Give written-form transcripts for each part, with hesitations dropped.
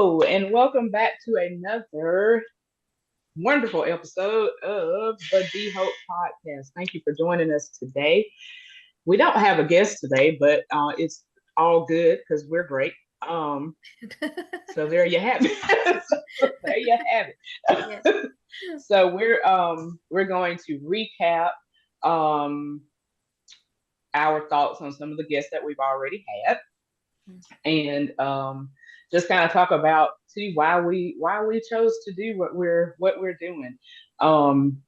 Hello, and welcome back to another wonderful episode of the D Hope Podcast. Thank you for joining us today. We don't have a guest today, but it's all good because we're great. Um, so there you have it. So there you have Yeah. it. So we're going to recap um our thoughts on some of the guests that we've already had and just kind of talk about see why we chose to do what we're doing. Um,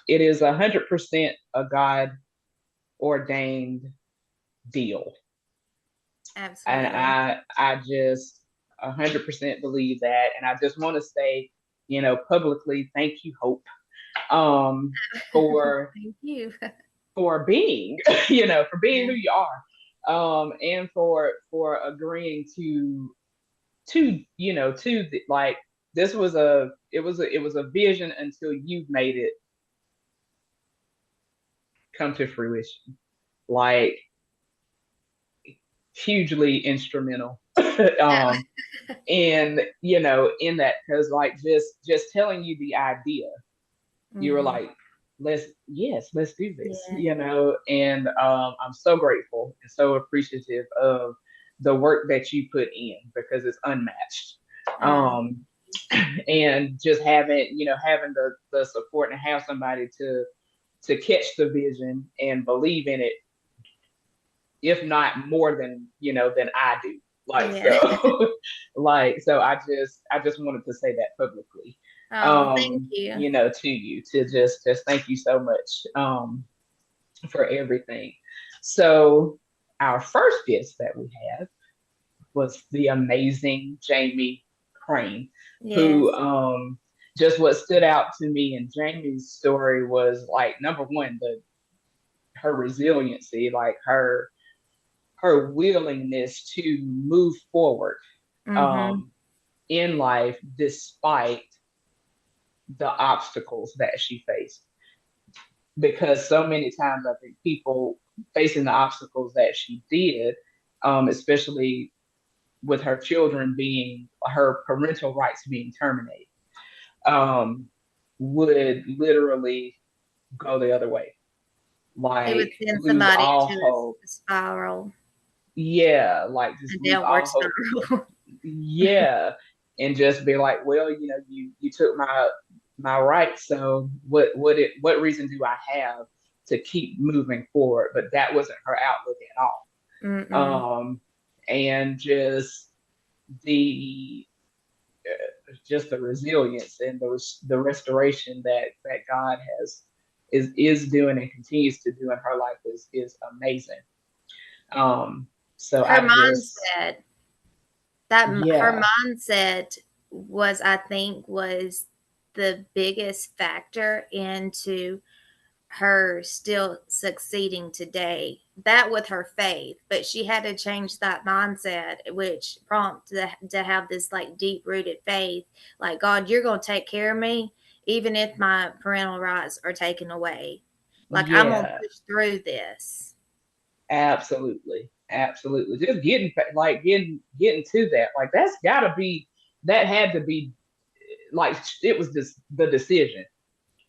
it is 100% a God ordained deal, and Absolutely. I just 100% believe that, and I just want to say, publicly, thank you, Hope, um, for Thank you. being, for being Yeah. who you are, and for agreeing like this was a vision until you made it come to fruition, like hugely instrumental um and in that, because like just telling you the idea, you were Hmm. like, let's do this, Yeah. and I'm so grateful and so appreciative of the work that you put in, because it's unmatched. Uh, um and just having the support and have somebody to catch the vision and believe in it, if not more than I do, like, yeah. so like, so I just wanted to say that publicly, Oh, thank you. to you, to just thank you so much for everything. So our first guest that we had was the amazing Jamie Crain, who Yes. just what stood out to me in Jamie's story was, like, number one, the her resiliency, like her willingness to move forward Mm-hmm. um in life despite the obstacles that she faced. Because so many times I think people facing the obstacles that she did, especially with her children being her parental rights being terminated, um, would literally go the other way, It would like send lose somebody all into hope. a spiral, Yeah, like a just lose downward all hope. spiral. Yeah, and just be like, well, you took my rights, so what reason do I have to keep moving forward? But that wasn't her outlook at Mm-mm. all. And the just the resilience and the restoration that God is doing and continues to do in her life is amazing. Um, so Her I just mindset, her yeah, mindset was, I think, was the biggest factor into her still succeeding today. That with her faith, but she had to change that mindset, which prompted to have this like deep rooted faith, like, God, you're going to take care of me, even if my parental rights are taken away. Like, I'm going to yeah. push through this. Absolutely. Absolutely. Just getting to that. Like, that had to be, like, it was just the decision. Like,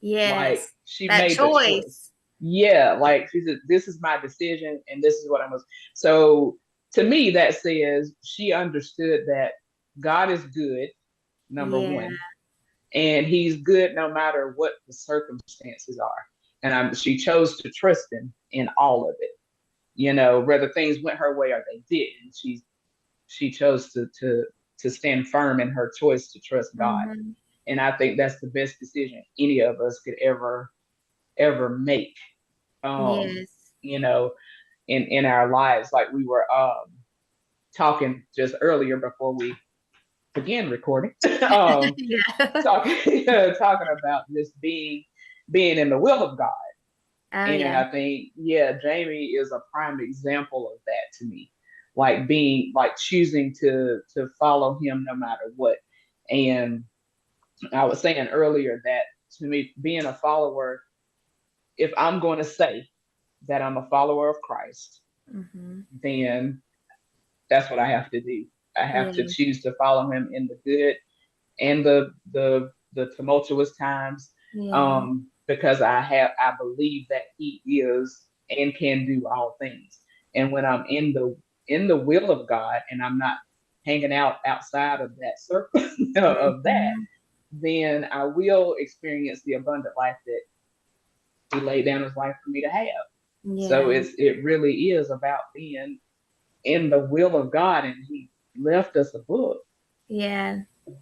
Yes, she that made the choice. choice. Yeah, like she said, this is my decision and this is what I must. So to me, that says she understood that God is good, number Yeah. one, and he's good no matter what the circumstances are. And she chose to trust him in all of it, whether things went her way or they didn't. She chose to stand firm in her choice to trust God. Hmm. And I think that's the best decision any of us could ever make. Um, Yes. you know, in our lives. Like we were talking just earlier before we began recording. um Yeah. talking talking about just being in the will of God. Oh And yeah. I think, yeah, Jamie is a prime example of that to me. Like being like choosing to follow him no matter what. And I was saying earlier that to me, being a follower, if I'm going to say that I'm a follower of Christ, Hmm. then that's what I have to do. I have to Yeah. choose to follow him in the good and the tumultuous times, Yeah. because I believe that he is and can do all things. And when I'm in the will of God and I'm not hanging out outside of that circle of that, Mhm. then I will experience the abundant life that he laid down his life for me to have. So Yeah. it really is about being in the will of God, and he left us a book Yeah.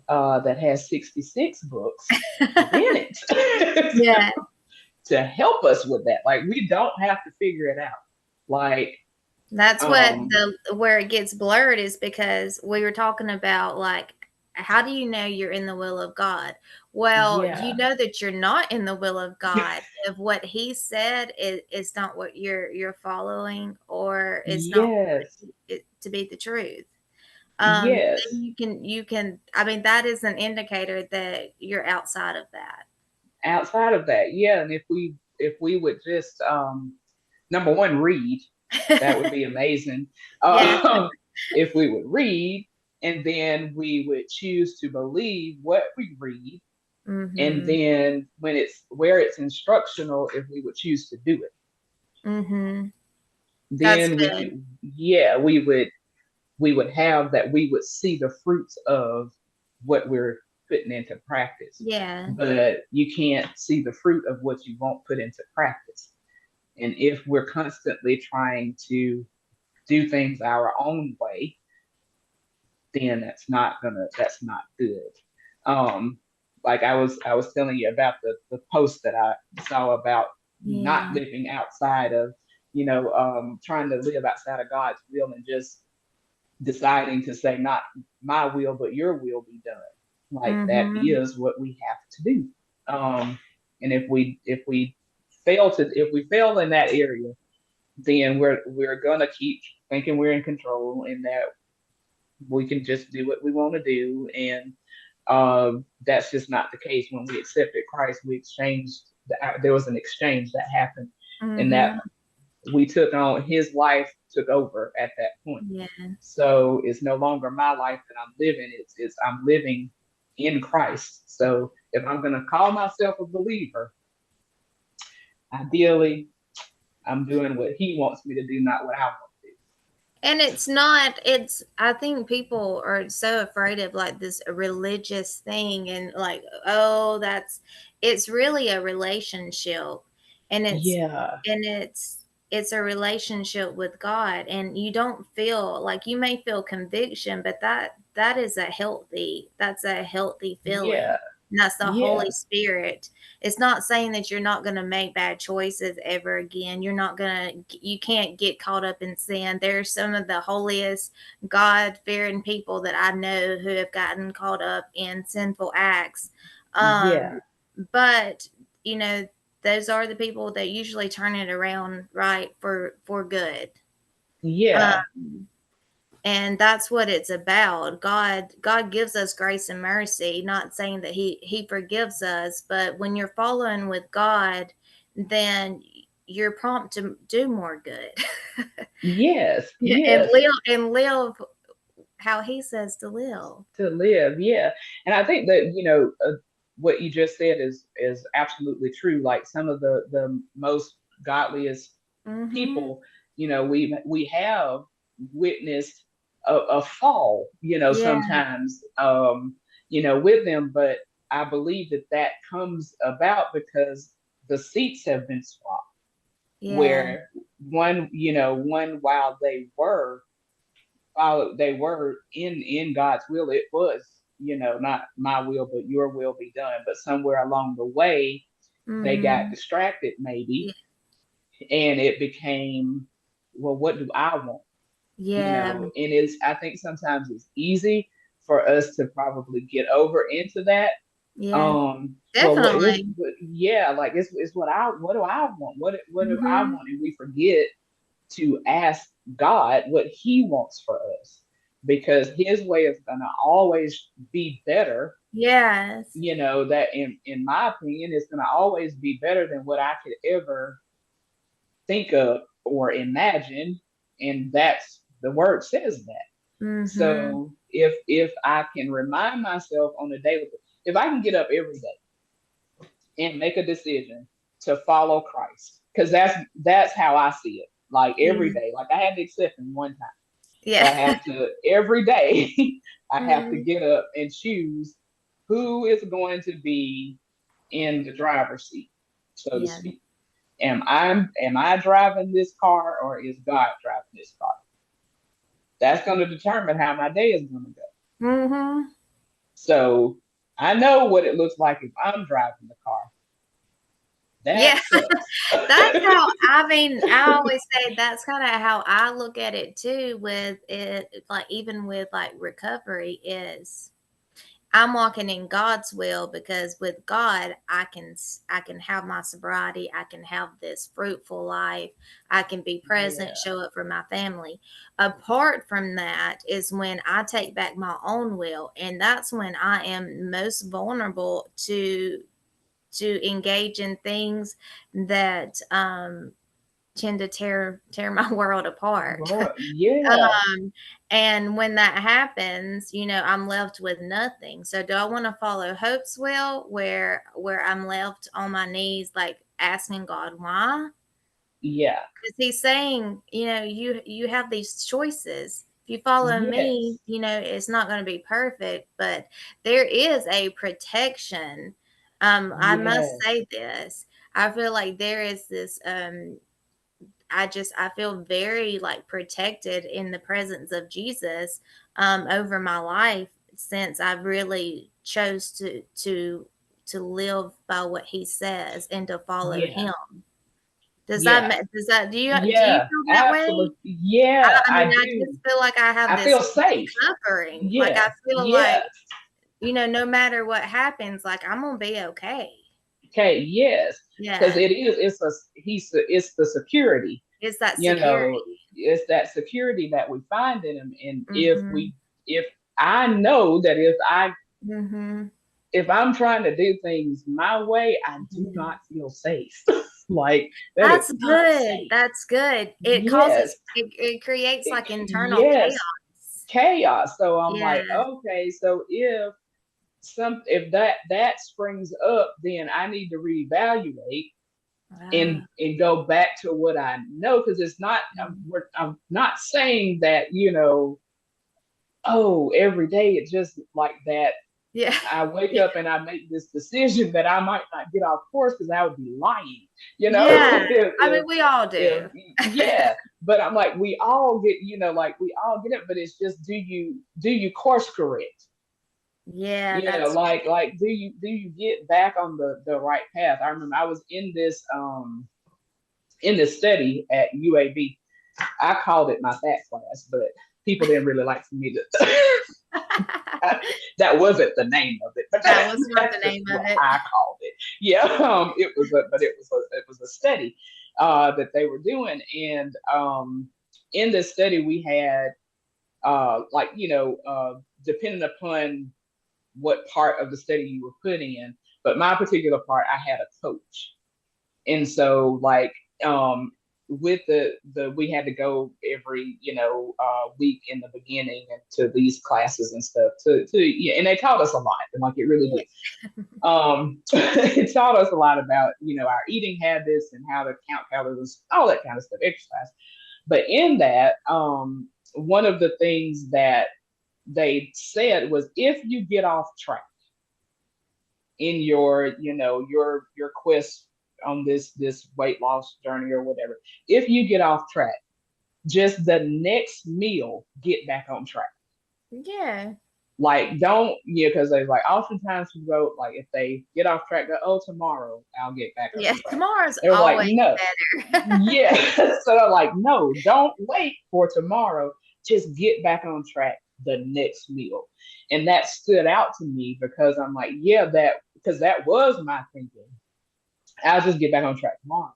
that has 66 books within it Yeah. to help us with that. Like we don't have to figure it out. Like, That's what um, the where it gets blurred is because we were talking about like how do you know you're in the will of God? Well, you yeah, know that you're not in the will of God if what he said is not what you're following or it's not yes, to be the truth. Then yes. you can I mean that is an indicator that you're outside of that. Outside of that, yeah. And if we would just number one read, that would be amazing. Yeah. Um, if we would read, and then we would choose to believe what we read, and Mhm. then when it's where it's instructional, if we would choose to do it, Mhm. That's then we good. could, yeah, we would have that, we would see the fruits of what we're putting into practice. Yeah. But you can't see the fruit of what you won't put into practice. And if we're constantly trying to do things our own way, then that's not good. Um, like I was telling you about the post that I saw about not Yeah. living outside of, trying to live outside of God's will and just deciding to say not my will but your will be done. Like that Mhm. is what we have to do. Um, and if we fail in that area, then we're gonna keep thinking we're in control and that we can just do what we want to do. And that's just not the case. When we accepted Christ, we exchanged. There was an exchange that happened, and that Mhm. we took on his life, took over at that point. Yeah. So it's no longer my life that I'm living. It's I'm living in Christ. So if I'm gonna call myself a believer, ideally I'm doing what he wants me to do, not what I want to And it's not, it's, I think people are so afraid of like this religious thing and like, oh, it's really a relationship. And do. Yeah, it's a relationship with God. And you don't feel like you may feel conviction, but that's a healthy feeling. yeah, And that's the yeah, Holy Spirit. It's not saying that you're not going to make bad choices ever again. You can't get caught up in sin. There's some of the holiest, God fearing people that I know who have gotten caught up in sinful acts. yeah, But, you know, those are the people that usually turn it around right for good. yeah, And that's what it's about. God gives us grace and mercy, not saying that he forgives us, but when you're following with God, then you're prompt to do more good. yes, and yes. live how he says to live. To live, yeah. And I think that what you just said is absolutely true. Like some of the most godliest Mhm. people, we have witnessed a fall, Yeah, sometimes, with them. But I believe that that comes about because the seats have been swapped, yeah, where one while they were in God's will, it was, not my will but your will be done. But somewhere along the way, they got mhm, distracted yeah, maybe, and it became, well, what do I want? yeah, And I think sometimes it's easy for us to probably get over into that. yeah, Well, definitely. yeah, like it's what do I want? What do I Mhm. want? And we forget to ask God what He wants for us, because His way is going to always be better. Yes. That in my opinion is going to always be better than what I could ever think of or imagine. And that's the word says that. Mhm. So if I can remind myself on a daily, if I can get up every day and make a decision to follow Christ, because that's how I see it. Like every Mm. day, like I had to accept him one time, but Yeah. I have to every day. I have to Mhm. get up and choose who is going to be in the driver's seat, so to Yeah. speak. Am I driving this car or is God driving this car? That's going to determine how my day is going to go. Mhm. So I know what it looks like if I'm driving the car. Yeah. That sucks. That's how, I mean, I always say that's kind of how I look at it too, with it, like even with like recovery is I'm walking in God's will, because with God I can have my sobriety, I can have this fruitful life, I can be present, Yeah, show up for my family. Apart from that is when I take back my own will, and that's when I am most vulnerable to engage in things that tend to tear my world apart. Lord, yeah, Um, and when that happens, I'm left with nothing. So do I want to follow Hope's will, where I'm left on my knees, like asking God why? yeah, Because He's saying, you have these choices. If you follow me, yes, it's not going to be perfect, but there is a protection. I must yes, say this. I feel like there is this I feel very like protected in the presence of Jesus over my life, since I've really chose to live by what He says and to follow yeah, Him. Does that yeah, does that do you yeah, feel that way? absolutely. Yeah, I mean, I I do. just feel like I have I feel this safe. covering. Like I Yeah, feel like, yeah. no matter what happens, like I'm gonna be okay. Okay, yes. Because Yeah, it's the security, it's that you security. know, it's that security that we find in him. And Mhm. if I know that Mhm. if I'm trying to do things my way, I do Mhm. not feel safe. Like that is That's not good. safe. That's good. Yes, It creates like internal yes, chaos. chaos. So I'm Yeah. like, okay, so if that springs up, then I need to reevaluate and Wow. go back to what I know, because it's not. I'm not saying that oh, every day it's just like that. Yeah. I wake Yeah. up and I make this decision that I might not get off course, because I would be lying, Yeah. if, I mean, we all if do. yeah. But I'm like, we all get, like we all get it, but it's just, do you course correct? Yeah, that's Like do you get back on the right path? I remember I was in this study at UAB. I called it my fat class, but people didn't really like for me to. That wasn't the name of it, but that was not the that's just name of what it. I called it. Yeah, it was a study that they were doing, and in this study we had like depending upon what part of the study you were put in, but my particular part I had a coach, and so like um with the we had to go every week in the beginning and to these classes and stuff to yeah, and they taught us a lot, and like it really Yeah. did. It taught us a lot about our eating habits and how to count calories, all that kind of stuff, exercise. But in that, one of the things that they said was, if you get off track in your your quest on this weight loss journey or whatever, if you get off track, just the next meal get back on track. Yeah. Like, don't, because they like oftentimes people go, like, if they get off track, go, oh, tomorrow I'll get back on Yeah. track. Tomorrow's They're like, always no. better. Yeah. So they're like, no, don't wait for tomorrow, just get back on track the next meal. And that stood out to me, because I'm like, yeah, because that was my thinking. I'll just get back on track tomorrow.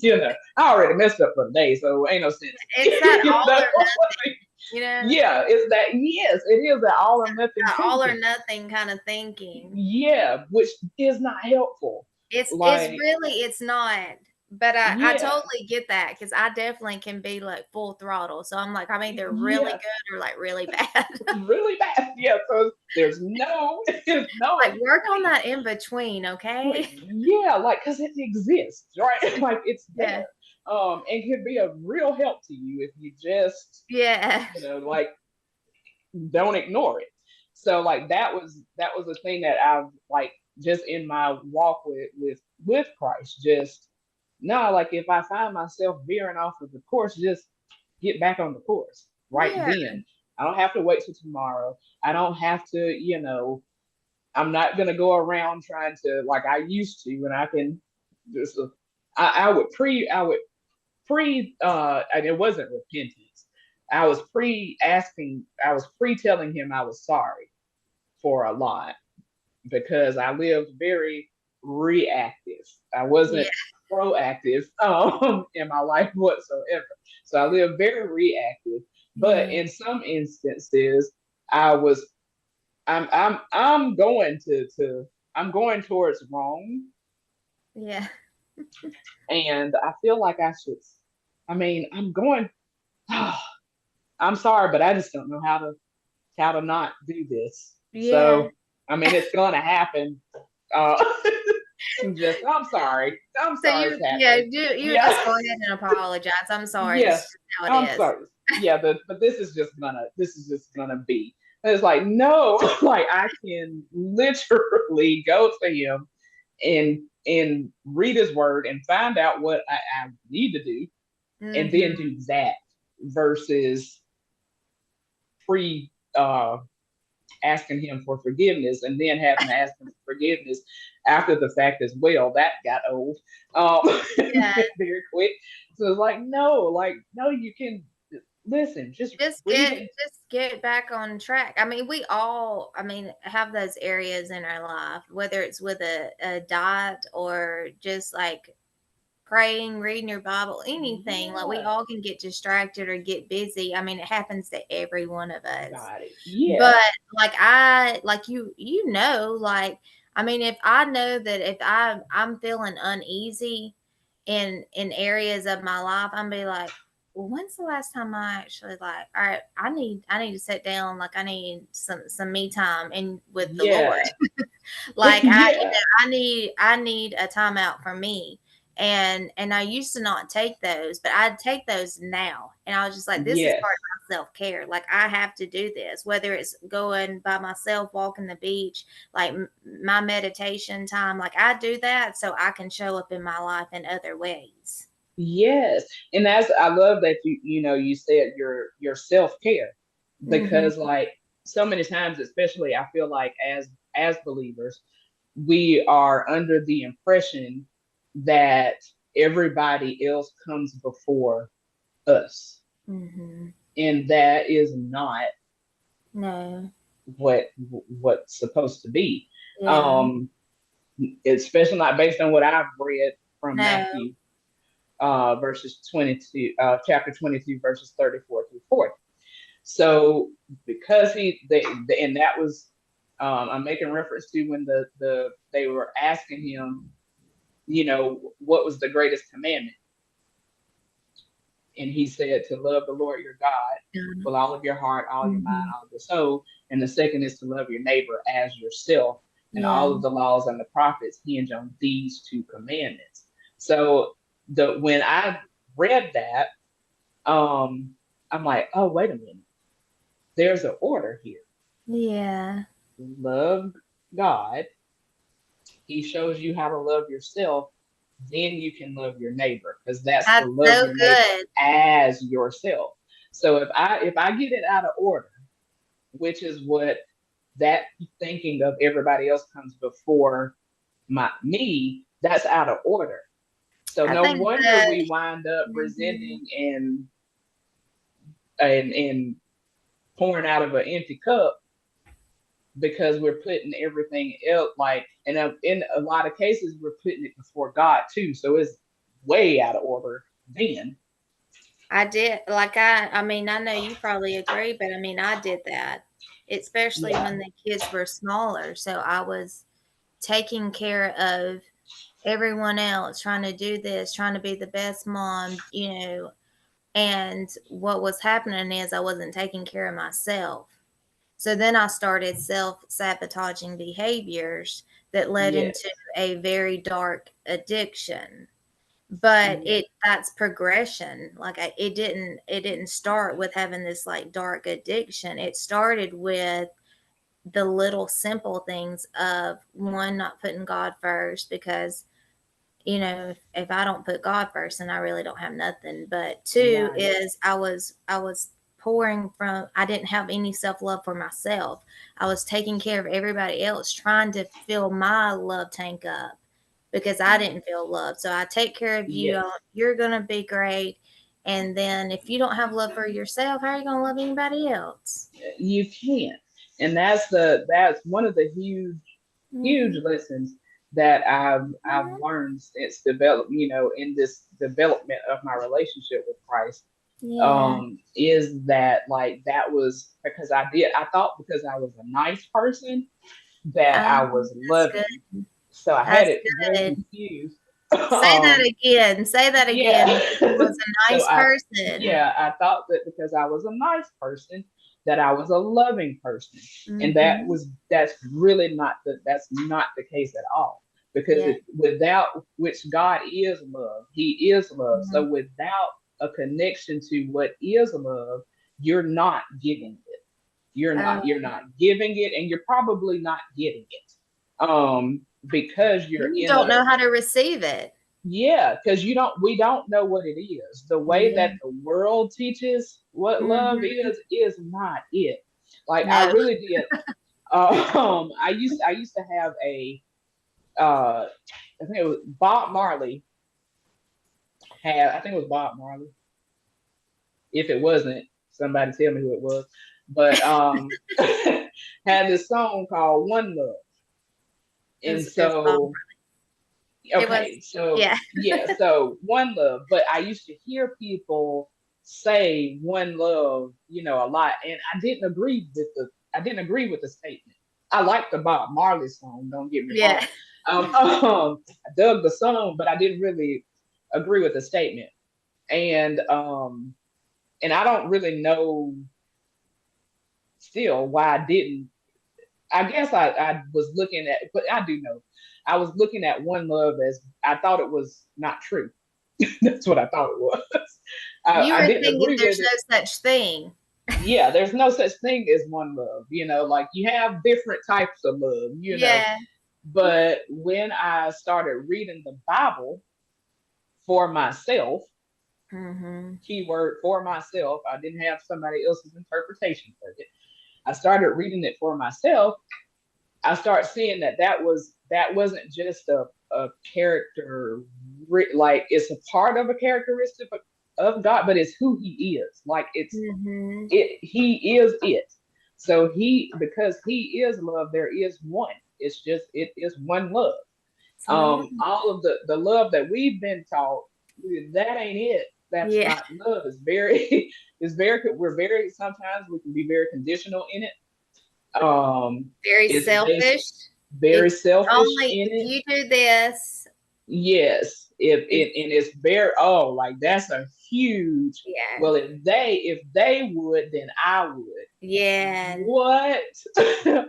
Yeah. I already messed up for the day, so ain't no sense. It's that you all know? or nothing, you know? Yeah, it's that. Yes, it is that all or nothing That all or thinking. nothing kind of thinking. Yeah, which is not helpful. It's Like, really, it's not. But I Yeah, totally get that because I definitely can be like full throttle. So I'm like, I'm either really yeah, good or like really bad. really bad. Yeah, so there's no, there's no Like, in work on between. that in between, Like, okay? yeah, like, because it exists, right? Like, it's Yeah. there. And can be a real help to you if you just, Yeah. like, don't ignore it. So like that was a thing that I like just in my walk with Christ. Just no, like if I find myself veering off of the course, just get back on the course right Yeah. then. I don't have to wait till tomorrow. I don't have to, I'm not gonna go around trying to like I used to, and I can just I would pre and it wasn't repentance. I was pre telling him I was sorry for a lot because I lived very reactive. I Yeah. wasn't proactive in my life whatsoever. So I lived very reactive. But Yeah. in some instances, I was I'm going to I'm going towards wrong, Yeah. and I feel like I should. I mean, I'm going. I'm sorry, but I just don't know how to not do this. Yeah. So I mean, it's gonna happen. Uh, I'm sorry. I'm So sorry it's yeah, happening. you would just Yeah, go ahead and apologize. I'm sorry. This yeah. is just how it I'm is. sorry. Yeah, but this is just gonna be. And it's like no, like I can literally go to him and read his word and find out what I need to do, and then Hmm. do that versus pre asking him for forgiveness and then having to ask him for forgiveness after the fact as well. That got old um, Yeah. very quick. So it's like, no, you can listen, just read it. Just get back on track. I mean, we all, I mean, have those areas in our life, whether it's with a diet or just like praying, reading your Bible, anything. Like we Yeah, all can get distracted or get busy. I mean, it happens to every one of us. got it. Yeah, But like like I mean, if I know that if I'm feeling uneasy in areas of my life, I'm be like, well, when's the last time I actually like, all right, I need to sit down, like I need some me time and with the Lord. yeah, Like yeah, I need a timeout for me. And I used to not take those, but I take those now. And I was just like, this is yes, part of my self-care. Like I have to do this, whether it's going by myself, walking the beach, like my meditation time. Like I do that so I can show up in my life in other ways. yes. And that's I love that you said your self-care, Hmm. because like so many times, especially I feel like as believers, we are under the impression that everybody else comes before us, Hmm. and that is not No. what's supposed to be. Yeah. um Especially not based on what I've read from No. Matthew verses 22 chapter 22 verses 34 through 40. So because and that was I'm making reference to when they were asking him, what was the greatest commandment? And he said to love the Lord your God with all of your heart, all your mind, Mm-hmm. all of your soul. And the second is to love your neighbor as yourself. And Yeah. all of the laws and the prophets hinge on these two commandments. So when I read that, I'm like, oh, wait a minute. There's an order here. Yeah. Love God. He shows you how to love yourself. Then you can love your neighbor, because that's to That's love so your neighbor good. as yourself. So if I get it out of order, which is what that thinking of everybody else comes before me, that's out of order. So I no think wonder that we wind up mhm. resenting and pouring out of an empty cup, because we're putting everything else, like in a lot of cases we're putting it before God too. So it's way out of order then. I did I mean, I know you probably agree, but I mean, I did that, especially Yeah. when the kids were smaller. So I was taking care of everyone else, trying to do this, trying to be the best mom, and what was happening is I wasn't taking care of myself. So then I started self sabotaging behaviors that led into Yes. a very dark addiction. But Yeah. that's progression. Like it didn't start with having this like dark addiction. It started with the little simple things of one, not putting God first, because if I don't put God first, then I really don't have nothing. But two Right. is I was pouring from, I didn't have any self love for myself. I was taking care of everybody else, trying to fill my love tank up because I didn't feel loved. So I take care of you. Yes. You're gonna be great. And then if you don't have love for yourself, how are you gonna love anybody else? You can't. And that's one of the huge Mm-hmm. lessons that I've learned since in this development of my relationship with Christ. Yeah. Is that like that was because I thought because I was a nice person that I was That's loving. good. So I had That's it very good. confused. Say that um again. Say that again. yeah. That you was a So nice person. I thought that because I was a nice person that I was a loving person. And Mm-hmm. that's really not the case at all. Because Yeah. if without which God is love, He is love. Mhm. So without a connection to what is love, you're not giving it. Oh, You're not giving it, and you're probably not getting it. Because you're you in don't a know how to receive it. yeah, because we don't know what it is. The way Yeah. that the world teaches what love Mm-hmm. is not it. Like I No. really did. I used to have a I think it was Bob Marley had I think it was Bob Marley. If it wasn't, somebody tell me who it was. But had this song called One Love. And It's Bob. so It was. okay, so Yeah. yeah, so one love, but I used to hear people say one love, a lot, and I didn't agree with the statement. I like the Bob Marley song, don't get me Yeah. wrong. I dug the song, but I didn't really agree with the statement. And I don't really know still why I didn't. I guess I was looking at, but I do know. I was looking at one love as I thought it was not true. That's what I thought it was. You I were didn't thinking agree with there's it. no such thing. Yeah, there's no such thing as one love. Like you have different types of love. Yeah. But when I started reading the Bible for myself, Mm-hmm. keyword for myself, I didn't have somebody else's interpretation of it. I started reading it for myself. I start seeing that wasn't just a character, like it's a part of a characteristic of God, but it's who He is. Like Mm-hmm. He is it. So because He is love, there is one. It is one love. Yeah. All of the love that we've been taught, that ain't it. That's Yeah. not love. It's very we're very sometimes we can be very conditional in it. Very It's based selfish. very If selfish only in if it. you do this, Yes, if if it and it's very like that's a huge. yeah. Well, if they would, then I would. Yeah. What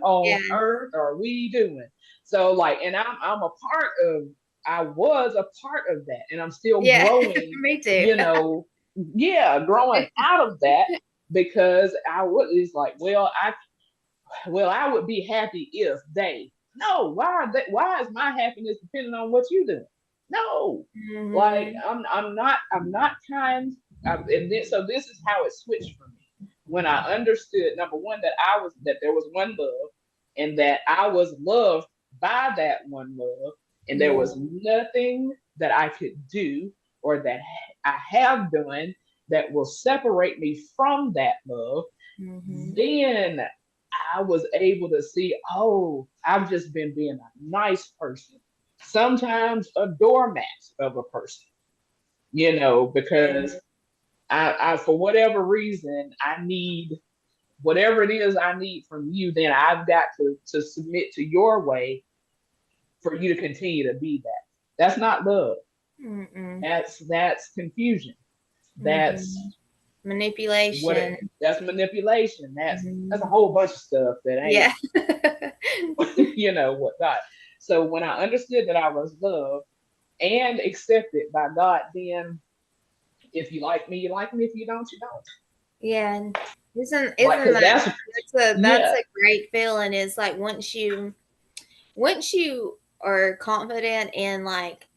on Yeah. earth are we doing? So like, and I'm a part of. I was a part of that, and I'm still Yeah. growing. Me too. You know, yeah, growing out of that because I was. It's like, I would be happy if they. No, why are they? Why is my happiness depending on what you do? No, like Mm-hmm. I'm not kind. And then, so this is how it switched for me when I understood number one that there was one love, and that I was loved by that one love, and there Yeah. was nothing that I could do or that I have done that will separate me from that love. Mm-hmm. Then I was able to see, oh, I've just been being a nice person, sometimes a doormat of a person, because I for whatever reason, I need whatever it is I need from you, then I've got to submit to your way for you to continue to be that. That's not love. Mm-mm. That's confusion. Mm-hmm. That's what Manipulation. that's manipulation. That's a Mm-hmm. whole bunch of stuff that ain't Yeah. whatnot. So when I understood that I was loved and accepted by God, then if you like me, you like me. If you don't, you don't. Yeah. And Like, isn't cause that, that's that's yeah, a great feeling. Is like once you are confident in like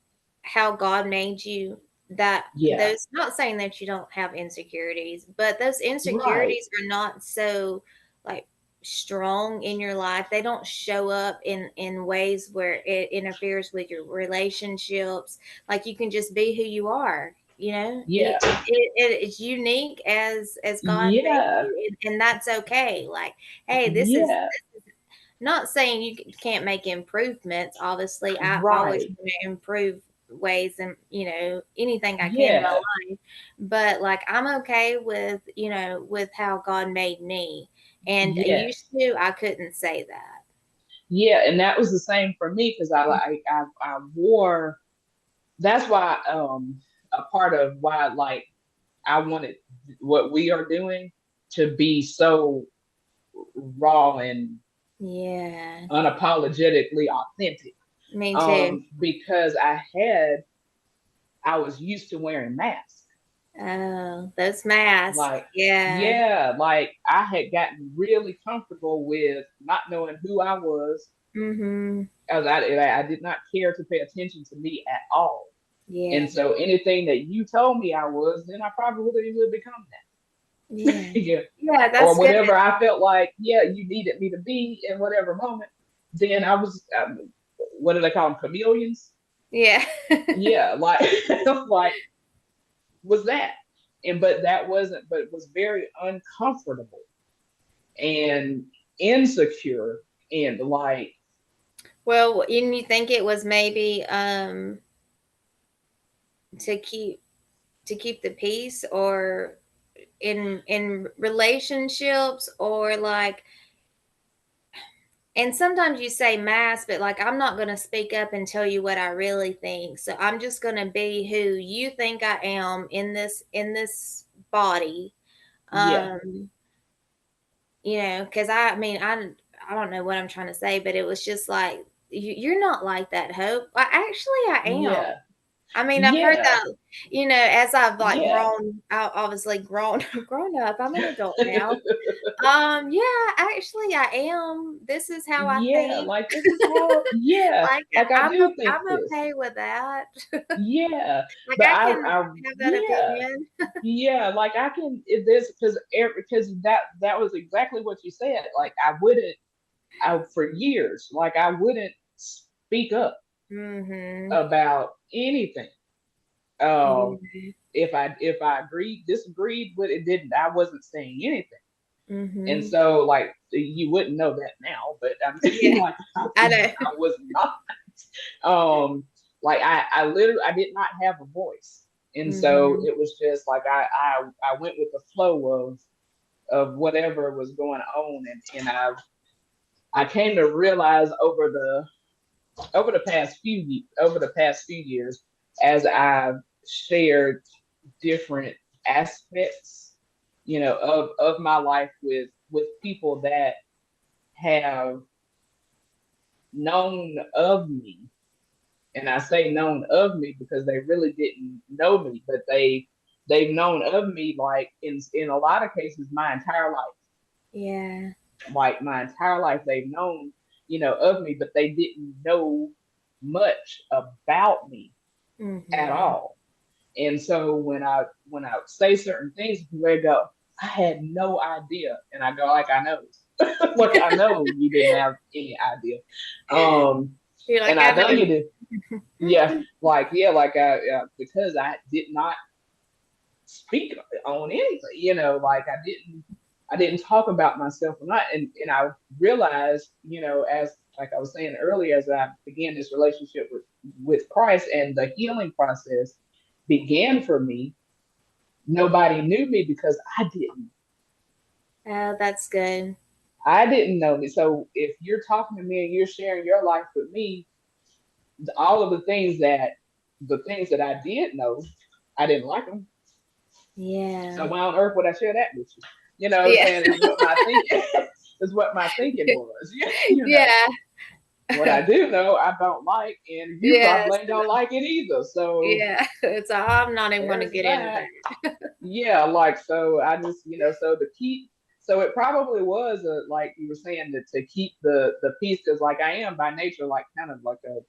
how God made you, that yeah, those, not saying that you don't have insecurities, but those right, insecurities are not so like strong in your life. They don't show up in ways where it interferes with your relationships. Like you can just be who you are. You know, yeah, it is unique as God made yeah, you, and that's okay. Like, hey, yeah, not saying you can't make improvements. Obviously, I always right, want to improve ways and anything I can in my yeah, life. But like I'm okay with with how God made me. And used yes, to I couldn't say that. yeah, and that was the same for me because I wore. That's why a part of why like I wanted what we are doing to be so raw and Yeah, unapologetically authentic. me too. Because I was used to wearing masks. Oh, those masks. Like, Yeah. yeah, like I had gotten really comfortable with not knowing who I was, Mhm. as I did not care to pay attention to me at all. Yeah. And so anything that you told me I was, then I probably would become Yeah. that. Yeah. Yeah, Or that's good. whatever I felt like, yeah, you needed me to be in whatever moment. Then I was, what do they call them? Chameleons? Yeah. Yeah, like, like was that. And but that wasn't, but it was very uncomfortable and insecure and like, Well, and you think it was maybe to keep the peace, or in relationships, or like, and sometimes you say mass, but like I'm not going to speak up and tell you what I really think, so I'm just going to be who you think I am in this body. yeah, um because I mean I don't know what I'm trying to say, but it was just like, you're not like that, Hope. Actually I am. yeah, I mean, I've heard yeah, that, as I've like yeah. grown, obviously grown up. I'm an adult now. Yeah, actually I am. This is how I Yeah, think. like this is how, yeah, Like like I I'm do think I'm this. okay with that. Yeah, Like but I can have that yeah, opinion. yeah, like I can this because that was exactly what you said. Like I wouldn't, for years, like I wouldn't speak up Mhm. about anything. Um, Yeah. if I agreed, disagreed with it, didn't I wasn't saying anything. And Mhm. so like you wouldn't know that now, but I mean Yeah. like I know. I was not. Like I literally I did not have a voice. And so Mhm. it was just like I went with the flow of whatever was going on, and I came to realize over the past few years, as I've shared different aspects, of my life with people that have known of me. And I say known of me because they really didn't know me, but they've known of me like in a lot of cases my entire life. Yeah. Like my entire life they've known, of me, but they didn't know much about me at Mhm. all. And so when I say certain things, they go, I had no idea. And I go, like, I know. Look, I know you didn't have any idea. Um, You're and like, I I know you know. did. Yeah, like, yeah, like because I did not speak on anything, like I didn't talk about myself a lot. And I realized, as like I was saying earlier, as I began this relationship with Christ and the healing process began for me, nobody knew me because Oh, that's good. I didn't know me. So if you're talking to me and you're sharing your life with me, all of the things that I did know, I didn't like them. So Yeah. why on earth would I share that with you? You know what I'm Yeah. saying? Is what my thinking is what my thinking was. You know, Yeah. what I do know I don't like, and you Yes. probably ain't gonna like it either. So Yeah. It's I'm not even gonna there's get into that. that. Yeah, like so I just, so to keep, so it probably was a, like you were saying, that to keep the peace, because like I am by nature like kind of like a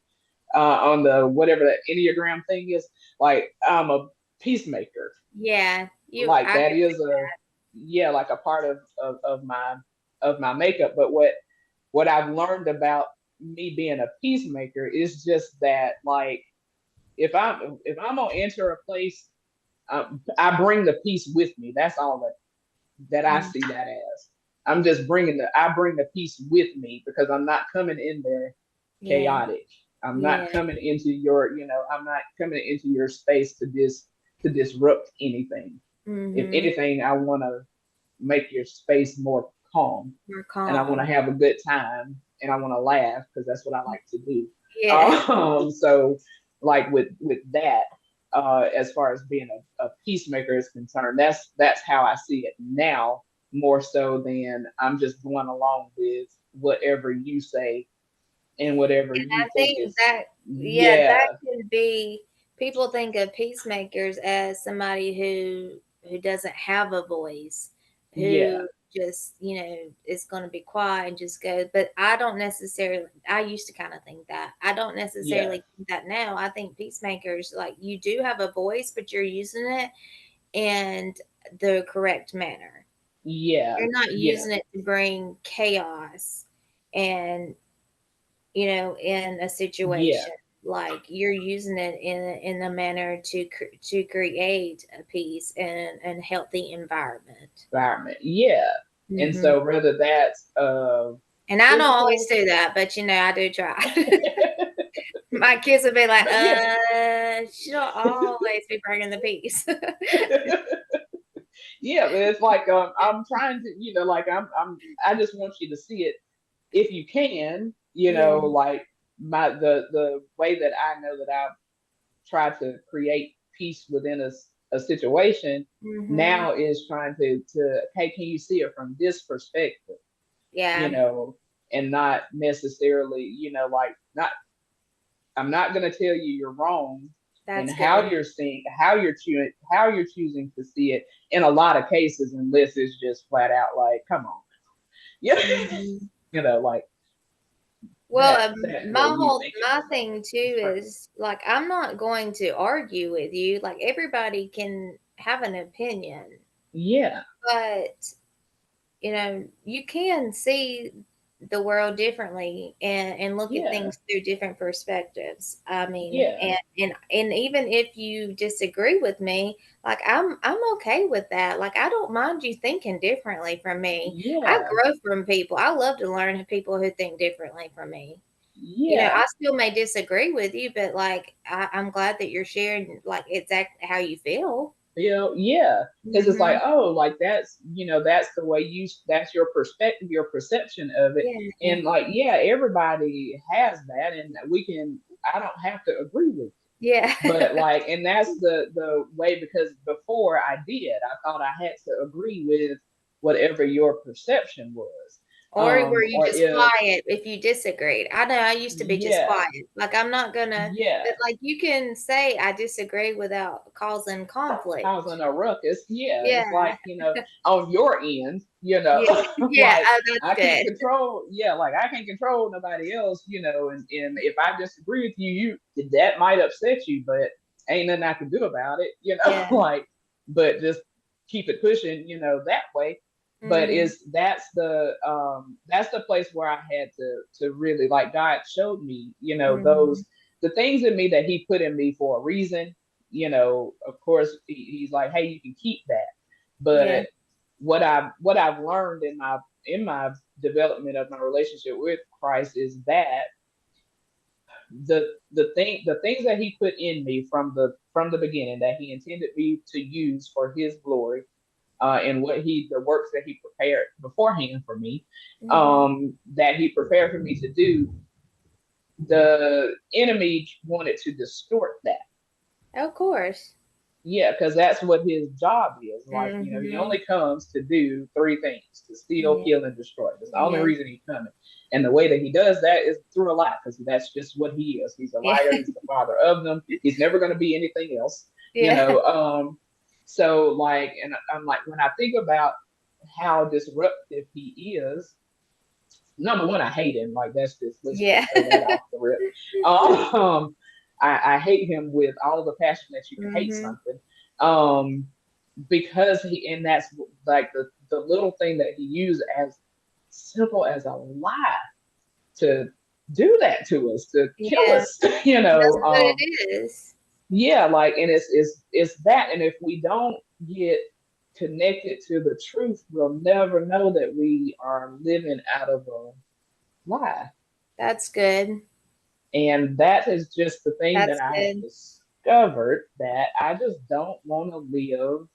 on the whatever the Enneagram thing is, like I'm a peacemaker. Yeah. Like I that can is see a, yeah, like a part of my makeup. But what I've learned about me being a peacemaker is just that, like, if I'm gonna enter a place, I bring the peace with me. That's all that I that. see that as. I bring the peace with me, because I'm not coming in there Yeah. chaotic. I'm not Yeah. coming into your, I'm not coming into your space to disrupt anything. If Mm-hmm. anything, I want to make your space more calm, We're and I want to calm. have a good time, and I want to laugh, because that's what I like to do. Yeah. So like with that, as far as being a peacemaker is concerned, that's how I see it now, more so than I'm just going along with whatever you say and whatever And you I think think is. that, yeah, that Yeah, could be, people think of peacemakers as somebody who doesn't have a voice, yeah, who just, is going to be quiet and just go. But I don't necessarily, I used to kind of think that. I don't yeah, necessarily think that now. I think peacemakers, like, you do have a voice, but you're using it in the correct manner. yeah, You're not yeah, using it to bring chaos and, in a yeah. situation. Like, you're using it in a manner to create a peace and healthy environment. Environment, yeah. And Hmm. so whether that's And I don't always physical, do that, but I do try. My kids would be like, but yeah. she don't always be bringing the peace. Yeah, but it's like, I'm trying to, like I just want you to see it if you can, Yeah. like the way that I know that I've tried to create peace within a situation Hmm. now is trying to hey, can you see it from this perspective, you Yeah, know, and not necessarily, like, not, I'm not going to tell you you're wrong in that's how good. you're seeing, how you're choosing to see it in a lot of cases, unless it's just flat out like, come on, yeah, Hmm. like Well, that my way you whole think my thing it's too perfect. is, like, I'm not going to argue with you. Like, everybody can have an opinion, Yeah, but you can see the world differently and look at yeah, things through different perspectives. I mean, yeah, and even if you disagree with me, like, I'm okay with that. Like, I don't mind you thinking differently from me. I yeah, grow from people. I love to learn people who think differently from me. yeah. I still may disagree with you, but, like, I'm glad that you're sharing, like, exactly how you feel. Yeah, because it's like, Hmm. oh, like that's the way that's your perspective, your perception of it, Yeah. and like, yeah, everybody has that, and I don't have to agree with it. Yeah. But like, and that's the way, because before I did, I thought I had to agree with whatever your perception was, Or were you or just if, quiet if you disagreed? I know I used to be just yeah, quiet. Like, I'm not gonna, yeah, but, like, you can say I disagree without causing causing conflict. a ruckus. Yeah, it's Yeah. like, on your end, Yeah. Yeah. like Oh, that's I can't good. control, yeah, like I can't control nobody else, and if I disagree with that might upset you, but ain't nothing I can do about it, Yeah. like, but just keep it pushing, that way. But Mhm. is that's the place where I had to really, like, God showed me, Mhm. those the things in me that He put in me for a reason. Of course, he's like, hey, you can keep that. Yeah. But what I've learned in my development of my relationship with Christ is that the things that He put in me from the beginning, that He intended me to use for His glory, and the works that He prepared beforehand for me, Mhm. that He prepared for me to do, the enemy wanted to distort that. Of course. Yeah, because that's what his job is. Like, he Mm-hmm. only comes to do three things: to steal, Yeah. kill, and destroy. That's the only Yeah. reason he's coming. And the way that he does that is through a lie, because that's just what he is. He's a Yeah. liar, he's the father of them. He's never gonna be anything else, you Yeah. know. So like, and I'm like, when I think about how disruptive he is, number one, I hate him. Like that's just, let's Yeah. just say that off the rip. Um, I hate him with all the passion that you can hate Mm-hmm. something. Um, because and that's like the little thing that he used as simple as a lie to do that to us, to kill Yeah. us, you That's know. what it is. Yeah, like, and it's that, and if we don't get connected to the truth, we'll never know that we are living out of a lie. That's good. And that is just the thing that That's I have good. discovered, that I just don't want to live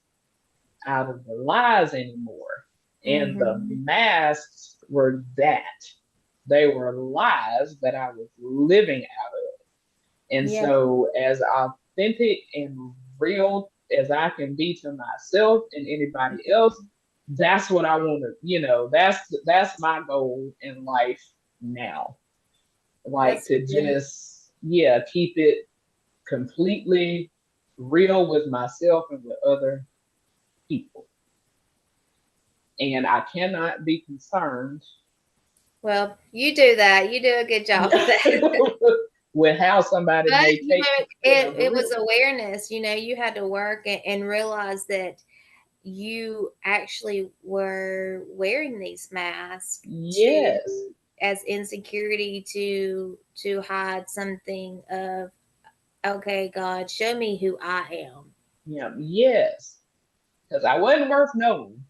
out of the lies anymore. And the Mm-hmm. masks were that. They were lies that I was living out of. And Yeah. so, as authentic and real as I can be to myself and anybody else, that's what I want to, that's my goal in life now. Like, That's to good. just, yeah, keep it completely real with myself and with other people. And I cannot be concerned Well, you do that. You do a good job of that. with how somebody But may take, the it was real. awareness. You had to work and realize that you actually were wearing these masks to Yes. as insecurity to hide something of, okay, God, show me who I am. Yeah. Yes. Because I wasn't worth knowing.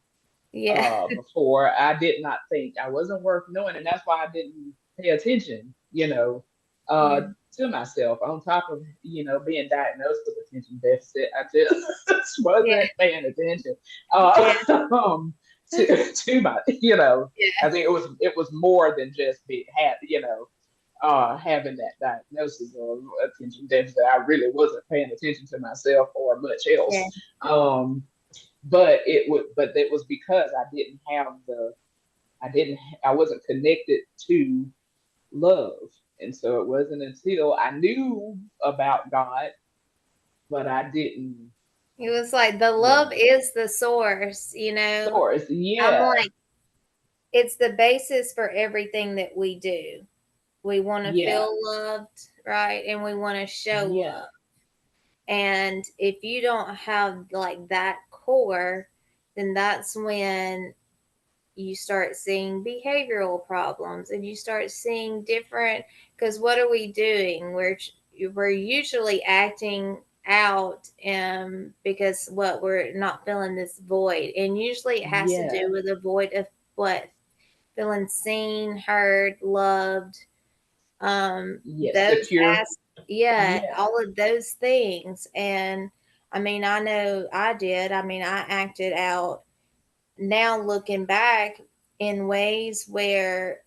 Yeah. Before, I did not think I wasn't worth knowing, and that's why I didn't pay attention, uh, Yeah. to myself. On top of being diagnosed with attention deficit, I just Yeah. wasn't paying attention Yeah. to my, Yeah. I think it was more than just being had, having that diagnosis of attention deficit. I really wasn't paying attention to myself or much Yeah. else. Um, but it was because I wasn't connected to love. And so it wasn't until I knew about God, but I didn't, It was like the you love know, is the source. source. I'm Yeah, like, it's the basis for everything that we do. We want to yeah, feel loved, right? And we want to show yeah, love. And if you don't have like that core, then that's when you start seeing behavioral problems and you start seeing different, because what are we doing? We're usually acting out because what we're not filling this void, and usually it has to yeah, do with a void of what, feeling seen, heard, loved, yeah, those secure. as yeah, Yeah, all of those things. And I mean, I know I did. I mean, I acted out now looking back in ways where,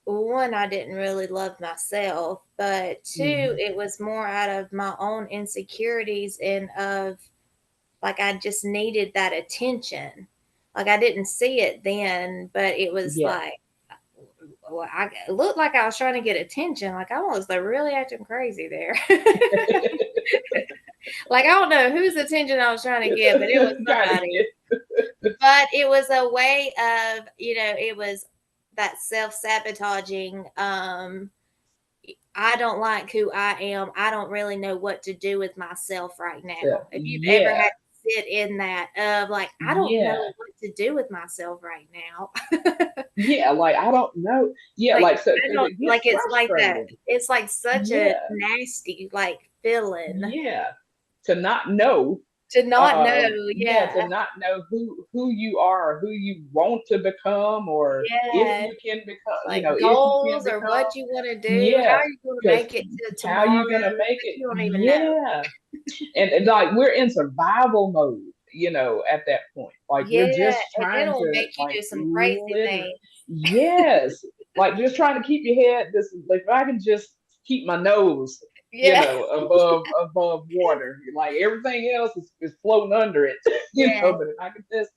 one, I didn't really love myself, but two, hmm, it was more out of my own insecurities and of, like, I just needed that attention. Like, I didn't see it then, but it was yeah. like, well, I it looked like I was trying to get attention. Like, I was like really acting crazy there. Like, I don't know whose attention I was trying to get, but it was Got somebody. it. But it was a way of, it was that self-sabotaging. I don't like who I am. I don't really know what to do with myself right So, now. If you've ever yeah, had to sit in that of like, I don't know yeah, what to do with myself right now. yeah. Like, I don't know. Yeah, Like, like, so I because don't it like, gets it's like that. frustrating. It's like such a Yeah, nasty like feeling yeah. To not know, to not know. yeah, Yeah. to not know who you are, who you want to become, or if Yeah. you can become, Like if you can goals or become. what you want to do. How Yeah, are you going to because make it to how tomorrow? you gonna make But it? you don't even know. Yeah, and like we're in survival mode, at that point. Like Yeah, we're just and trying it'll to make you like do some crazy literally, things. yes, like just trying to keep your head. This, like, if I can just keep my nose, Yeah. above water. Like everything else is floating under it, Yeah. but if I could just,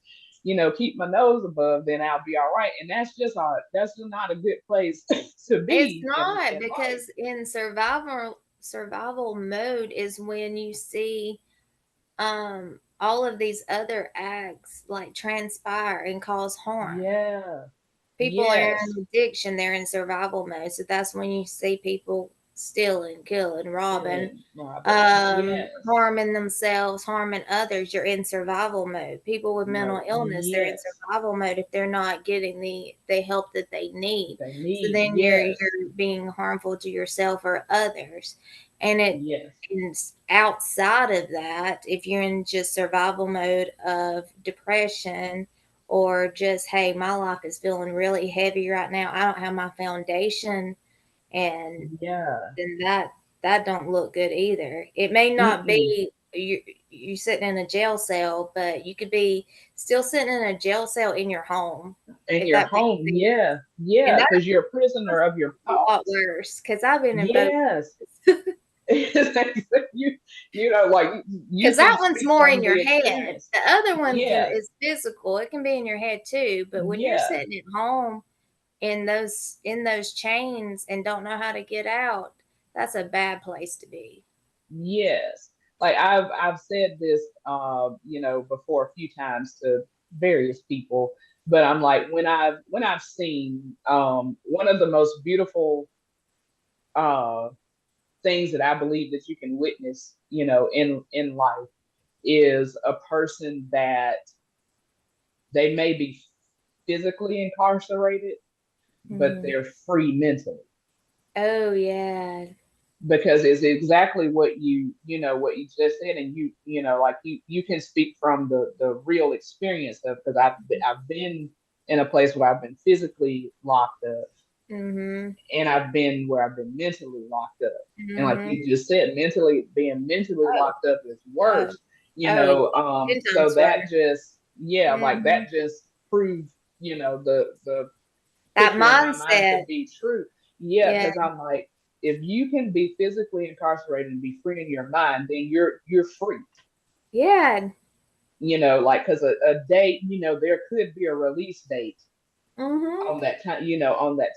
keep my nose above, then I'll be all right. And that's just not a good place to It's be not, in life. because in survival mode is when you see all of these other acts like transpire and cause harm. Yeah. People are Yes. in addiction, they're in survival mode. So that's when you see people stealing, killing, robbing, Killing, Robin. Yes. harming themselves, harming others. You're in survival mode. People with mental No. illness, they're in Yes. survival mode if they're not getting the help that they need. They So need. then Yes. you're being harmful to yourself or others. And it Yes. and outside of that, if you're in just survival mode of depression, or just, hey, my life is feeling really heavy right now, I don't have my foundation, and Yeah. then that don't look good either. It may not Mm-mm. be you sitting in a jail cell, but you could be still sitting in a jail cell in your home, In if your that makes home. sense. Yeah. And Yeah. that Because you're a prisoner of your a lot thoughts. worse because I've been in both. Yes. you like you Because can that one's speak more in from your the head. experience. The other one Yeah. is physical. It can be in your head too. But when you're Yeah. sitting at home in those chains and don't know how to get out, that's a bad place to be. Yes. Like I've said this before a few times to various people, but I'm like when I've seen one of the most beautiful uh things that I believe that you can witness, in life is a person that they may be physically incarcerated, but Hmm. they're free mentally. Oh yeah. Because it's exactly what what you just said, and like you can speak from the real experience of, because I've been in a place where I've been physically locked up, Mhm. and I've been where I've been mentally locked up. And like Mhm. you just said, being mentally Oh. locked up is Oh. worse, Oh yeah. 10 times so worse. that just, yeah, like that Mhm. just proved, the That picture in my mind to mindset. be true. Yeah, Yeah. because I'm like, if you can be physically incarcerated and be free in your mind, then you're free. Yeah. Like, because a date, there could be a release date Mhm. on that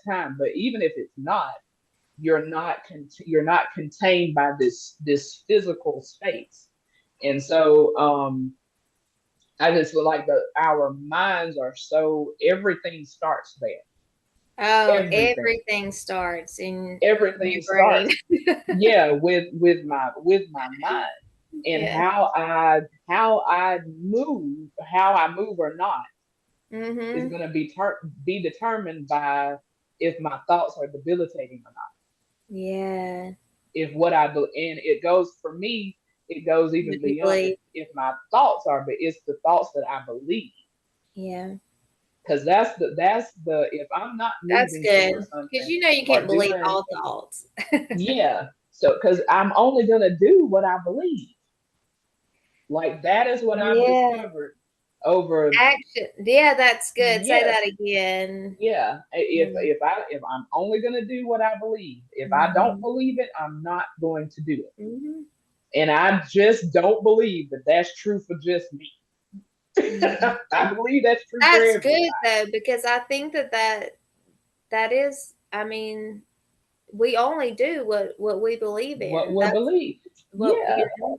time, but even if it's not, you're not contained by this physical space. And so I just feel like our minds are so, everything starts there. Oh, Everything. everything starts in Everything your brain. starts, yeah, with my mind, and Yeah. how I move or not is Mhm. going to be determined by if my thoughts are debilitating or not. Yeah. If what and it goes for me, it goes even What you beyond believe. if my thoughts are, but it's the thoughts that I believe. Yeah. Because that's the if I'm not That's moving good. towards Because something you know you or can't believe doing, all thoughts. yeah, so because I'm only gonna do what I believe. Like that is what I've Yeah. discovered over, Action. Yeah, that's good. Say yes, that again. yeah. If Mm-hmm. if I'm only gonna do what I believe, if I don't Mm-hmm. believe it, I'm not going to do it. Mm-hmm. And I just don't believe that that's true for just me. Mm-hmm. I believe that's true for That's everybody. good though, because I think that is. I mean, we only do what we believe What in. we That's believe, what yeah, I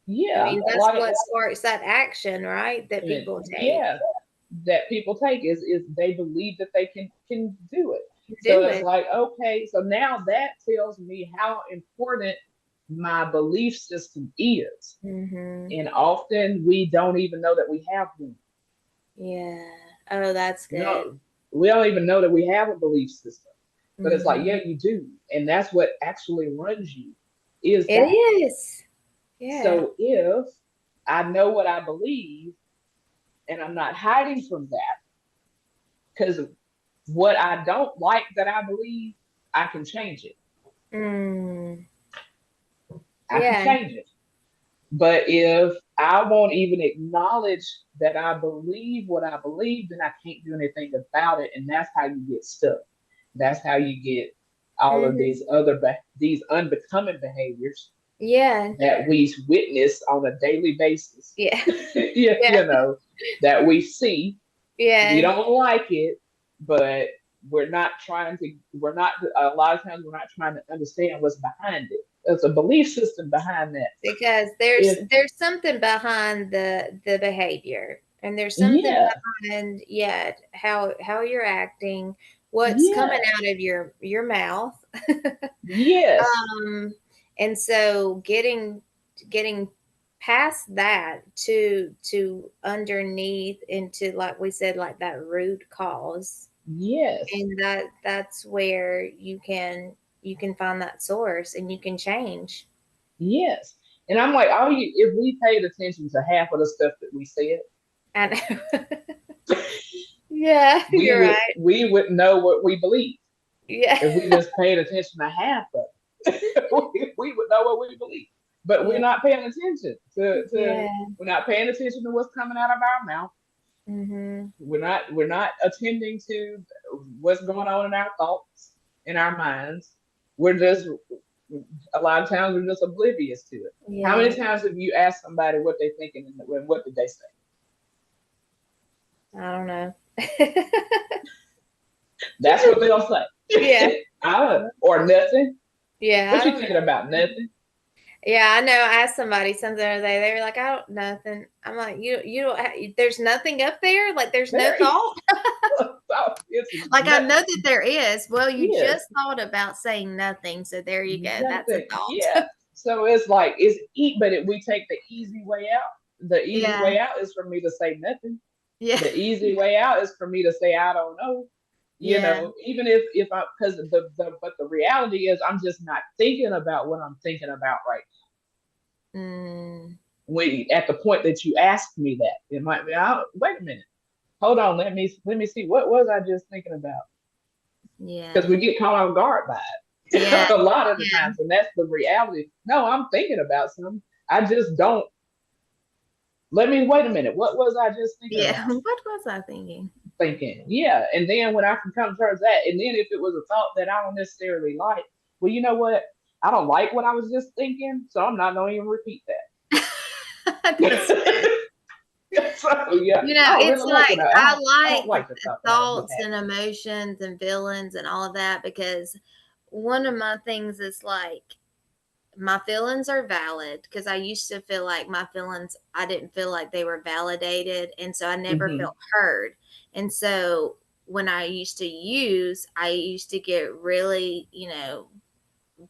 yeah, mean. That's like, what sparks that action, right? That people take. yeah, that people take is they believe that they can do it. So Do it's it. like, okay, so now that tells me how important my belief system is. Mm-hmm. And often we don't even know that we have one. Yeah. Oh, that's We good. don't even know that we have a belief system. But it's like, Mm-hmm. yeah, you do. And that's what actually runs you, is It that. is. Yeah. So if I know what I believe and I'm not hiding from that, because what I don't like that I believe, I can change it. Mm. I can Yeah. change it. But if I won't even acknowledge that I believe what I believe, then I can't do anything about it. And that's how you get stuck. That's how you get all of Mhm. these these unbecoming behaviors Yeah. that we witness on a daily basis. Yeah. Yeah, Yeah. that we see. We Yeah. don't like it, but we're not, a lot of times we're not trying to understand what's behind it. There's a belief system behind that. Because If there's something behind the behavior, and there's something yeah, behind, yeah, how you're acting, what's coming yeah, out of your mouth. yes, um and so getting past that to underneath into, like we said, like that root cause, yes, and that's where you can find that source and you can change. yes. And I'm like, oh, if we paid attention to half of the stuff that we said, And yeah, you're right. we would know what we believe. Yeah. If we just paid attention to half of it, we would know what we believe. But we're Yeah. not paying attention to Yeah. we're not paying attention to what's coming out of our mouth. Mhm. We're not attending to what's going on in our thoughts, in our minds. We're just, a lot of times we're just oblivious to it. How many Yeah. times have you asked somebody what they're thinking and what did they say? I don't know. That's what they'll Yeah. say. Or nothing. Yeah, I What you don't know. thinking about? Nothing. Yeah, I know. I asked somebody something the other day. They were like, "I don't nothing." I'm like, "You don't. There's nothing up there. Like, there's no There thought." it's Like, I know nothing. that there is. Well, you Yes. just thought about saying nothing, so there you go. That's a Nothing. Yeah. thought. So it's like it's eat, but we take the easy way out. The easy Yeah. way out is for me to say nothing. Yeah. The easy way out is for me to say I don't know. Yeah. Even if I, because the reality is I'm just not thinking about what I'm thinking about right Mm, now. When at the point that you asked me that, it might be, oh, wait a minute, hold on, let me see, what was I just thinking about? Because yeah. we get caught off guard by Yeah. it a lot of the Yeah. times, and that's the reality. No, I'm thinking about something. I just don't. Let me wait a minute. What was I just thinking Yeah. about? What was I thinking? Thinking, yeah. And then when I can come towards that, and then if it was a thought that I don't necessarily like, well, you know what? I don't like what I was just thinking, so I'm not going to even repeat That's good. that. So yeah, I don't It's really like like what I I don't like like the thought that I just thoughts had. and emotions and feelings and all of that, because one of my things is like my feelings are valid, because I used to feel like my feelings, I didn't feel like they were validated. And so I never Mm-hmm. felt heard. And so when I used to get really,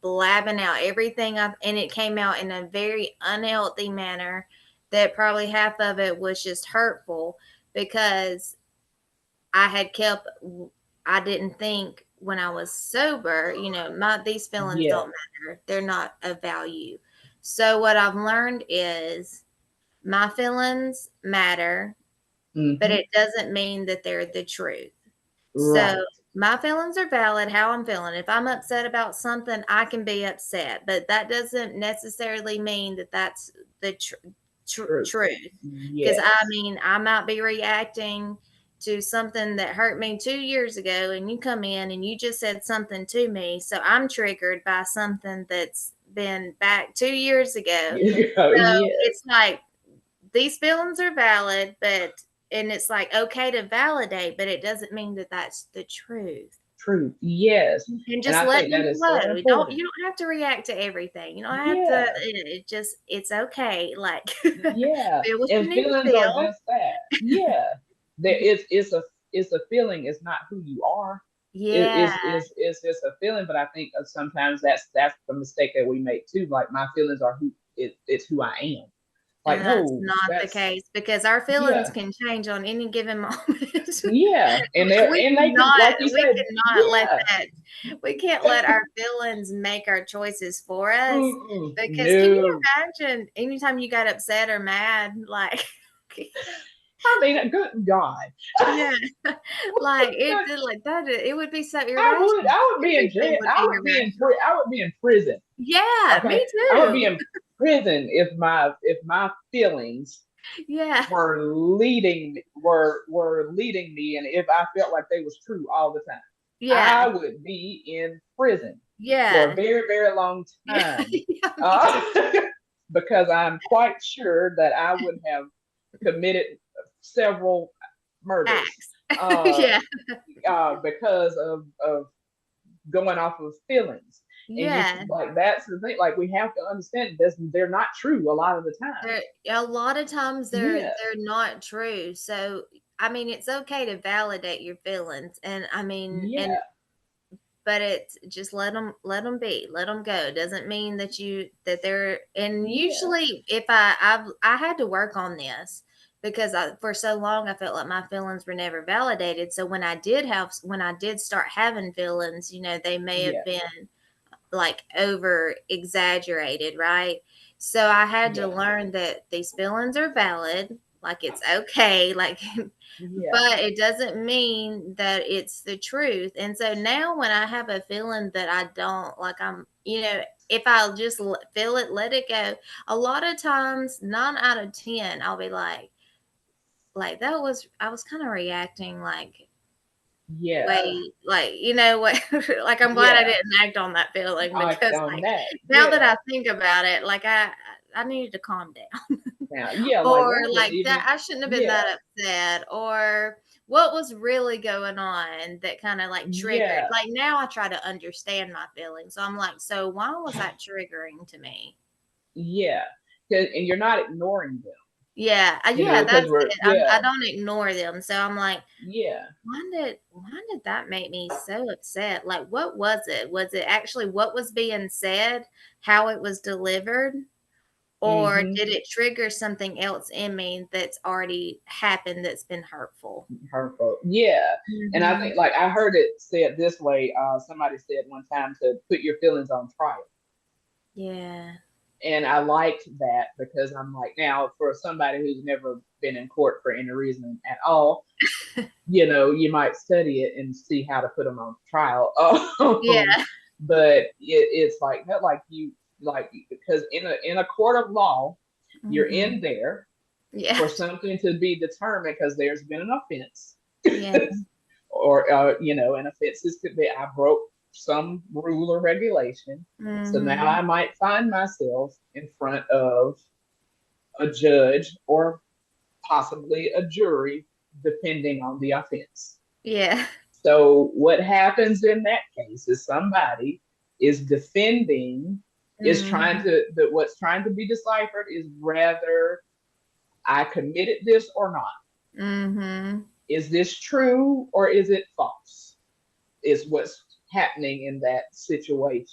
blabbing out everything and it came out in a very unhealthy manner, that probably half of it was just hurtful, because I had kept I didn't think when I was sober, my these feelings Yeah. don't matter. They're not of value. So what I've learned is my feelings matter, but Mm-hmm. it doesn't mean that they're the truth. So Right. my feelings are valid, how I'm feeling. If I'm upset about something, I can be upset, but that doesn't necessarily mean that that's the True. truth. Because Yes. I might be reacting to something that hurt me 2 years ago, and you come in and you just said something to me. So I'm triggered by something that's been back 2 years ago. So Yes. it's like these feelings are valid, and it's like okay to validate, but it doesn't mean that that's the truth. Truth. Yes. And And just I let think them that is flow. so Don't important. You don't have to react to everything. You don't have to. Yeah. It's okay. Like Yeah. feel what you And need to feelings are feel. just that. Yeah. There is it's a feeling, it's not who you are. It Yeah, is it's just a feeling, but I think sometimes that's the mistake that we make too. Like my feelings are it's who I am. Like and that's no, not the that's case, because our feelings yeah. can change on any given moment. Yeah. And they can, like you We said, cannot let yeah. that. We can't let our feelings make our choices for us. Mm-mm. Because can you No. imagine anytime you got upset or mad, like I mean, good God. yeah, like it did like that. It would be so irrational. I would be in jail. Everything would be irrational. I would be in prison. Yeah, Okay, me I would be too. in prison if my feelings Yeah, were leading me, and if I felt like they was true all the time. Yeah. I would be in prison for a Yeah. very, very long Yeah. time, Yeah, me too. uh, because I'm quite sure that I would have committed several murders, Acts. uh, Yeah. because of going off of feelings. And you Yeah. like that's the thing. Like we have to understand this; they're not true a lot of the time. There a lot of times Yeah, they're not true. So I mean it's okay to validate your feelings and I mean and yeah, but it's just let them be, let them go. Doesn't mean that that they're and yeah, usually if I had to work on this because for so long I felt like my feelings were never validated. So when I did start having feelings, they may have yeah, been like over exaggerated, right? So I had to yeah, learn that these feelings are valid, like it's okay, like yeah, but it doesn't mean that it's the truth. And so now when I have a feeling that I don't like if I'll just feel it, let it go. A lot of times, 9 out of 10, I'll be like that was I was kind of reacting like yeah, wait, like, what like, I'm glad I yeah. didn't act on that feeling Act because, on like, that. now that Yeah. I think about it, like, I needed to calm down. Now, yeah, like Or, that wouldn't like, even. that I shouldn't have been Yeah, that upset, or what was really going on that kinda, like, triggered yeah, like, now I try to understand my feelings, so I'm like, "So why was that triggering to me?" yeah. And you're not ignoring them, Yeah, because that's we're it. yeah, I don't ignore them, so I'm like, yeah, why did that make me so upset? Like, what was it? Was it actually what was being said, how it was delivered, or mm-hmm, did it trigger something else in me that's already happened that's been hurtful? hurtful. Yeah. And I Mhm. think like I heard it said this way. Somebody said one time to put your feelings on trial. Yeah. And I liked that because I'm like, now for somebody who's never been in court for any reason at all, you might study it and see how to put them on trial. Yeah. But it's like that, like you like because in a court of law, you're Mhm. in there Yeah. for something to be determined because there's been an offense, Yeah. or an offenses could be I broke some rule or regulation. So now Mhm. I might find myself in front of a judge or possibly a jury, depending on the offense. Yeah. So what happens in that case is somebody is defending, is trying Mhm. to what's trying to be deciphered is whether I committed this or not. Mhm. Is this true or is it false? Is what's happening in that situation.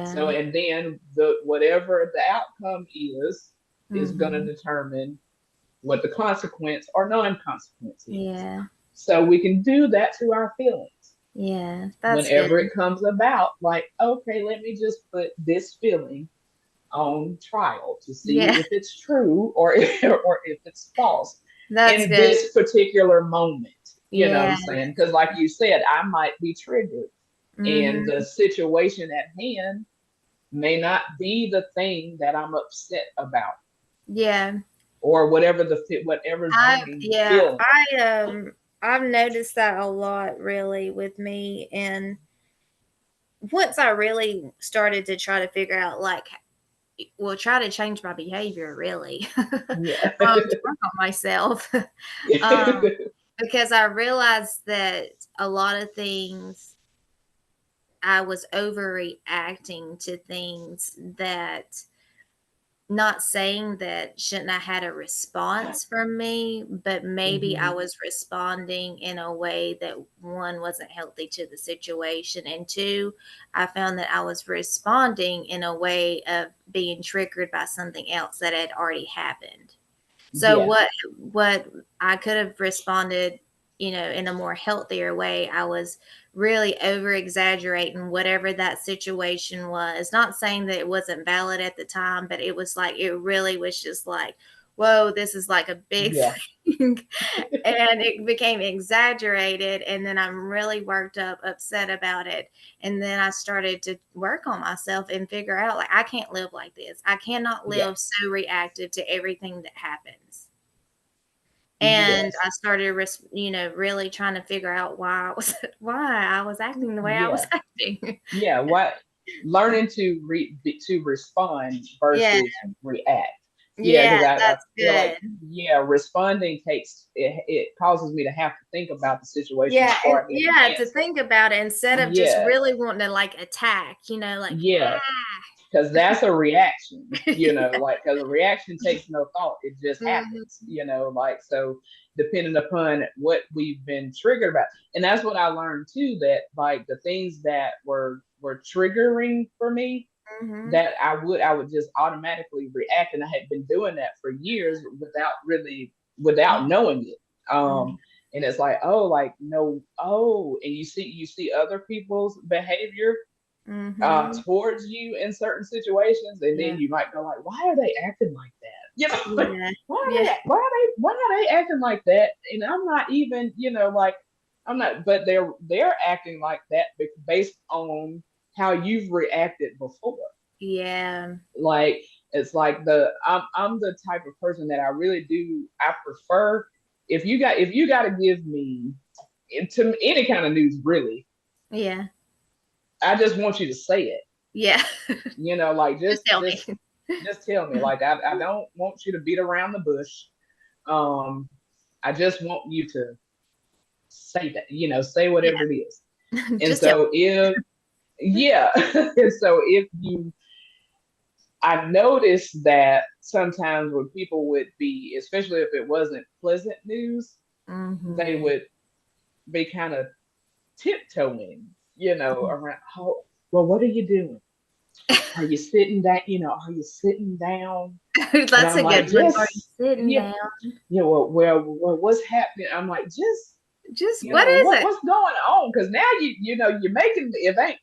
So Yeah. and then the whatever the outcome is going to Mhm. determine what the consequence or non-consequence is. Yeah. So we can do that to our feelings. Yeah. That's good. Whenever it comes about, like, okay, let me just put this feeling on trial to see Yeah. if it's true or if it's false That's in good. this particular moment. You know what I'm Yeah. saying? Because, like you said, I might be triggered, and the Mhm. situation at hand may not be the thing that I'm upset about, Yeah. or whatever's bringing the Yeah, feeling. I've noticed that a lot really with me and once I really started to try to figure out like well try to change my behavior really Yeah. to work on myself um because I realized that a lot of things I was overreacting to things that not saying that shouldn't I had a response from me, but maybe I Hmm. was responding in a way that one wasn't healthy to the situation, and two, I found that I was responding in a way of being triggered by something else that had already happened. So Yeah. what I could have responded, in a more healthier way, I was really over exaggerating whatever that situation was. Not saying that it wasn't valid at the time, but it was like it really was just like, whoa, this is like a big Yeah. thing. And it became exaggerated and then I'm really worked up, upset about it. And then I started to work on myself and figure out like I can't live like this. I cannot Yeah. live so reactive to everything that happens. And I Yes. started, really trying to figure out why I was acting the way I was Yeah. acting. Yeah. What learning to to respond Yeah, versus react. Yeah, yeah, because I that's feel like, good. yeah, responding takes it causes me to have to think about the situation Yeah, before and I can even yeah, to answer. think about it instead of just Yeah, really wanting to like attack, like, yeah, ah. because that's a reaction, like, because a reaction takes no thought, it just happens, Mhm, like, so depending upon what we've been triggered about. And that's what I learned too, that like the things that were triggering for me, mhm, that I would just automatically react, and I had been doing that for years without yeah, knowing it. mhm, And it's like, oh, like, no, oh, and you see other people's behavior mhm, towards you in certain situations, and then yeah, you might go like, why are they acting like that? Like, yeah, why are yeah, they acting like that? And I'm not even, like, I'm not, but they're acting like that based on how you've reacted before. yeah, Like, it's like I'm the type of person that I really do, I prefer, if you got to give me, to any kind of news, really, yeah, I just want you to say it. yeah. Like, Just just tell me. just just tell me. Like, I don't want you to beat around the bush. um I just want you to say that, say Yeah, whatever it is. And just tell so if yeah and so if you I noticed that sometimes when people would be, especially if it wasn't pleasant news, me. they Mhm. would be kind of tiptoeing, around. Oh, well, what are you doing? Are you sitting down? Are you sitting down? And That's I'm a good like, one. Are you just, sitting yeah, down? well, what's happening? I'm like, just, Just what is it? what's going on? Because now you're making it ain't.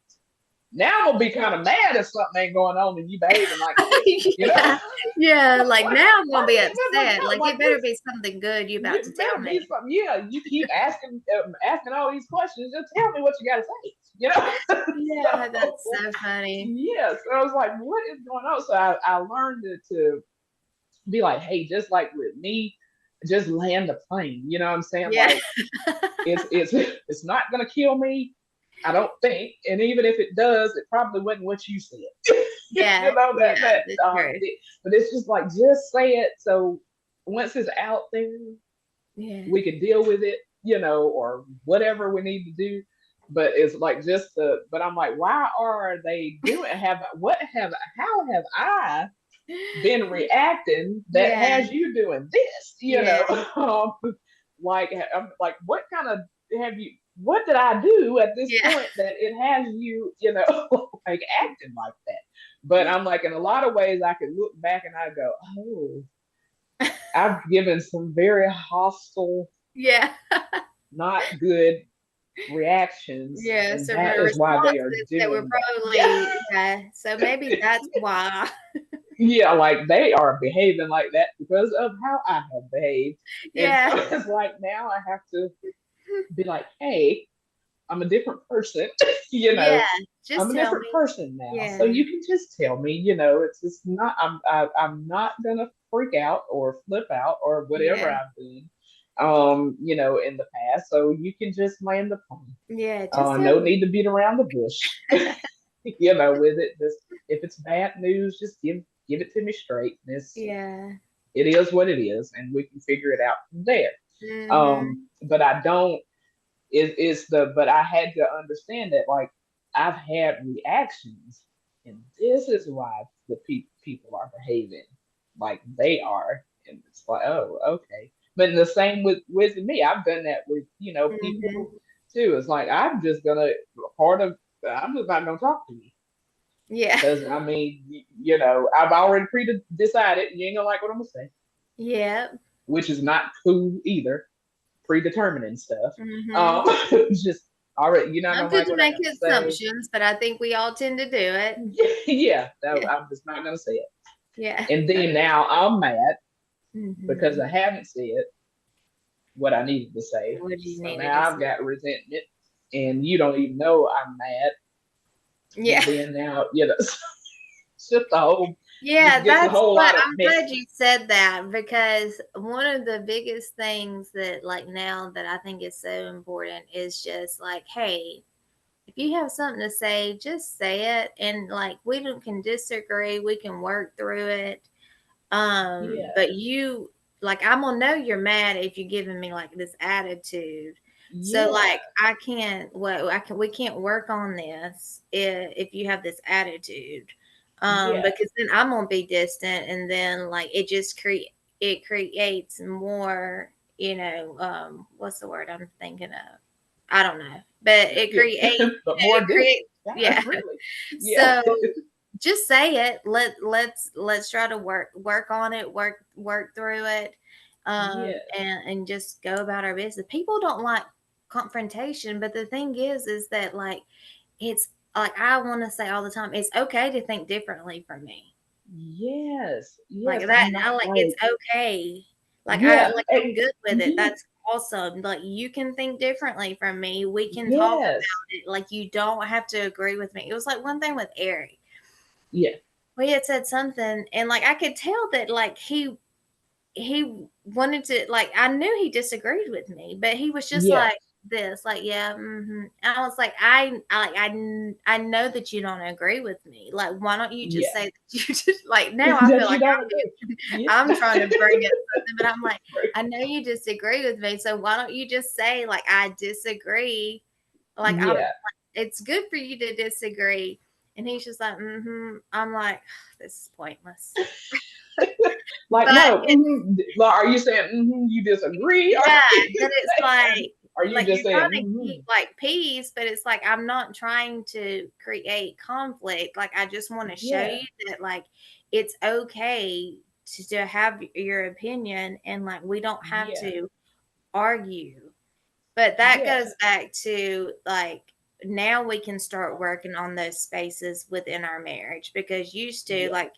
Now I'm gonna be kind of mad if something ain't going on and you behaving like this. Yeah. Yeah, like, Like, now I'm gonna why be do you just like upset. tell Like, it like better this? be something good you about to You tell better be me. something. Yeah, you keep asking all these questions. Just tell me what you got to say. Yeah, that's So so funny. yeah, so I was like, what is going on? So I learned to be like, hey, just like with me, just land the plane. You know what I'm saying? Yeah. Like, it's not gonna kill me, I don't think. And even if it does, it probably wasn't what you said. Yeah, yeah, That that's true. but it's just like, just say it. So once it's out there, Yeah. we can deal with it, or whatever we need to do. But it's like, but I'm like, why are they doing? How have I been reacting that Yeah, has you doing this? yeah, Like, I'm like, what kind of have you? What did I do at this yeah. point that it has you, like, acting like that? But I'm like, in a lot of ways, I could look back and I go, oh, I've given some very hostile, Yeah. not good reactions, Yeah, and so that is why they are responses that were doing that. Yeah. probably, yeah, so maybe that's why. Yeah, like, they are behaving like that because of how I have behaved. And so Yeah. it's like, now I have to be like, hey, I'm a different person. you Yeah, know, I'm just a tell different me. person now. So Yeah, you can just tell me, it's just not, I'm not gonna freak out or flip out or whatever yeah, I've done, in the past. So you can just land the plane. yeah, just tell No me. need to beat around the bush, with it. Just, if it's bad news, just give it to me straight. Yeah. It is what it is, and we can figure it out from there. Mhm. But I don't. But I had to understand that, like, I've had reactions, and this is why the people are behaving like they are, and it's like, oh, okay. But the same with me, I've done that with, Mhm. people too. It's like, part of I'm just not gonna talk to you Yeah. because, I mean, I've already decided you ain't gonna like what I'm gonna say, Yeah. which is not cool either, predetermining stuff. Mhm. Just already, you're not Not gonna good like to what I make got to say. assumptions, but I think we all tend to do it. Yeah, Yeah. I'm just not gonna say it. Yeah. And then now I'm mad because Mhm. I haven't said what I needed to say. What do you So needed to now I've say? got resentment, and you don't even know I'm mad. Yeah. And then now, it's just the whole. Yeah, just gets a that's whole what lot of I'm glad messy. you said that, because one of the biggest things that like now that I think is so important is just like, hey, if you have something to say, just say it. And like we don't can disagree, we can work through it. Yeah, But you like I'm gonna know you're mad if you're giving me like this attitude. So yeah, like I can't well I can we can't work on this if you have this attitude. yeah, Because then I'm gonna be distant, and then like it creates more, what's the word I'm thinking of? I don't know. But yeah. But more it distance. creates Yeah, yeah. really. Yeah, So just say it. Let's try to work on it, work through it, yeah, and just go about our business. People don't like confrontation, but the thing is that like it's like I want to say all the time, it's okay to think differently from me. yes, Like yes. that, I'm not I like it's like, okay. yeah, I'm good with it. mhm, That's awesome. Like you can think differently from me. We can talk yes, about it. Like you don't have to agree with me. It was like one thing with Eric. yeah, We had said something, and like I could tell that like he wanted to, like I knew he disagreed with me, but he was just yeah, like this, like yeah, I was like I know that you don't agree with me. Like why don't you just yeah. say that you just like now I feel That you like don't agree. Yeah, I'm trying to bring up something, but I'm like I know you disagree with me, so why don't you just say like I disagree? Like yeah. it's good for you to disagree. And he's just like, I'm like, this is pointless. Like, But no. Like, are you saying you disagree? Or yeah, are you but it's saying, are you like just you're trying saying to keep like peace, but it's like I'm not trying to create conflict. Like I just want to show yeah, you that like it's okay to have your opinion, and like we don't have yeah, to argue. But that yeah, goes back to like now we can start working on those spaces within our marriage, because used to yeah, like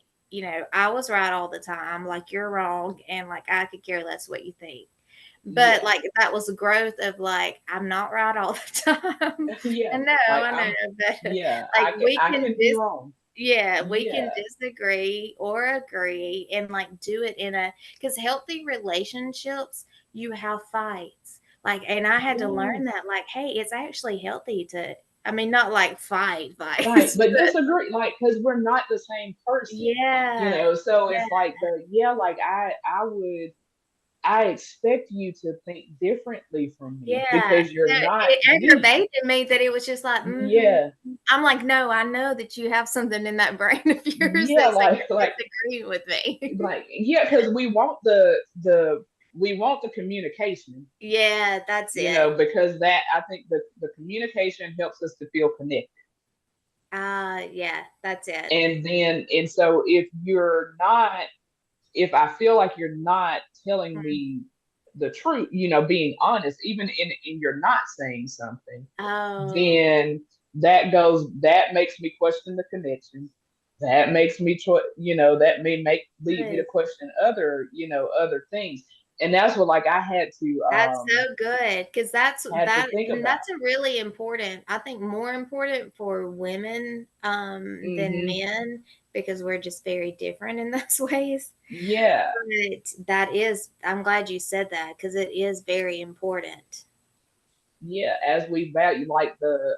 I was right all the time, like you're wrong, and like I could care less what you think. But yeah, like that was a growth of like I'm not right all the time. yeah. Like I know, I'm, but yeah. like we I can can be wrong. yeah, we can Yeah, disagree or agree and like do it in a, because healthy relationships, you have fights. Like, and I had to learn yes. that, like, hey, it's actually healthy to, I mean, not like Right, fights, but but disagree, like, because we're not the same person, you yeah, know. So yeah, it's like like I expect you to think differently from me yeah. because you're So not it me. aggravated me that it was just like, Yeah, I'm like, no, I know that you have something in that brain of yours yeah, that says you're disagreeing with me. yeah, because we want the communication, Yeah, that's it. because that I think the communication helps us to feel connected. Yeah, that's it. And so if I feel like you're not telling Mm. me the truth, being honest, even in you're not saying something, Oh, then that makes me question the connection. That makes me that may make lead me to good. question other things. And that's what like I That's so good, because had to think and about. that's a really important. I think more important for women than Hmm. men, because we're just very different in those ways. Yeah, But that is, I'm glad you said that, because it is very important. yeah, as we value like that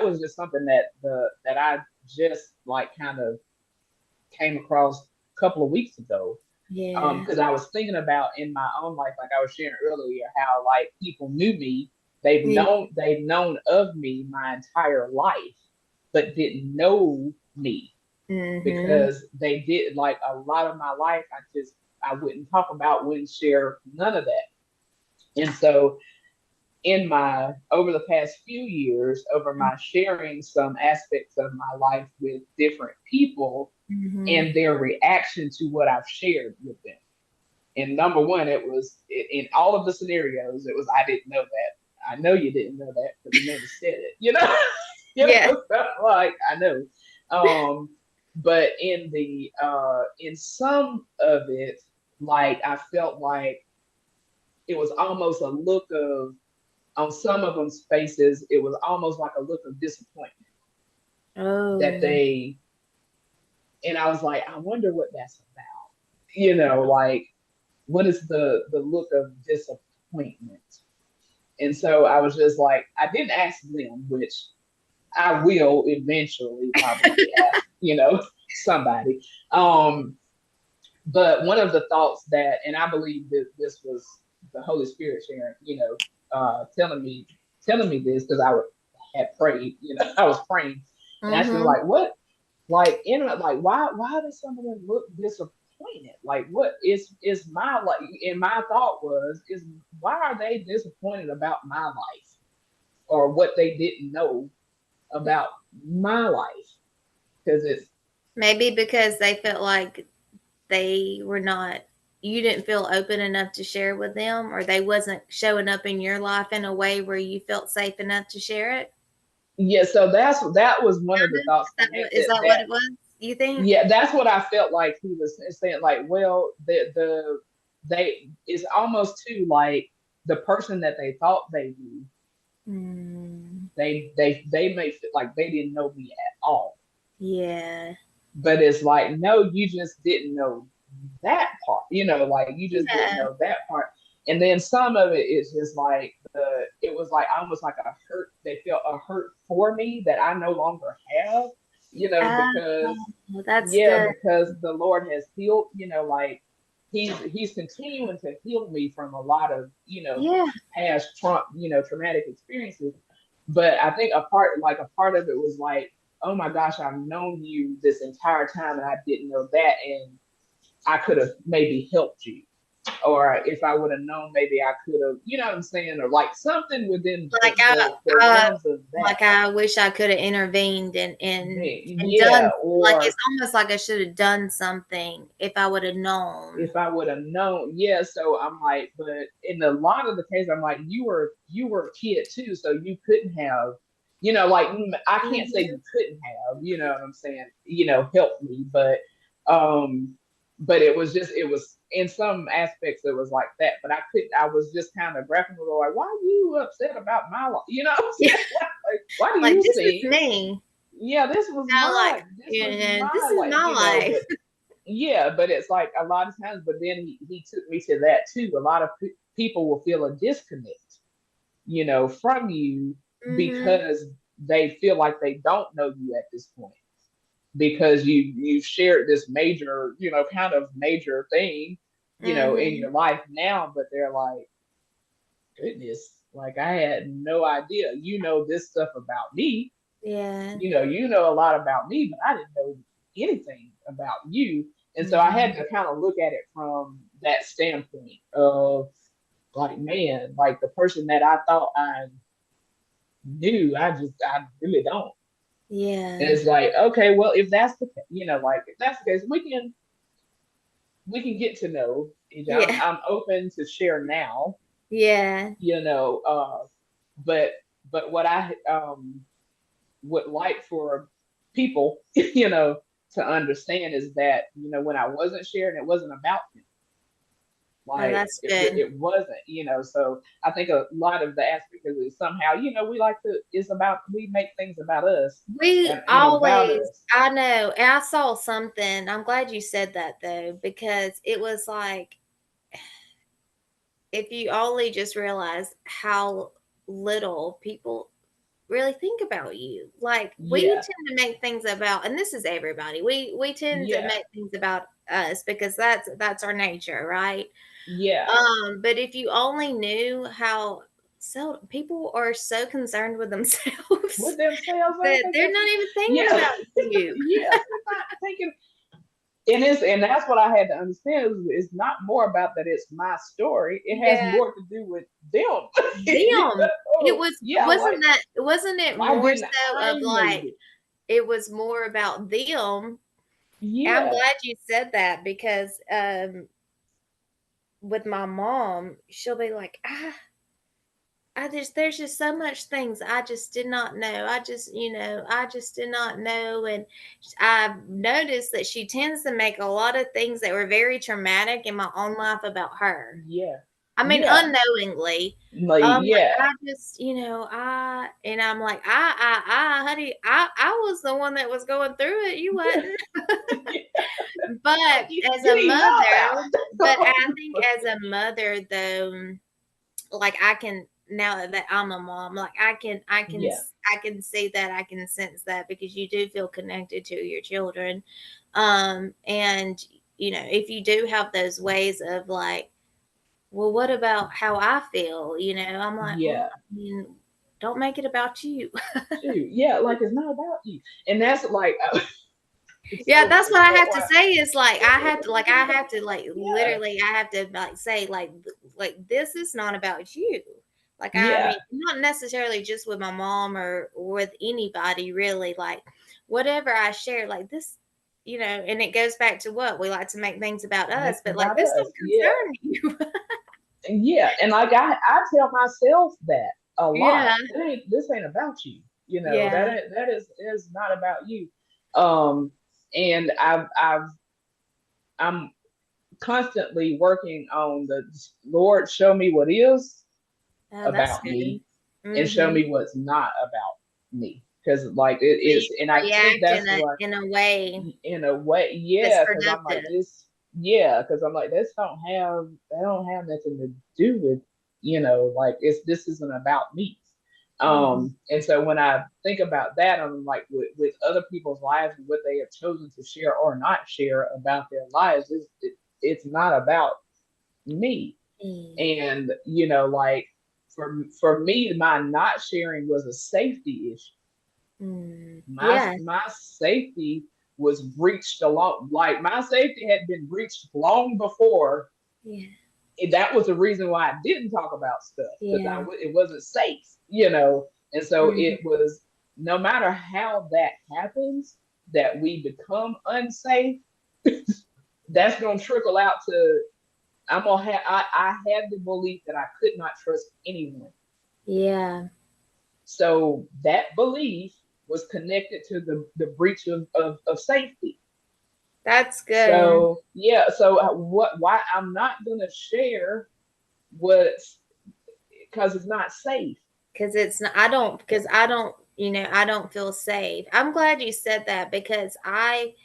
was just something that I just like kind of came across a couple of weeks ago. Yeah. Because I was thinking about in my own life, like I was sharing earlier, how like people knew me, Yeah. they've known of me my entire life, but didn't know me Mm-hmm. because they did like a lot of my life. I wouldn't talk about, wouldn't share none of that. And so in my over the past few years, over my sharing some aspects of my life with different people Mm-hmm. and their reaction to what I've shared with them. And number one, it was in all of the scenarios, it was I didn't know that. I know you didn't know that because you never said it. Yeah. So, like I know. But in some of it, like I felt like it was almost a look of on some of them's faces, it was almost like a look of disappointment that Oh. they And I was like, I wonder what that's about. Like what is the look of disappointment? And so I was just like, I didn't ask them, which I will eventually probably ask, somebody. Um, but one of the thoughts that, and I believe that this was the Holy Spirit sharing, telling me this because had prayed, I was praying and asking Mm-hmm. like, what, like, like, why does some of them look disappointed? Like, what is my, like, and my thought was, is why are they disappointed about my life or what they didn't know about my life? Because it's, Maybe because they felt like they were not, you didn't feel open enough to share with them, or they wasn't showing up in your life in a way where you felt safe enough to share it. yeah, so that was one of the thoughts Is connected that what that it was, you think? yeah, that's what I felt like he was saying. Like, well, they it's almost too like the person that they thought they knew, Mm, they may feel like they didn't know me at all. yeah. But it's like, no, you just didn't know that part. Like you just didn't Yeah. know that part. And then some of it is just like it was like almost like a hurt. They felt a hurt for me that I no longer have. Because Oh, that's yeah, good. because the Lord has healed, like he's continuing to heal me from a lot of, Yeah. past traumatic experiences. But I think a part of it was like, oh my gosh, I've known you this entire time and I didn't know that, and I could have maybe helped you. Or if I would have known, maybe I could have, you know what I'm saying, or like something within Like the I realms of that. like I wish I could have intervened and Yeah, done, like it's or almost like I should have done something if I would have known. if I would have known, yeah. So I'm like, but in a lot of the cases, I'm like, you were a kid too, so you couldn't have, like I can't say Mhm. you couldn't have, you know what I'm saying, help me, um, but it was in some aspects it was like that, but I was just kind of grappling with like, why are you upset about my life, what I'm Yeah, saying? Like, why do like you this is think? me. Yeah, Now, like, this was this my is like, my life. but yeah, but it's like a lot of times, but then he took me to that too. A lot of people will feel a disconnect, from you Hmm. because they feel like they don't know you at this point because you've shared this major, kind of major thing, in Hmm. your life now, but they're like, goodness, like I had no idea. You know this stuff about me, Yeah. you know a lot about me, but I didn't know anything about you. And so I had Hmm. to kind of look at it from that standpoint of like, man, like the person that I thought I knew, I really don't. And Yeah. it's like, okay, well, if that's the case, like if that's the case, we can get to know each other. Yeah. I'm open to share now, Yeah. you know, but what I would like for people, to understand is that, when I wasn't sharing, it wasn't about them. Oh, Like that's good. it wasn't, so I think a lot of the aspect of it somehow, we like to, it's about, we make things about us We and about always, us. I know, and I saw something. I'm glad you said that though, because it was like, if you only just realize how little people really think about you. Like we Yeah, tend to make things about, and this is everybody. We tend to yeah, make things about us because that's our nature, right? yeah. But if you only knew how so people are so concerned with themselves With themselves, I that think they're that's, not even thinking yeah, about you. yeah. They're not thinking. And that's what I had to understand. It's not more about that. It's my story. It has Yeah, more to do with them. them. It was Yeah, like wasn't it why more didn't so I of know like this? it was more about them. I'm Yeah, glad you said that because with my mom, she'll be like, I just there's just so much things I just did not know. I just did not know, and I've noticed that she tends to make a lot of things that were very traumatic in my own life about her. yeah, I mean, yeah. unknowingly. Like Like yeah, I just, and I'm like, honey, I was the one that was going through it. You wasn't. But you, as you a didn't even know mother, but about I think it. as a mother though, like I can, now that I'm a mom, like Yeah, I can see that, I can sense that, because you do feel connected to your children. And if you do have those ways of like, well, what about how I feel? I'm like, well, yeah. I mean, don't make it about you. Shoot, yeah, like it's not about you, and that's like Yeah, that's it's what I so have to say, is like I have to like yeah, literally I have to like say like this is not about you. Like I yeah, mean, not necessarily just with my mom or with anybody really, like whatever I share, like this, and it goes back to what we like to make things about make us, it but like about this us. don't Yeah, concern you. and yeah, and like I tell myself that a lot. Yeah. This ain't about you. Yeah. That is not about you. Um, and I'm constantly working on the Lord, show me what is Oh, that's about good. me and show Mhm. me what's not about me. Because like it So you is, and I think react that's what in a way in a way, that's yeah, because I'm like productive. this, yeah, because I'm like this don't have nothing to do with, like this isn't about me. Mhm. And so when I think about that, I'm like with other people's lives and what they have chosen to share or not share about their lives, it's not about me. Mm. And like for me, my not sharing was a safety issue. Mm. my Yeah. my safety was breached a lot. Like my safety had been breached long before. Yeah. That was the reason why I didn't talk about stuff, because Yeah. it wasn't safe, And so Mhm. it was, no matter how that happens, that we become unsafe. That's gonna trickle out to, I'm gonna have I had the belief that I could not trust anyone. Yeah. So that belief was connected to the breach of safety. That's good. So yeah, so why I'm not gonna share what's, because it's not safe. Because it's not, I don't, I don't feel safe. I'm glad you said that, because I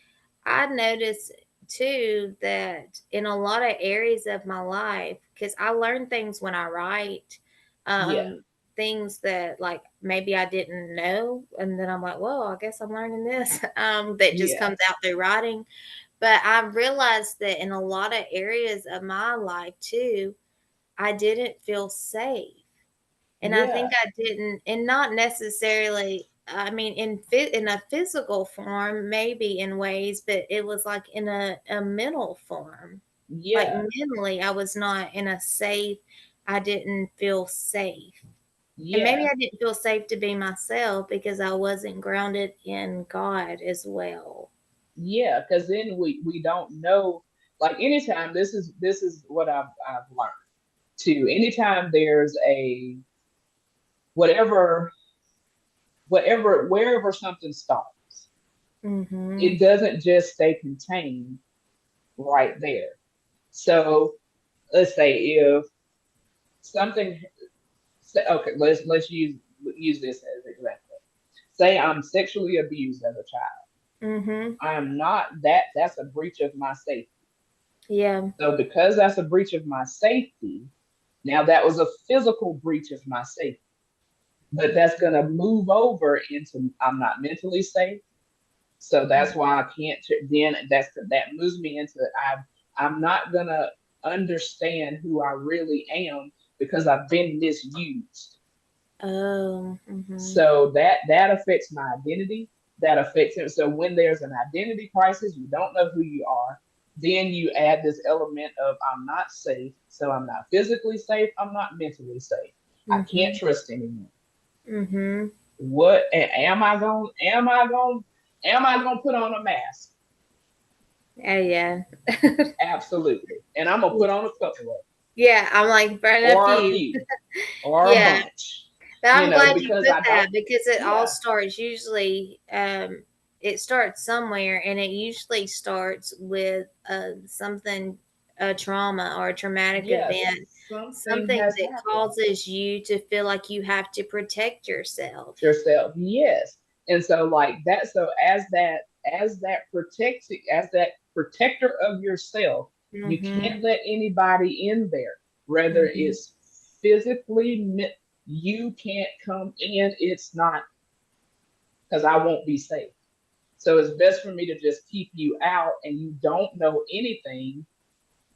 noticed too that in a lot of areas of my life, because I learn things when I write, Yeah, things that like maybe I didn't know, and then I'm like, whoa, I guess I'm learning this. That just yeah, comes out through writing. But I realized that in a lot of areas of my life too, I didn't feel safe. And I yeah, think I didn't, and not necessarily, I mean, in a physical form, maybe in ways, but it was like in a mental form. Like yeah, mentally, I was not in a safe, I didn't feel safe. And maybe yeah, I didn't feel safe to be myself because I wasn't grounded in God as well. yeah. Because then we don't know. Like anytime, this is what I've learned too. Anytime there's a whatever wherever something starts, Mm-hmm. it doesn't just stay contained right there. So let's say if something, okay, let's use this as an example. Say I'm sexually abused as a child. Mm-hmm. I am not that. That's a breach of my safety. Yeah. So because that's a breach of my safety, now that was a physical breach of my safety. But that's gonna move over into, I'm not mentally safe. So that's why I can't. Then that moves me into, I'm not gonna understand who I really am because I've been misused. Oh. Mm-hmm. So that affects my identity. That affects it. So when there's an identity crisis, you don't know who you are. Then you add this element of, I'm not safe. So I'm not physically safe. I'm not mentally safe. I can't Mm-hmm. trust anyone. Mm-hmm. What am I going? Am I going to put on a mask? Oh yeah. Absolutely. And I'm gonna put on a couple of, Yeah, I'm like burn a or a few. few, or a Yeah. bunch, But I'm glad you because put I don't. that, because it all Yeah. starts usually, it starts somewhere, and it usually starts with something, a trauma or a traumatic Yes. event, Something something has that happened. causes you to feel like you have to protect yourself. Yourself. Yes. And so like that. So as that protector of yourself. You Mm-hmm. can't let anybody in there, whether Mm-hmm. it's physically, you can't come in. It's not because I won't be safe. So it's best for me to just keep you out and you don't know anything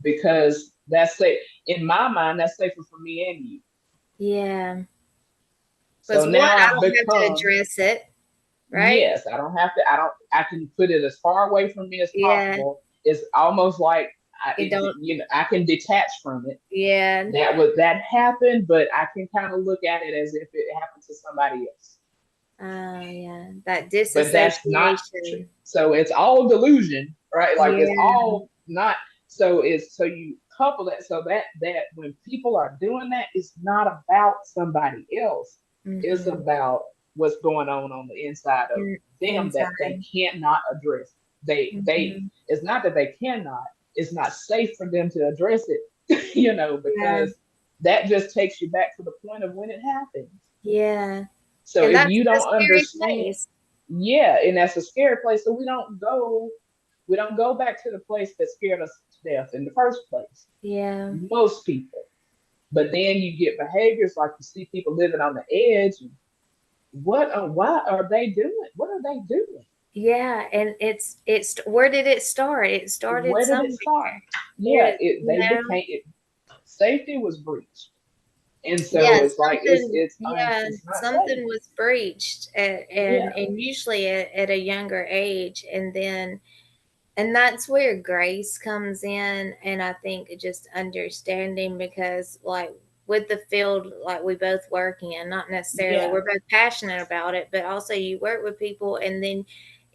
because that's safe. In my mind, that's safer for me and you. Yeah. So Because one, now I I've don't have to become, address it, right? yes, I don't have to, I can put it as far away from me as Yeah. possible. It's almost like It don't. I can detach from it. Yeah. That happened, but I can kind of look at it as if it happened to somebody else. Yeah. That But that's not true. disassociation. So it's all delusion, right? Like it's Yeah. all not. So you couple that so that when people are doing that, it's not about somebody else. It's Mm-hmm. about what's going on the inside of them that they Inside. cannot address. They Mm-hmm. it's not that they cannot. It's not safe for them to address it, Yeah. because that just takes you back to the point of when it happens. Yeah. So And if that's you the don't scary understand, place. yeah, and that's a scary place. So we don't go back to the place that scared us to death in the first place. Yeah. Most people. But then you get behaviors like you see people living on the edge. And why are they doing? What are they doing? Yeah. And it's where did it start? It started Where did it somewhere. start? Yeah, There, they became it. Safety was breached, and so yeah, it's like something, yeah, it's not safe. something was breached Yeah, and usually at a younger age. And that's where grace comes in. And I think just understanding, because like with the field like we both work in, not necessarily yeah, we're both passionate about it, but also you work with people, and then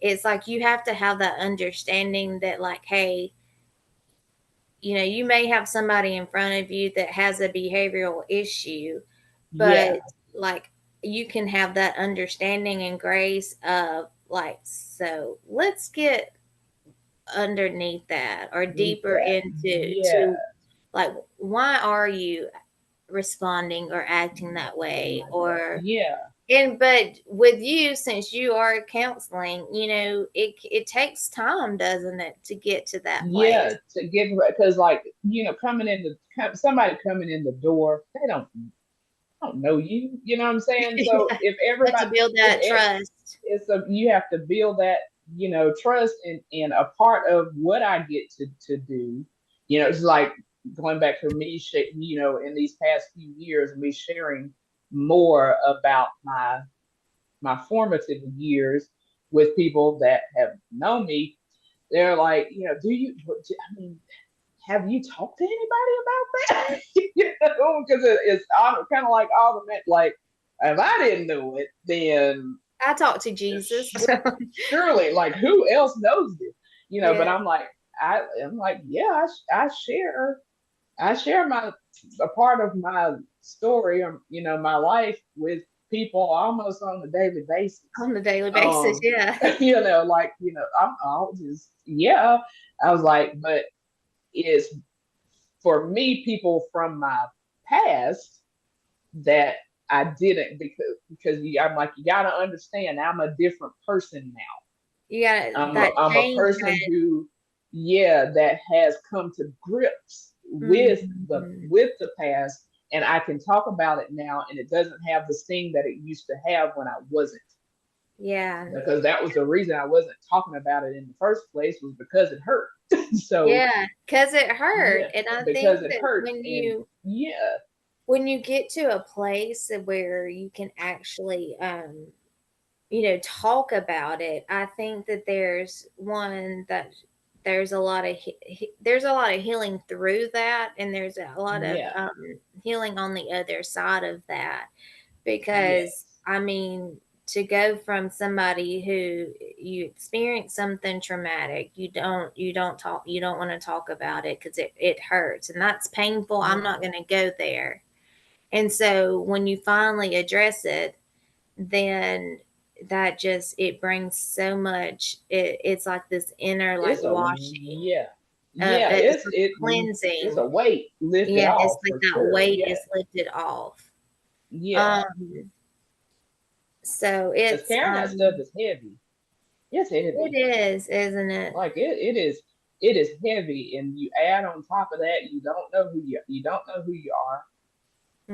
it's like you have to have that understanding that, like, hey, you may have somebody in front of you that has a behavioral issue, yeah, but like you can have that understanding and grace of like, so let's get underneath that or need deeper that. into Yeah, to like, why are you responding or acting that acting way? like that. Or Yeah, but with you, since you are counseling, it takes time, doesn't it, to get to that yeah, place. to get because like somebody coming in the door, they don't know you. You know what I'm saying? So Yeah, but to build if that trust. you have to build that trust, and a part of what I get to do, it's like going back to me, in these past few years, me sharing more about my formative years with people that have known me. They're like, I mean, have you talked to anybody about that? Because it's kind of like automatic. Like, if I didn't know it, then I talk to Jesus. surely, like, who else knows this? But Yeah. I'm like, yeah, I share my a part of my story, or my life with people almost on a daily basis. On a daily basis, Um, yeah. I'll just, yeah. I was like, but it's for me, people from my past that I didn't, because I'm like, you gotta understand, I'm a different person now. You got I'm a, that I'm a change person had. who, yeah, that has come to grips with the Mhm. with the past, and I can talk about it now, and it doesn't have the sting that it used to have when I wasn't. Yeah. Because that was the reason I wasn't talking about it in the first place, was because it hurt. So Yeah, because it hurt. yeah, And I because think it that hurt, when and you yeah, when you get to a place where you can actually talk about it, I think that there's a lot of there's a lot of healing through that, and there's a lot of yeah, healing on the other side of that. Because yes, I mean, to go from somebody who you experience something traumatic, you don't want to talk about it because it hurts and that's painful. I'm not yeah. going to go there. And so when you finally address it, then that just it brings so much. It's like this inner like It's a washing. yeah, yeah. It's It's like it. It's cleansing. a weight lifted Yeah, it's off like for that sure. weight Yeah, is lifted off. yeah. Um, so Because carrying that stuff is heavy. It's it heavy. is, isn't it? Like it is. it is heavy, and you add on top of that, you don't know who you are.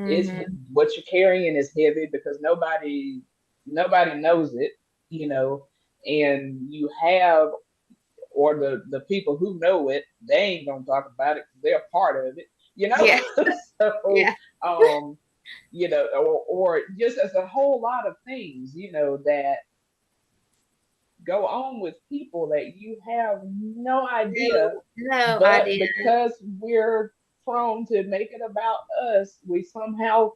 It's Mm-hmm. what you're carrying is heavy because nobody knows it, you know, and you have, or the people who know it, they ain't gonna talk about it because they're part of it, you know. Yeah. So, Yeah. um, or just as a whole lot of things, that go on with people that you have no idea, No, no but idea. because we're prone to make it about us, we somehow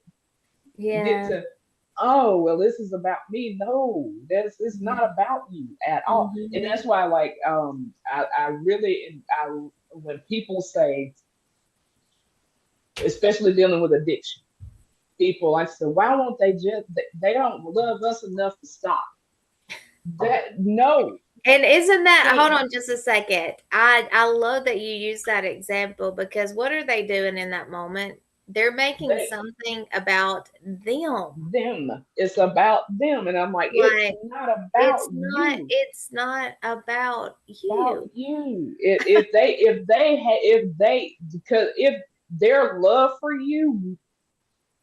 get Yeah. to, oh well, this is about me. No, this is not about you at all. And Mm-hmm. that's why, like, I really, I when people say, especially dealing with addiction, people, I said, why won't they just, they don't love us enough to stop that. No, And isn't that, hold see on just a second. I love that you use that example because what are they doing in that moment? They're making they, something about them. them, it's about them, and I'm like, it's Like not about you. it's not about About you. you. Because if their love for you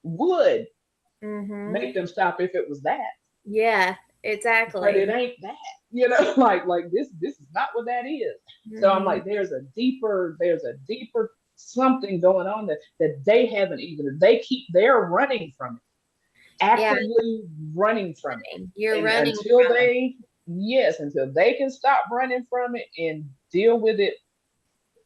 would Mhm. make them stop if it was that, Yeah, but it exactly. ain't that. Like this is not what that is. So I'm Mhm. like, there's a deeper something going on that they haven't even, they're running from it, Yeah, actively running from it. you're And running until from it. they, yes, until they can stop running from it and deal with it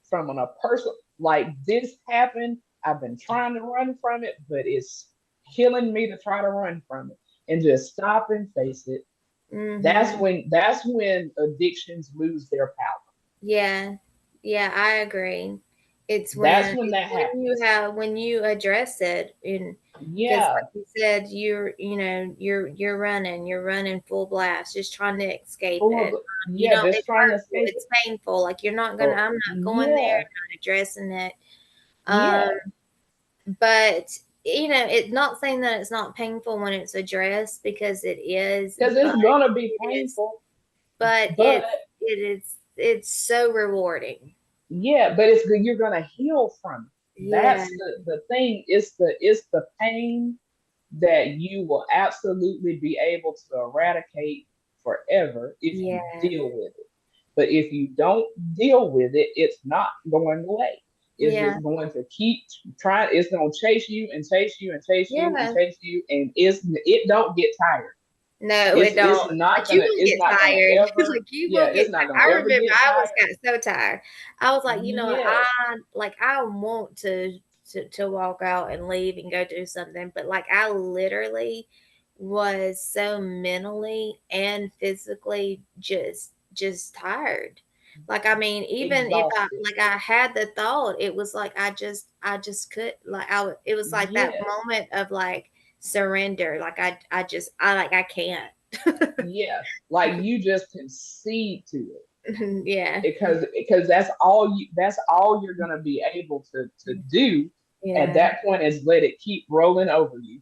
from a person, like, this happened, I've been trying to run from it, but it's killing me to try to run from it, and just stop and face it. Mhm. That's when addictions lose their power. Yeah. Yeah, I agree. That's when It's that when you happens. have when you address it and because Yeah, like you said, you're running full blast, just trying to escape it. full, You yeah, know, just it's trying to hurtful, escape it's it. painful. Like I'm not going there, Yeah, I'm not addressing it. Um, yeah, but it's not saying that it's not painful when it's addressed because it is, because but it's gonna be it is painful, but but it's so rewarding. yeah, but it's good. You're gonna heal from it. Yeah, That's the thing. It's the pain that you will absolutely be able to eradicate forever if you yeah, deal with it. But if you don't deal with it, it's not going away. It's yeah, just going to keep trying. It's going to chase you and chase you and chase you and yeah. chase you, and it don't get tired. No, It's it it's don't. not But you gonna will it's get not gonna tired. ever, Like you yeah, will get. it's not gonna I ever remember get I was tired. got so tired. I was like, Yes. I want to walk out and leave and go do something, but like I literally was so mentally and physically just tired. Like I mean, even if Exhausted. I had the thought, it was like I just could like it was like that Yes. moment of like surrender. Like I just I like I can't. Yeah. Like, you just concede to it, Yeah. because that's all you're gonna be able to do at Yeah. that point, is let it keep rolling over you.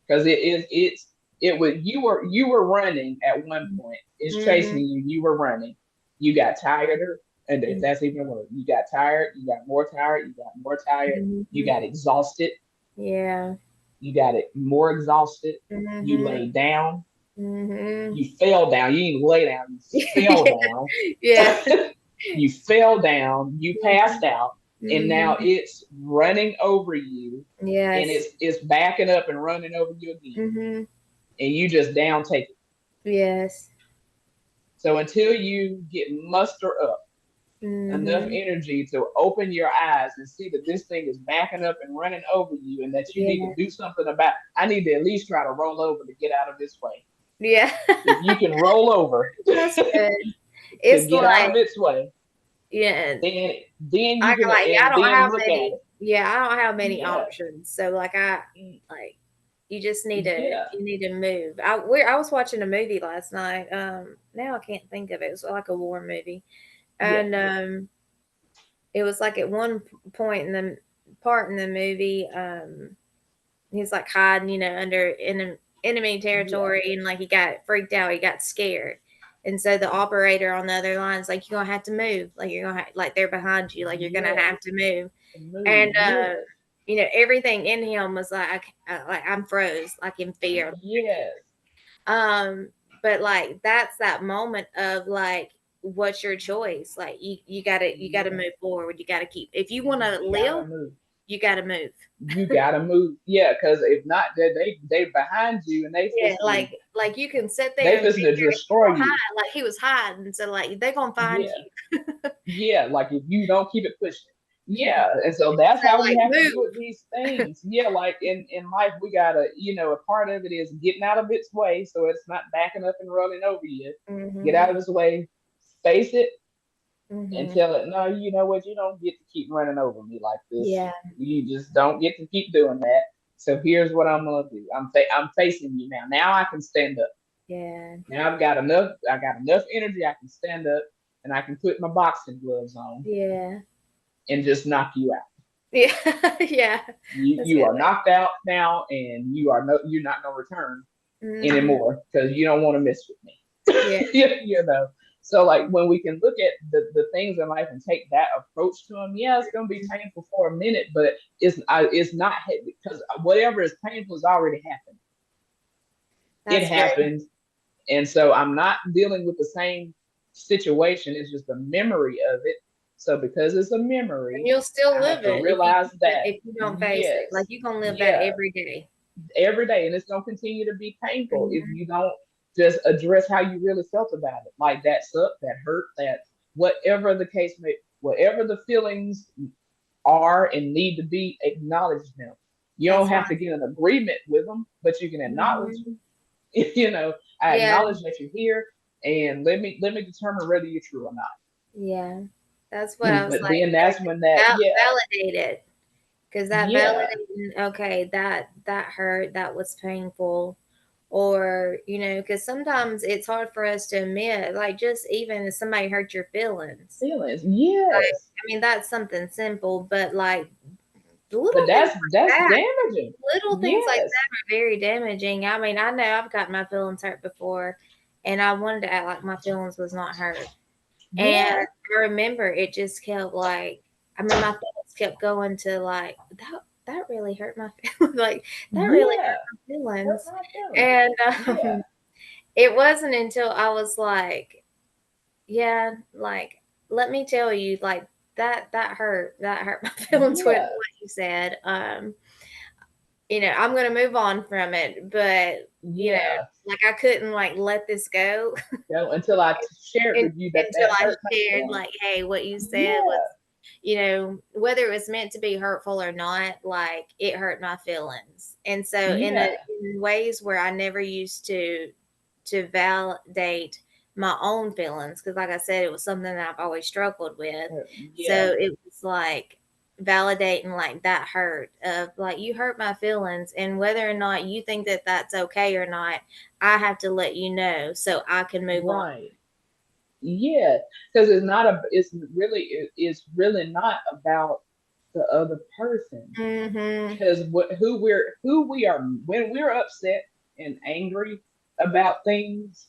Because you were running at one point. It's chasing Mhm. you. You were running. You got tired, and if that's even worse, you got tired. You got more tired. You got more tired. You Mhm. got exhausted. Yeah. You got it more exhausted. You Mhm. lay down. Mhm. You fell down. You didn't lay down. You fell down. Yeah. You fell down. You passed out, and now Mhm. it's running over you, and Yes. it's backing up and running over you again, Mhm. and you just down take it. Yes. So until you get muster up enough Mhm. energy to open your eyes and see that this thing is backing up and running over you, and that you need Yeah. to do something about, I need to at least try to roll over to get out of this way. Yeah. If you can roll over That's good. to It's get like, out of its way, yeah, then I you can, like I and don't then have look at many. it. Yeah, I don't have many Yeah, options. So like like you just yeah, need to move. I was watching a movie last night. Now I can't think of it. It was like a war movie, yeah, and it was like at one point in the part in the movie, he's like hiding, under enemy yeah, territory, and like he got freaked out. He got scared, And so the operator on the other line is like, you're gonna have to move. Like you're gonna like they're behind you. Like you're gonna Yes. have to move. Move. And Yes. everything in him was like I'm froze, like in fear. Yes. Um, but like that's that moment of like, what's your choice? Like you gotta Yes. move forward. You gotta keep if you want to You live, gotta move. you gotta move. You gotta move. Yeah, because if not, they behind you and Yeah, like you can sit they there and fixing to figure if you destroy go you. hide, like he was hiding, so like they're gonna find Yeah. you. Yeah, like if you don't keep it pushing. Yeah. Yeah, and so that's So how we like have to move. do with these things. Yeah, like in life, we gotta, a part of it is getting out of its way, so it's not backing up and running over you. Get Mhm. out of its way, face it, and Mhm. tell it, no, you know what, you don't get to keep running over me like this. Yeah. You just don't get to keep doing that. So here's what I'm gonna do. I'm facing you now. Now I can stand up. Yeah. Now I've got enough. I got enough energy. I can stand up and I can put my boxing gloves on Yeah. and just knock you out. Yeah. Yeah. You That's a you good are knocked out now, and you're not gonna return way. Mhm. anymore because you don't want to mess with me. Yeah. you know. So like when we can look at the things in life and take that approach to them, yeah, it's gonna be painful for a minute, but it's not because whatever is painful has already happened. It That's good. happened, and so I'm not dealing with the same situation. It's just a memory of it. So because it's a And memory, you'll still I have live to it if you realize that if you don't face it. Like yes, you're gonna live that yeah, every day. every day, and it's gonna continue to be painful if Mhm. you don't just address how you really felt about it, like that suck, that hurt, that whatever the case may, whatever the feelings are and need to be, acknowledge them. You don't That's have right. to get an agreement with them, but you can acknowledge Mhm. them. I Yeah. acknowledge that you're here, and let me determine whether you're true or not. Yeah. That's what I was But like, then that's when that, yeah, validate it. Because that yeah, validating, okay, that hurt, that was painful, or because sometimes it's hard for us to admit, like just even if somebody hurt your feelings. feelings, Like, yes. I mean, that's something simple, but like But little things that's like that, damaging. little things like Yes, that are very damaging. I mean, I know I've got my feelings hurt before, and I wanted to act like my feelings was not hurt. And yeah, I remember it just kept like, I mean, my thoughts kept going to like that really hurt my feelings. Like that really yeah. hurt my Hurt feelings. my feelings. And Yeah, it wasn't until I was like, yeah, like let me tell you, like that hurt my feelings with yeah, what you said. I'm gonna move on from it, but you know, yeah. like I couldn't like let this go Until I shared with you that until that I hurt my shared feelings. like, hey, what you said was, Yeah, whether it was meant to be hurtful or not, like it hurt my feelings. And so yeah, in ways where I never used to validate my own feelings, because like I said, it was something that I've always struggled with. So yeah. it was like validating like that hurt of like you hurt my feelings, and whether or not you think that that's okay or not, I have to let you know so I can move on. Right. Yeah, because it's really not about the other person. Mhm. Because who we are when we're upset and angry about things,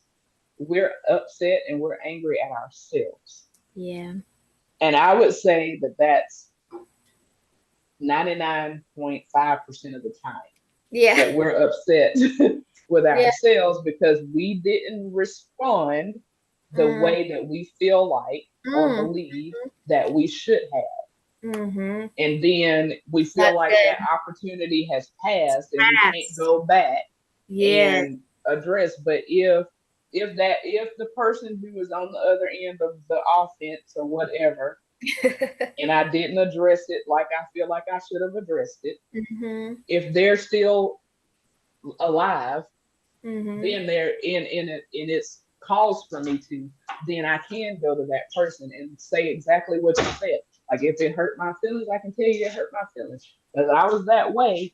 we're upset and we're angry at ourselves. Yeah. And I would say that that's 99.5% of the time Yeah. that we're upset with Yeah. ourselves because we didn't respond the Mm. way that we feel like or Mm. believe that we should have. Mhm. And then we feel That's like that good. opportunity has passed and we can't Fast. go back Yes. and address. But if the person who is on the other end of the offense or whatever, and I didn't address it like I feel like I should have addressed it, Mhm. if they're still alive, Mhm. then they're in its calls for me to, then I can go to that person and say exactly what you said. Like if it hurt my feelings, I can tell you it hurt my feelings. Because I was that way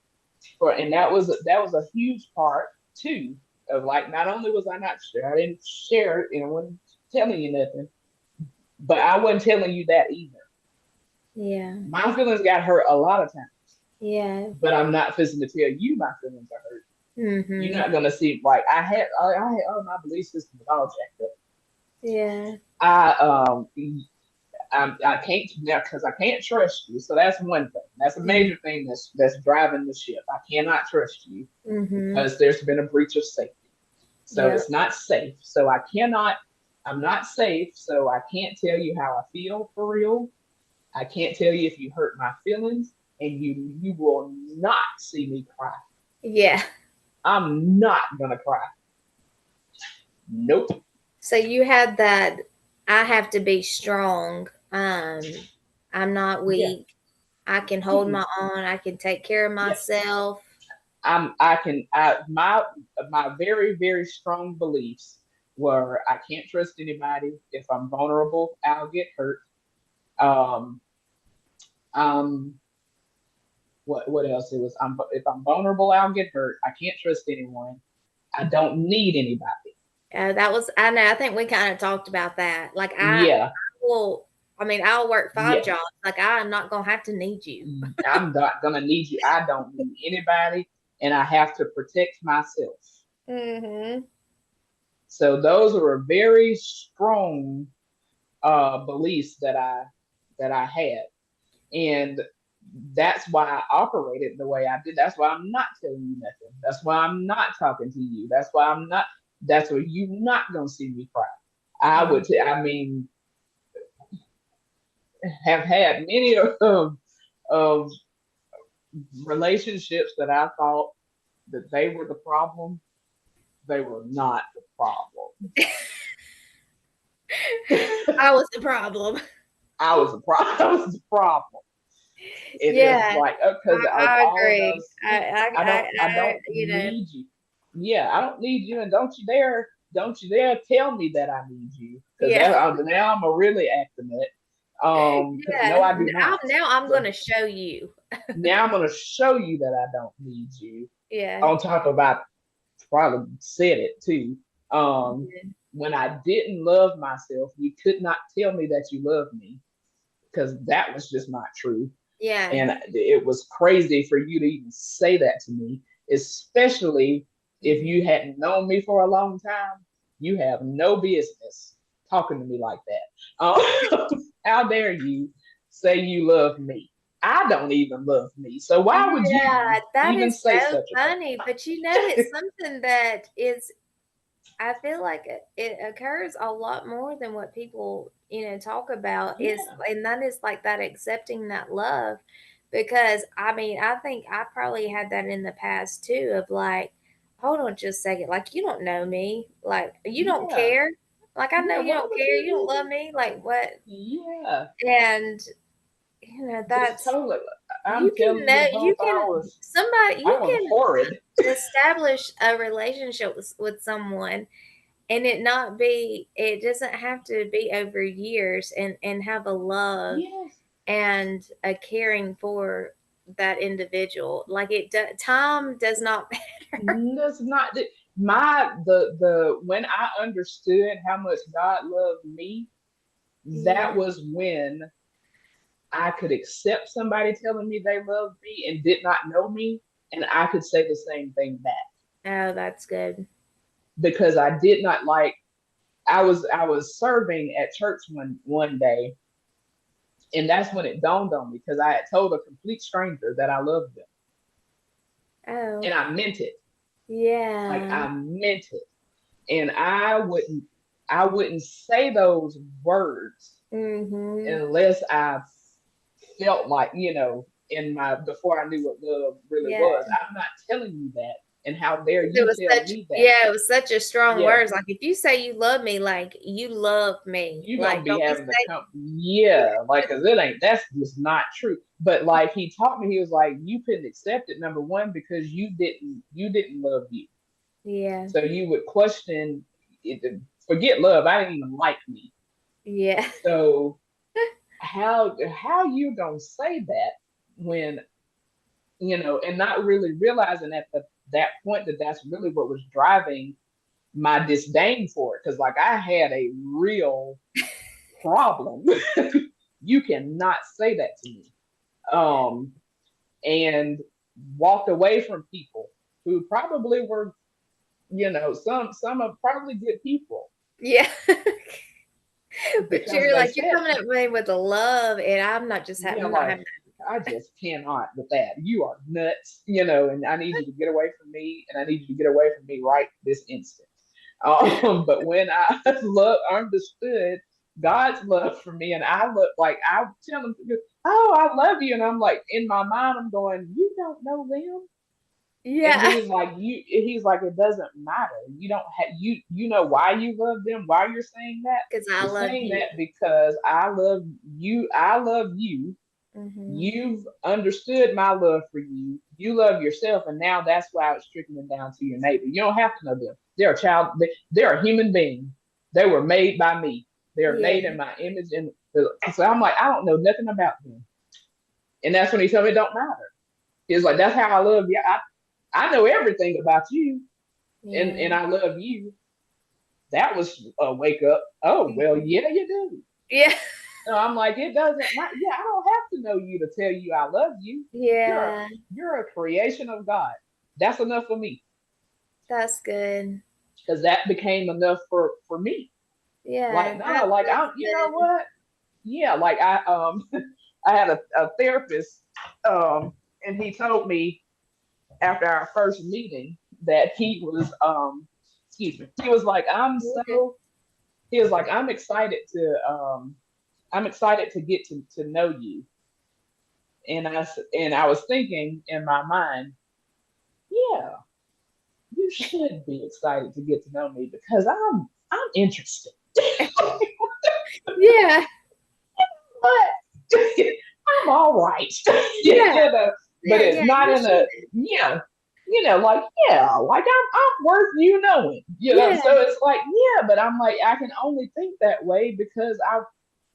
and that was a huge part too of like not only was I not sure, I didn't share it and I wasn't telling you nothing, but I wasn't telling you that either. Yeah. My feelings got hurt a lot of times, Yeah. but I'm not fixing to tell you my feelings are hurt. You're Mhm. not gonna see like I had all my belief system was all jacked up. Yeah. I I can't now because I can't trust you. So that's one thing. That's a Mm-hmm. major thing that's driving the ship. I cannot trust you Mm-hmm. because there's been a breach of safety. So Yep. it's not safe. So I cannot. I'm not safe. So I can't tell you how I feel for real. I can't tell you if you hurt my feelings, and you will not see me cry. Yeah. I'm not gonna cry. Nope. So you had that. I have to be strong. I'm not Yeah. weak. I can hold Mm-mm. my own. I can take care of Yeah. myself. I can my very very strong beliefs were I can't trust anybody. If I'm vulnerable, I'll get hurt. Um um what else it was if I'm vulnerable, I'll get hurt. I can't trust anyone. I don't need anybody. That was, I know, I think we kind of talked about that. Like, Yeah. will, I mean, I'll work five Yeah. jobs. Like, I'm not going to have to need you. I'm not gonna need you. I don't need anybody, and I have to protect myself. Mm-hmm. So those are very strong beliefs that I had, and that's why I operated the way I did. That's why I'm not telling you nothing. That's why I'm not talking to you. That's why I'm not. That's why you're not gonna see me cry. I would. I mean, have had many of relationships that I thought that they were the problem. They were not the problem. I was the problem. I was a problem. I was the problem. It is Yeah, like because of I all of agree. those things. I don't need you. Yeah, I don't need you, and don't you dare tell me that I need you because yeah, that now I'm a really acting it. Because no, yeah. I do not. Now I'm So going to show you. now I'm gonna show you that I don't need you. Yeah. On top of I probably said it too. Um, when I didn't love myself, you could not tell me that you loved me because that was just not true. Yeah. And it was crazy for you to even say that to me, especially if Mhm. you hadn't known me for a long time. You have no business talking to me like that. How dare you say you love me? I don't even love me. So why would you Yeah, that even is say so such a funny. But it's thing? something that is, I feel like it occurs a lot more than what people, talk about, is, Yeah, and that is like that accepting that love. Because I mean, I think I probably had that in the past too, of like, hold on just a second, like, you don't know me, like, you don't yeah, care, like, I know yeah. you Why don't would care, you don't you love me, like, what? even? Yeah, And just that's, totally. I'm you can telling you know, both. you I was can horrid. establish a relationship with someone, and it doesn't have to be over years, and have a love Yes. and a caring for that individual, like, time does not matter. That's not my the when I understood how much God loved me, Yeah. that was when I could accept somebody telling me they loved me and did not know me, and I could say the same thing back Oh, that's good. because I did not like. I was serving at church one day, and that's when it dawned on me because I had told a complete stranger that I loved them, Oh, and I meant it. Like yeah. I meant it, and I wouldn't say those words Mm-hmm. unless I felt like, in my before I knew what love really Yeah. was. I'm not telling you that. And how dare It you was tell such, me that? yeah, it was such a strong Yeah, words. Like, if you say you love me, like, you love me. you're gonna Like, be don't be having to saying, come. Yeah, like, cause it ain't. That's just not true. But like he taught me, he was like, you couldn't accept it. Number one, because you didn't love you, yeah, so you would question it. Forget love. I didn't even like me. yeah. So how you gonna say that when and not really realizing at that point that that's really what was driving my disdain for it because like I had a real problem. You cannot say that to me. um and walked away from people who probably were some are probably good people, Yeah. But because you're they like, you're said, coming at me with the love, and I'm not just yeah, I'm not like having I just cannot with that. You are nuts, and I need you to get away from me, and I need you to get away from me right this instant. But when I understood God's love for me, and I look like I tell them, "Oh, I love you," and I'm like in my mind, I'm going, "You don't know them." And Yeah, he's like, He's like, it doesn't matter. You don't have you know why you love them, why you're saying that? because I You're love saying you. that because I love you, I love you. Hmm. You've understood my love for you. You love yourself, and now that's why it's trickling down to your neighbor. You don't have to know them. They're a child. They're a human being. They were made by me. They're Yeah, made in my image, and so I'm like, I don't know nothing about them. And that's when he told me it don't matter. He's like, that's how I love you. I know everything about you, and yeah, I love you. That was a wake up. Oh well, mhm. yeah, you do. Yeah, So I'm like, it doesn't matter. Yeah, I don't have to know you to tell you I love you. You're a, yeah. you're a creation of God. That's enough for me That's good. because that became enough for me. Yeah, Like no, like that's I'm. You know good. what? Yeah, like I had a therapist, and he told me after our first meeting that he was excuse me, he was like, Okay. he was like, I'm excited to get to know you. And I was thinking in my mind, yeah, you should be excited to get to know me because I'm interested. Yeah, But I'm all right. yeah, But yeah, it's yeah. not You in a, should. yeah, like like I'm worth you knowing. Yeah, So it's like, yeah, but I'm like, I can only think that way because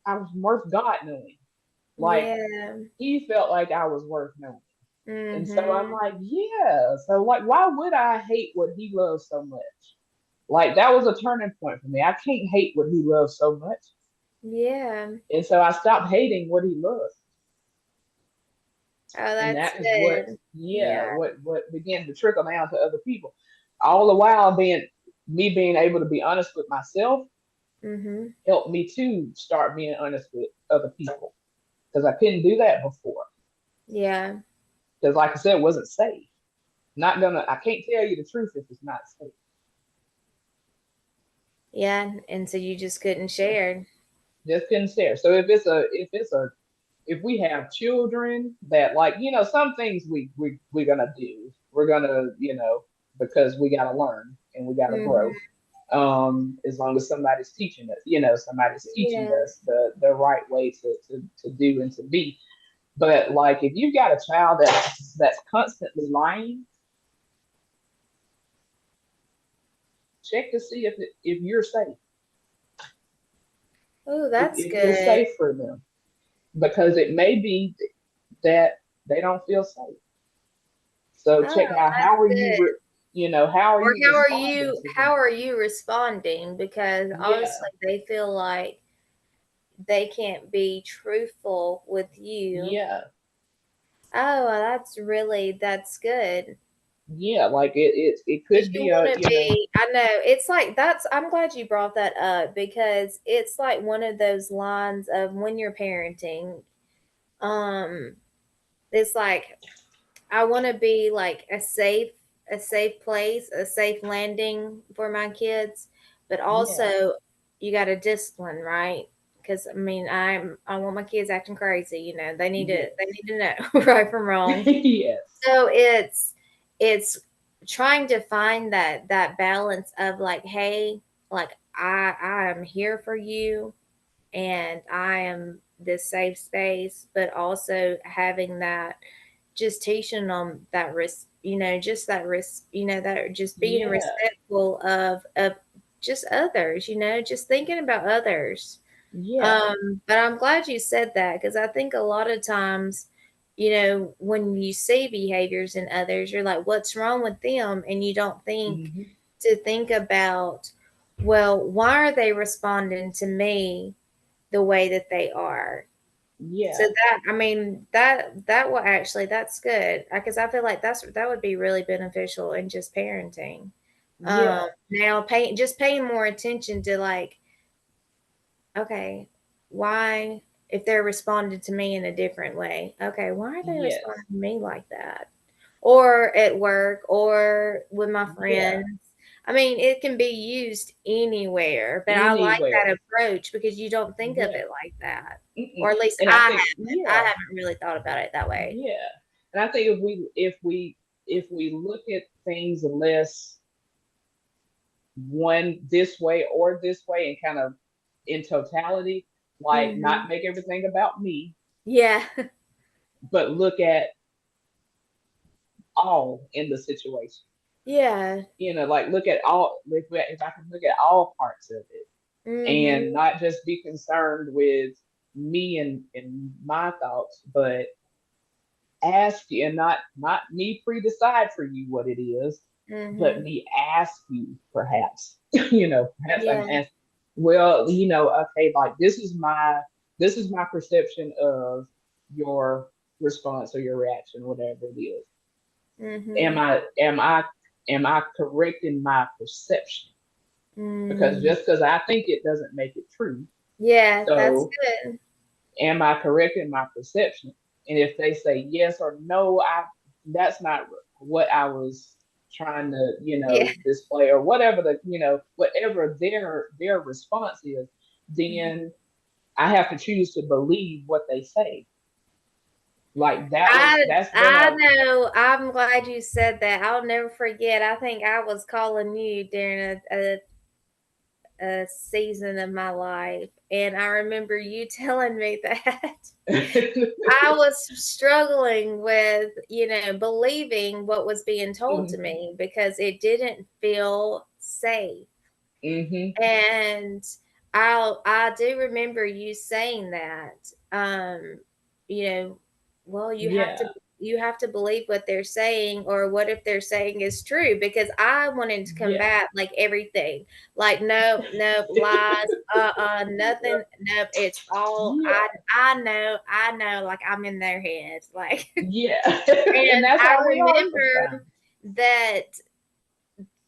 I was worth God knowing. Like yeah. he felt like I was worth knowing. And so I'm Mhm. like, yeah. So like, why would I hate what he loves so much? Like that was a turning point for me. I can't hate what he loves so much. Yeah. And so I stopped hating what he loves. Oh, And that's that is what, good. yeah, Yeah. what began to trickle down to other people. All the while being able to be honest with myself Mhm. helped me to start being honest with other people. Because I couldn't do that before. Yeah. Because like I said, it wasn't safe. I can't tell you the truth if it's not safe. Yeah. And so you just couldn't Yeah. share. Just couldn't stare. So if we have children that like, some things we're gonna do. We're gonna, because we gotta learn and we gotta grow. Mhm. As long as somebody's teaching us, somebody's teaching Yeah. us the right way to do and to be. But like if you've got a child that's constantly lying, check to see if you're safe, Oh, if, that's if you're good. safe for them, because it may be that they don't feel safe. So Oh, check out that's good. how are Or you responding to how them? are you responding? Because Yeah, obviously they feel like they can't be truthful with you. yeah, Oh, well, that's good. yeah. Like it Because could you be want to be, I know, it's like that's, I'm glad you brought that up because it's like one of those lines of when you're parenting. Um, it's like I want to be like a safe place, a safe landing for my kids, but yeah, also you got to discipline, right? Because I mean, I want my kids acting crazy. You know, they yes, need to know right from wrong. yes, So it's trying to find that balance of like, hey, like I am here for you and I am this safe space, but also having that, just teaching them that risk, just that risk, that just being yeah, respectful of just others, just thinking about others. yeah, But I'm glad you said that because I think a lot of times, when you see behaviors in others, you're like, what's wrong with them? And you don't hmm think about, well, why are they responding to me the way that they are? So yeah, that, I mean, that will actually, that's good because I feel like that would be really beneficial in just parenting. Yeah. Now paying more attention to like, okay, why if they're responding to me in a different way, okay, why are they responding Yes. to me like that? Or at work or with my Yeah. friends. I mean, it can be used anywhere, but I like that Anywhere. approach because you don't think of Yeah. it like that. Or Mm-mm. at least And I think, I yeah, haven't really thought about it that way. yeah. And I think if we look at things less one this way or this way and kind of in totality, like Mhm. not make everything about me, Yeah. but look at all in the situation. Yeah. Like look at all, if I can look at all parts of it and Mhm. not just be concerned with me and my thoughts, but ask you, and not me pre-decide for you what it is, but Mhm. me ask you perhaps. Perhaps I'm Yeah. asked, well, okay, like this is my perception of your response or your reaction, whatever it is. Am Mhm. I am I am I correct in my perception? Because Mm. just because I think it doesn't make it true. Yeah, that's So good. am I correct in my perception? And if they say yes or no, that's not what I was trying to, Yeah. display, or whatever whatever their response is, then I have to choose to believe what they say. Like that's been I a know. I'm glad you said that. I'll never forget. I think I was calling you during a season of my life, and I remember you telling me that I was struggling with, believing what was being told to Mhm, me because it didn't feel safe. mhm, And I do remember you saying that. You know, well, yeah, you have to believe what they're saying, or what if they're saying is true? Because I wanted to yeah, combat like everything, like no, no lies, yeah, nothing, no, it's all yeah, I know, like I'm in their head, like. yeah. And And that's I how we are remember sometimes. that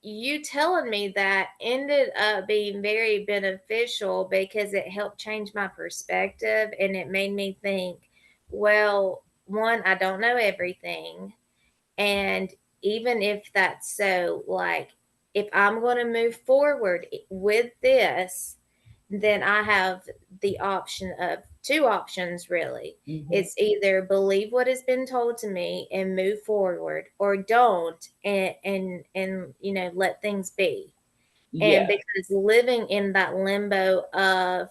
you telling me that ended up being very beneficial because it helped change my perspective and it made me think, well, one, I don't know everything. And even if that's so, like, if I'm going to move forward with this, then I have the option of two options really. Hmm. It's either believe what has been told to me and move forward, or don't, and let things be. And Yeah, because living in that limbo of,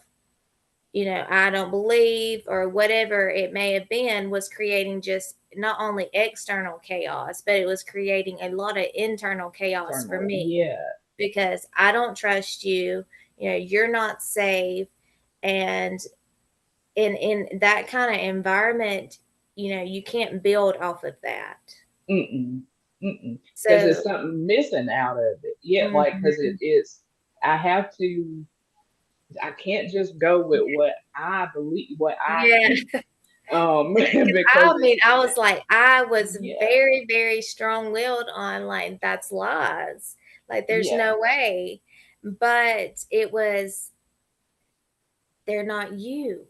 I don't believe, or whatever it may have been, was creating just not only external chaos, but it was creating a lot of internal chaos for eternal. me Yeah. because I don't trust you. You're not safe. And in that kind of environment, you can't build off of that. Mm-mm. Mm-mm. Because So, there's something missing out of it. Yeah, like because mhm. I have to. I can't just go with what I believe, what I Yeah, think. because Because I was like, I was yeah, very, very strong willed on like, that's lies. Like, there's yeah, no way. But it was, they're not you.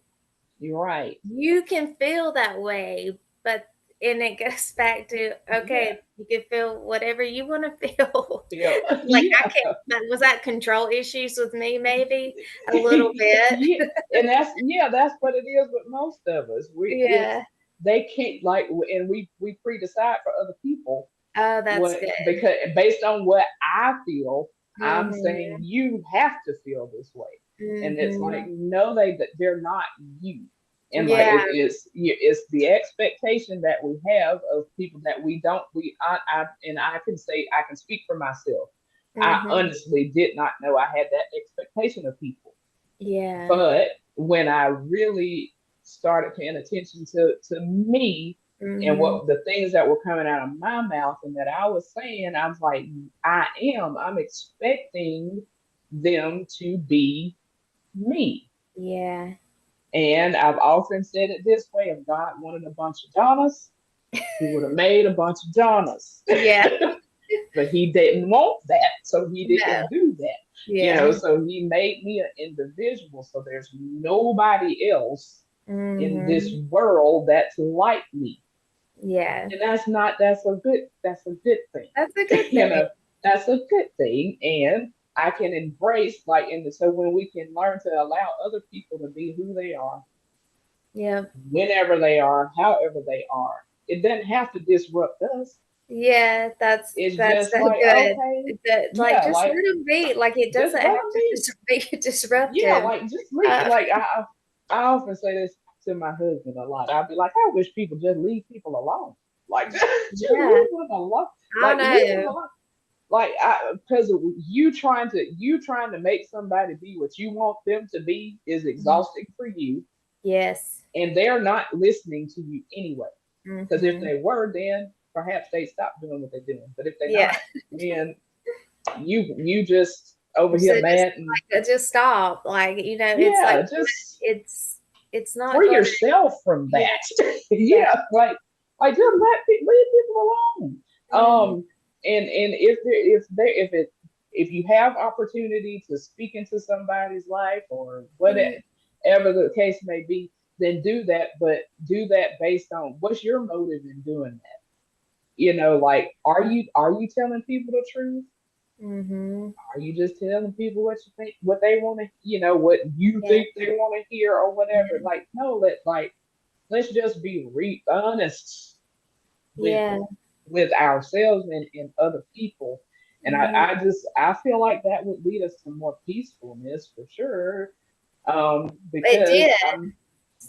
you're right. You can feel that way, but and it goes back to, Yeah, okay, you can feel whatever you want to feel. yeah, Like I yeah. can't. Was that control issues with me? Maybe a little bit. Yeah, and that's what it is with most of us. It's Yeah. they can't like, and we pre-decide for other people Oh, that's what, good. because based on what I feel, I'm saying Mhm. you have to feel this way, and it's like Mhm. no, they're not you, and like Yeah. it's the expectation that we have of people that we don't we and I can say I can speak for myself. I Mhm. honestly did not know I had that expectation of people, Yeah. but when I really started paying attention to me and Mhm. what the things that were coming out of my mouth and that I was saying, I was like, I'm expecting them to be me. Yeah. And I've often said it this way: if God wanted a bunch of Donnas, he would have made a bunch of Donnas. Yeah. but he didn't want that, so he No. didn't do that. Yeah. So he made me an individual. So there's nobody else in this Mm-hmm. world that's like me. Yeah. And that's a good thing. That's a good you thing. know, that's a good thing. And I can embrace like in the so when we can learn to allow other people to be who they are, Yeah. whenever they are, however they are. It doesn't have to disrupt us. Yeah, It's that's just so like, good. okay, That, like, yeah, just like let them be. Like, it just doesn't let have them to be. just be Yeah, disruptive. like just leave. Uh, Like I often say this to my husband a lot. I'll be like, I wish people just leave people alone. Like just yeah, leave them alone. I Like leave them know. alone. Like because you trying to make somebody be what you want them to be is exhausting for you, Yes. and they're not listening to you anyway. Because if Mm-hmm. they were, then perhaps they stop doing what they're doing. But if they're Yeah. not, then you just over So here just mad and like just stop. Like, it's like yeah, just it's not free gonna. yourself from Yeah. that. Yeah. yeah, like just leave people alone. Mm-hmm. And if you have opportunity to speak into somebody's life or whatever the case may be, then do that. But do that based on what's your motive in doing that. Like are you telling people the truth? Mm-hmm. Are you just telling people what you think, what they want to, what you Yeah. think they want to hear or whatever? Like, no, let's just be honest with Yeah. ourselves and other people. And Mm-hmm. I feel like that would lead us to more peacefulness for sure. It Because did that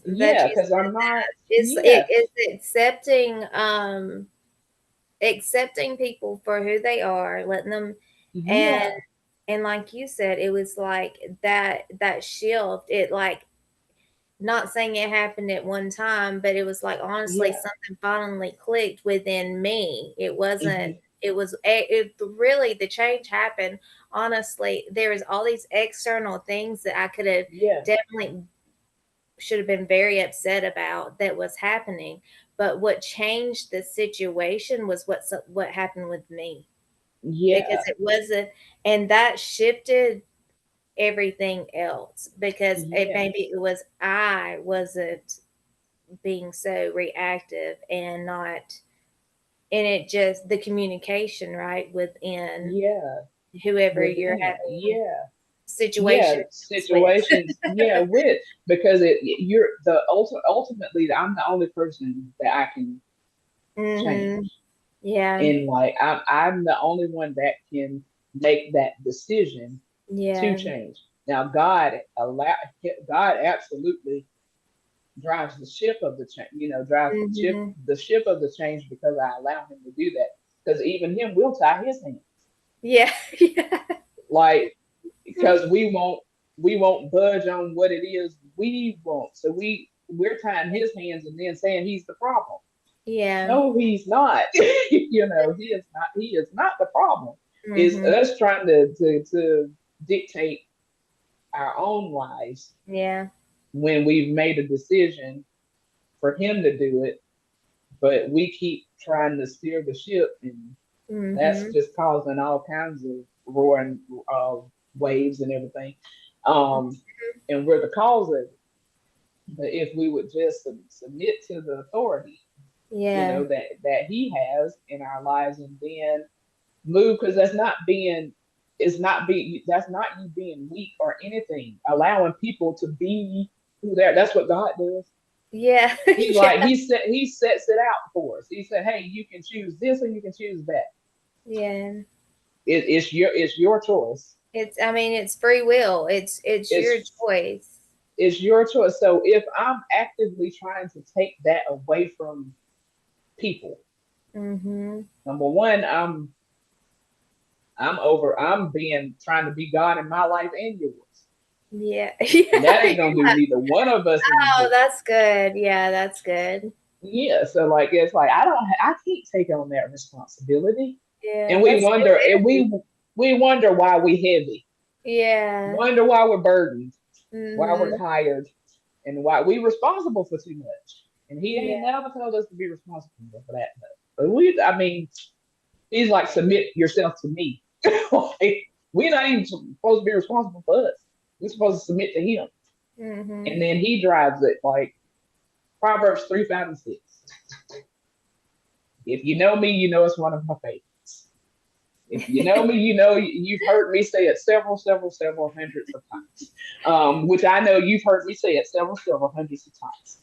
yeah, you because said I'm not, that. yeah, It's accepting people for who they are, letting them, and yeah, like you said, it was like that shift. It like, not saying it happened at one time, but it was like, honestly, yeah, something finally clicked within me. It wasn't. mhm, It really, the change happened. Honestly, there was all these external things that I could have yeah, definitely should have been very upset about that was happening. But what changed the situation was what happened with me, because yeah, it wasn't, and that shifted everything else, because yes, maybe it was I wasn't being so reactive and not, and it just the communication right within yeah, whoever you're within it, having yeah. Yeah, situations with. situations. Yeah, with because you're ultimately I'm the only person that I can change, Mhm. Yeah. and like I'm the only one that can make that decision to Yeah. change. Now God absolutely drives the ship of the change. Drives Mhm. the ship of the change because I allow him to do that. Because even him will tie his hands. Yeah. Yeah. Like because we won't budge on what it is we want. So we're tying his hands and then saying he's the problem. Yeah. No, he's not. He is not. He is not the problem. It's Mhm. us trying to dictate our own lives Yeah. when we've made a decision for him to do it, but we keep trying to steer the ship, and that's Mhm. just causing all kinds of roaring waves and everything. Um, and we're the cause of it. But if we would just submit to the authority, Yeah. that he has in our lives, and then move, because that's not you being weak or anything. Allowing people to be who they're. That's what God does. Yeah. He's Yeah. like he sets it out for us. He said, "Hey, you can choose this or you can choose that. Yeah. It's your choice. It's, I mean, it's free will. It's your It's choice. it's your choice." So if I'm actively trying to take that away from people, Mhm. number one, I'm being trying to be God in my life and yours. Yeah. And Yeah. that ain't gonna do neither one of us any Oh, good. that's good. Yeah, that's good. Yeah, so like it's like I can't take on that responsibility. And Yeah, we that's so wonder and heavy. we wonder why we heavy. Yeah. Wonder why we're burdened, why we're Mhm. tired, and why we responsible for too much. And he Yeah. ain't never told us to be responsible for that much. But I mean, He's like, submit yourself to me. Like, we're not even supposed to be responsible for us. We're supposed to submit to him. Mm-hmm. And then he drives it like Proverbs 3, 5, and 6. If you know me, you know it's one of my favorites. If you know me, you know you've heard me say it several hundreds of times, which I know you've heard me say it several hundreds of times.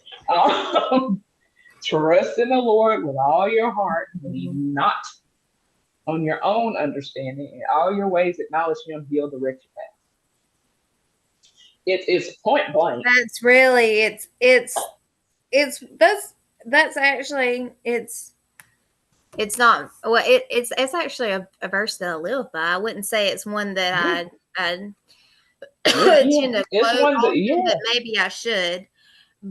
Um, Trust in the Lord with all your heart, lean not on your own understanding. In all your ways, acknowledge Him; He'll direct your path. It's point blank. That's really it's that's actually it's not well it's actually a verse that I live by. I wouldn't say it's one Yeah, that I yeah. tend to It's quote one that often, yeah, but maybe I should.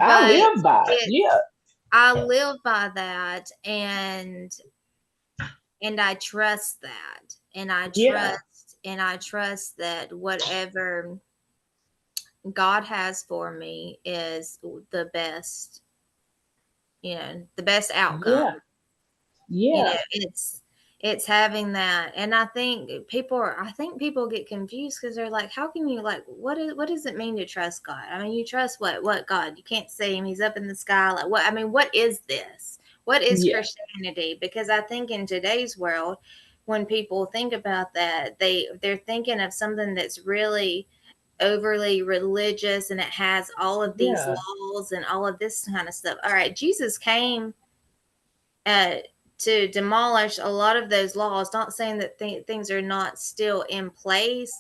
I But live by. Yeah, it's I live by that, and I trust that, yeah, and I trust that whatever God has for me is the best, the best yeah, outcome. yeah, It's having that, and I think people get confused because they're like, how can you like what does it mean to trust God? I mean, you trust what God? You can't see him, he's up in the sky. Like, what? I mean, what is this? What is yeah, Christianity? Because I think in today's world, when people think about that, they're thinking of something that's really overly religious, and it has all of these yeah, laws and all of this kind of stuff. All right, Jesus came uh, to demolish a lot of those laws. Not saying that things are not still in place,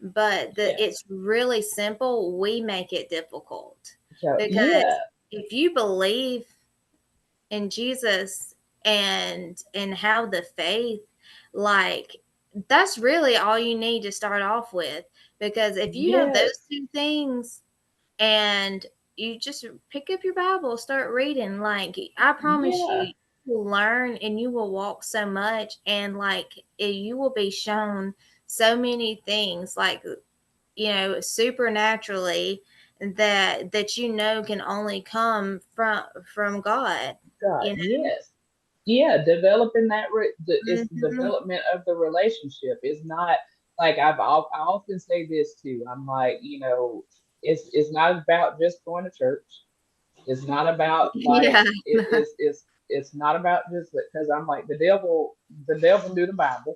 but yeah, it's really simple. We make it difficult yeah, yeah, because if you believe in Jesus and have the faith, like that's really all you need to start off with. Because if you have those yes, two things and you just pick up your Bible, start reading. Like I promise yeah, you will learn and you will walk so much, and like you will be shown so many things, like supernaturally that can only come from God. God, You yes. Yeah, developing it's the know. development of the relationship. It's not like I often say this too. I'm like, it's not about just going to church. It's not about like Yeah. it's not about just because I'm like the devil knew the Bible.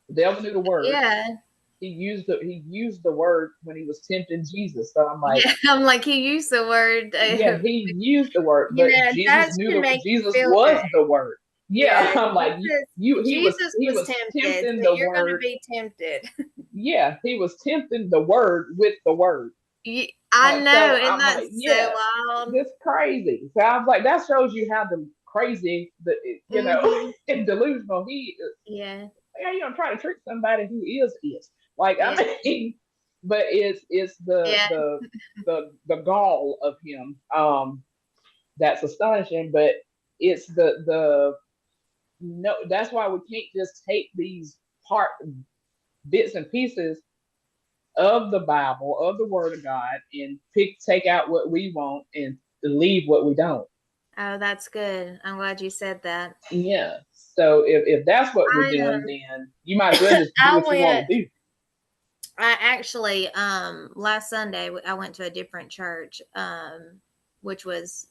The devil knew the word. Yeah. He used the word when he was tempting Jesus. So I'm like, Yeah. I'm like, he used the word. yeah, he used the word, but That Jesus knew should make you Jesus feel was good. the word. Yeah, Yeah, I'm like he was Jesus he was was tempted, tempting so the you're going to word. be tempted. Yeah, he was tempting the word with the word. I Like, know, so and I'm that's like, so yeah, wild. this crazy. So I was like, that shows you how the crazy Hmm. and delusional he is. Yeah, Yeah, you don't try to trick somebody who is. Like, yeah, I mean, but it's yeah, the gall of him. That's astonishing, but it's the no. That's why we can't just take these part bits and pieces of the Bible, of the Word of God, and take out what we want and leave what we don't. oh, that's good. I'm glad you said that. Yeah. So if that's what we're I doing, then you might as well just do I what you want went. to do. I actually last Sunday I went to a different church, which was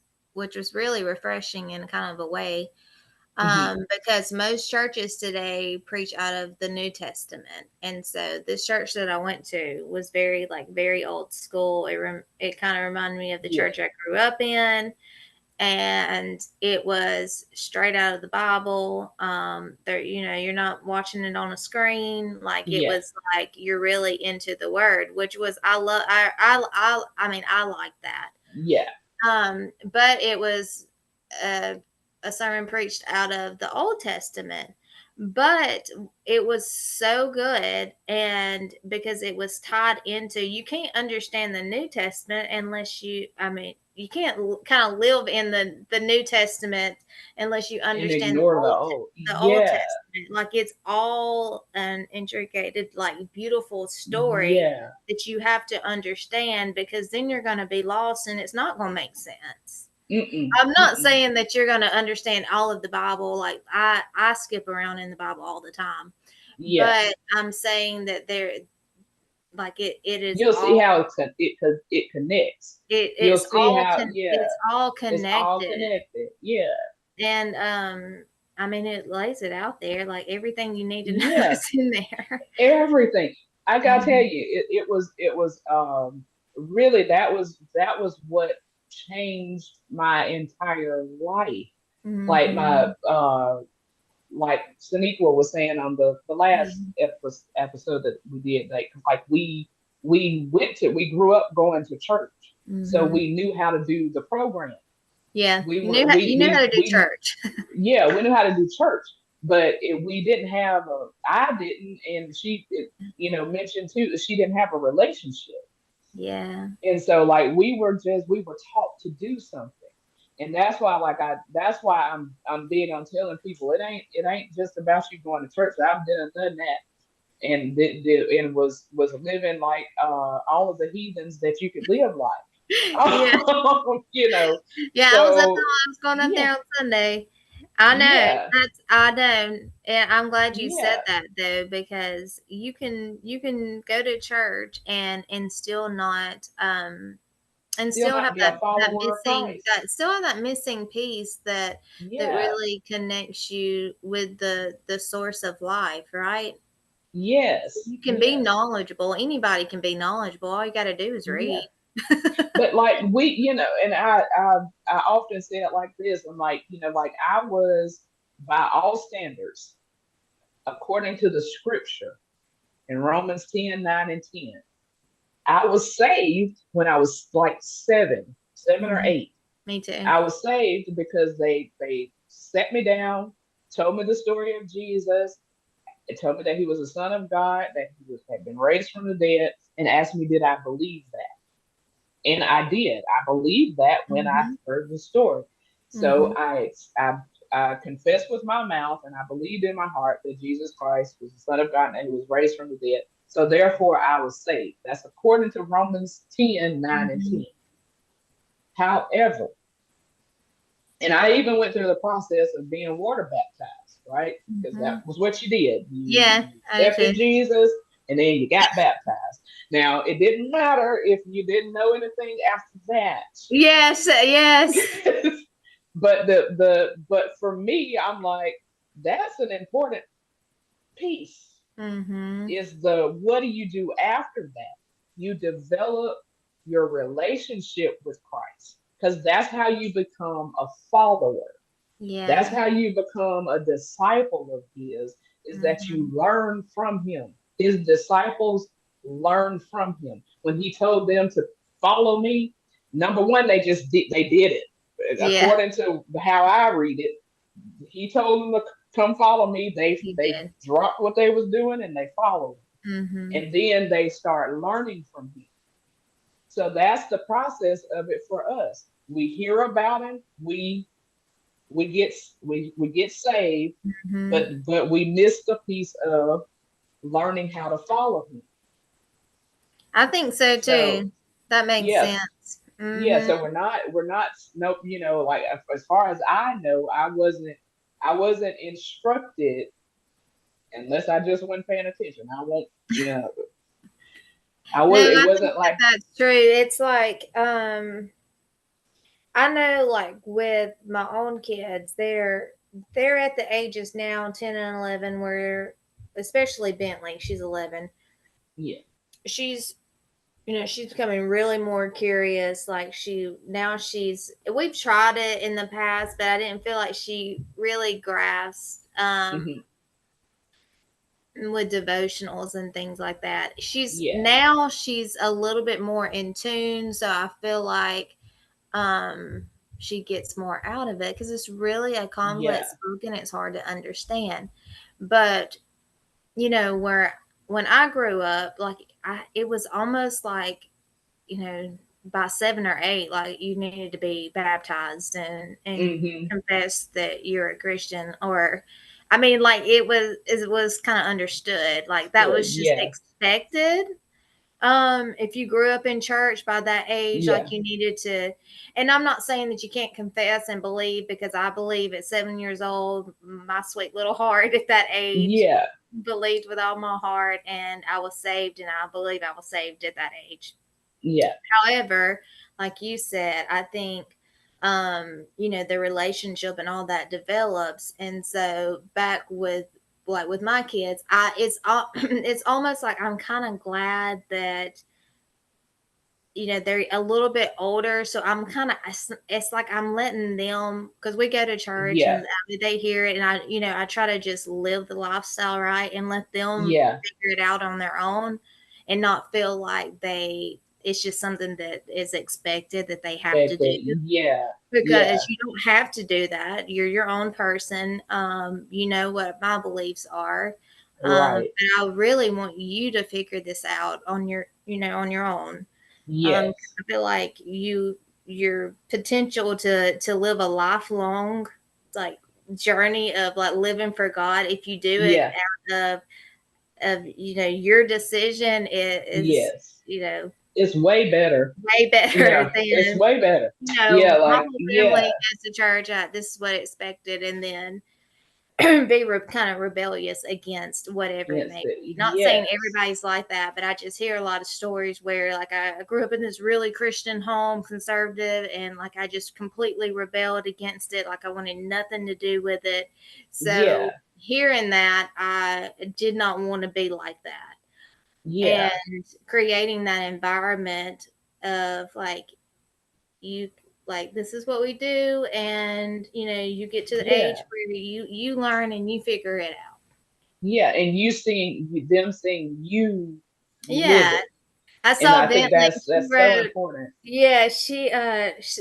really refreshing in kind of a way. Hmm. Because most churches today preach out of the New Testament, and so this church that I went to was very old school. It kind of reminded me of the Yeah. church I grew up in, and it was straight out of the Bible. There, you're not watching it on a screen. Like it Yeah. was like you're really into the Word, which was I love. I mean, I like that. Yeah. But it was a, a sermon preached out of the Old Testament. But it was so good, and because it was tied into, you can't understand the New Testament unless I mean, you can't kind of live in the New Testament unless you And understand ignore the old. the Old Yeah. Testament. Like it's all an intricate, like beautiful story Yeah. that you have to understand, because then you're going to be lost and it's not going to make sense. Mm-mm, I'm not mm-mm. saying that you're going to understand all of the Bible. Like I skip around in the Bible all the time, Yes. but I'm saying that like it is You'll see all how it connects. You'll see how, yeah, it's all it's all connected. connected. Yeah. And I mean it lays it out there, like everything you need to know Yeah. is in there. Everything. I gotta tell Mhm. you, it was really that was what changed my entire life. Like my Mhm. like Saniqua was saying on the last Mhm. episode that we did, like we grew up going to church, so Mhm. we knew how to do the program. Yeah, We were you knew how to do we church. Yeah, we knew how to do church, but we didn't have a. I didn't, and mentioned too that she didn't have a relationship, Yeah. and so like we were taught to do something, and that's why that's why I'm big on telling people it ain't just about you going to church. I've done that, and and was living like all of the heathens that you could live Yeah. like, you know. Yeah, So I was going up yeah, there on Sunday. I know. yeah, I know. And I'm glad you said yeah. that though, because you can go to church and still not and Still still have not be a follower of Christ. that still have that missing piece that Yes, really connects you with the source of life, right? yes, You can be yes, knowledgeable. Anybody can be knowledgeable. All you got to do is yeah. read. But like and I often say it like this. I'm like, like I was by all standards, according to the scripture in Romans 10:9 and 10. I was saved when I was like seven or Mhm. eight. Me too. I was saved because they set me down, told me the story of Jesus. It told me that he was the son of God, that had been raised from the dead, and asked me, did I believe that? And I did. I believed that when I Mhm. heard the story. So Mhm. I confessed with my mouth and I believed in my heart that Jesus Christ was the Son of God and he was raised from the dead. So therefore I was saved. That's according to Romans 10:9 and 10. Mhm. However, and I even went through the process of being water baptized, right? Because that Mhm. was what you did. Yeah, You I do accepted too. Jesus and then you got baptized. Now, it didn't matter if you didn't know anything after Yes, yes. that. But for me, I'm like, that's an important piece. Mhm. Is the what do you do after that? You develop your relationship with Christ because that's how you become a follower. That's Yeah. how you become a disciple of his, is that you Mhm. learn from him. His disciples learned from him. When he told them to follow me, number one, they did it. Yeah, According to how I read it, he told them to come follow me. They he they did. dropped what they was doing and they followed him. Mhm. And then they start learning from him. So that's the process of it for us. We hear about him, we get we get saved, Mhm. but we miss the piece of learning how to follow him. I think so So too. That makes yes, sense. yeah. Mhm. So we're not no, like as far as I know, I wasn't instructed unless I just wasn't paying attention. I won't, I No, was. It I think wasn't that like. that's true. It's like I know like with my own kids, they're at the ages now 10 and 11 where especially Bentley, she's 11. Yeah. She's she's becoming really more curious. Like we've tried it in the past, but I didn't feel like she really grasped Hmm. with devotionals and things like that. Yeah. She's a little bit more in tune, so I feel like um she gets more out of it because it's really a Yeah. complex book and it's hard to understand. But where when I grew up, like it was almost like by 7 or 8, like you needed to be baptized and Hmm. confess that you're a Christian, or I mean, like it was kind of understood, like that Good. was just Yeah. expected. If you grew up in church by that age, Yeah. like you needed to, and I'm not saying that you can't confess and believe, because I believe at 7 years old, my sweet little heart at that age Yeah. believed with all my heart, and I was saved, and I believe I was saved at that age. Yeah. However, like you said, I think the relationship and all that develops. And so back with like with my kids, it's almost like I'm kind of glad that they're a little bit older, so I'm kind of, it's like I'm letting them, because we go to church Yeah. and they hear it, and I try to just live the lifestyle right and let them Yeah. figure it out on their own, and not feel like it's just something that is expected that they have to do, Yeah. because Yeah. you don't have to do that. You're your own person. You know what my beliefs are. Right. But I really want you to figure this out on your own. Yes. I feel like your potential to live a lifelong like journey of like living for God, if you do it Yeah. out of your decision, is Yes. you know It's way better. way better Yeah. It's than way better. Yeah. my Like, whole family yeah. goes to church. This is what expected, and then be kind of rebellious against whatever it Against may it. be. Not saying Yes. everybody's like that, but I just hear a lot of stories where like I grew up in this really Christian home, conservative, and like I just completely rebelled against it. Like I wanted nothing to do with it. So Yeah. hearing that, I did not want to be like that. Yeah. And creating that environment of like, you like, this is what we do, and you get to the age Yeah. where you learn and you figure it out. Yeah. And you seeing them seeing you live Yeah, it. I And saw I think Bentley. She that's so wrote, important. yeah,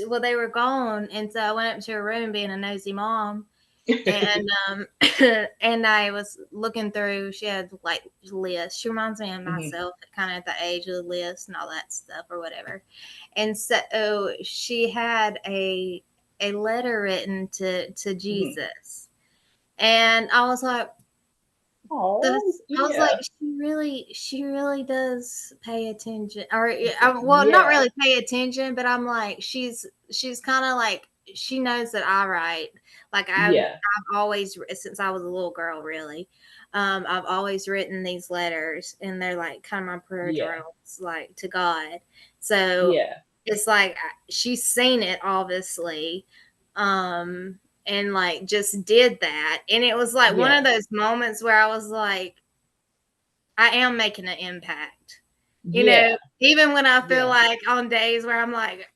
well, they were gone, and so I went up to her room being a nosy mom, and and I was looking through. She had like lists. She reminds me of Mhm. myself, kind of at the age of the list and all that stuff or whatever. And so she had a letter written to Mhm. Jesus, and I was like, Oh, I was like, yeah. she really does pay attention, or well, not Yeah. really pay attention, but I'm like, she's kind of like, she knows that I write. Like Yeah. I've always, since I was a little girl, really, I've always written these letters, and they're like kind of my prayer Yeah. journals, like to God. So Yeah. it's like she's seen it, obviously, and like just did that, and it was like one of Yeah. those moments where I was like, I am making an impact. Yeah. Even when I feel Yeah. like on days where I'm like,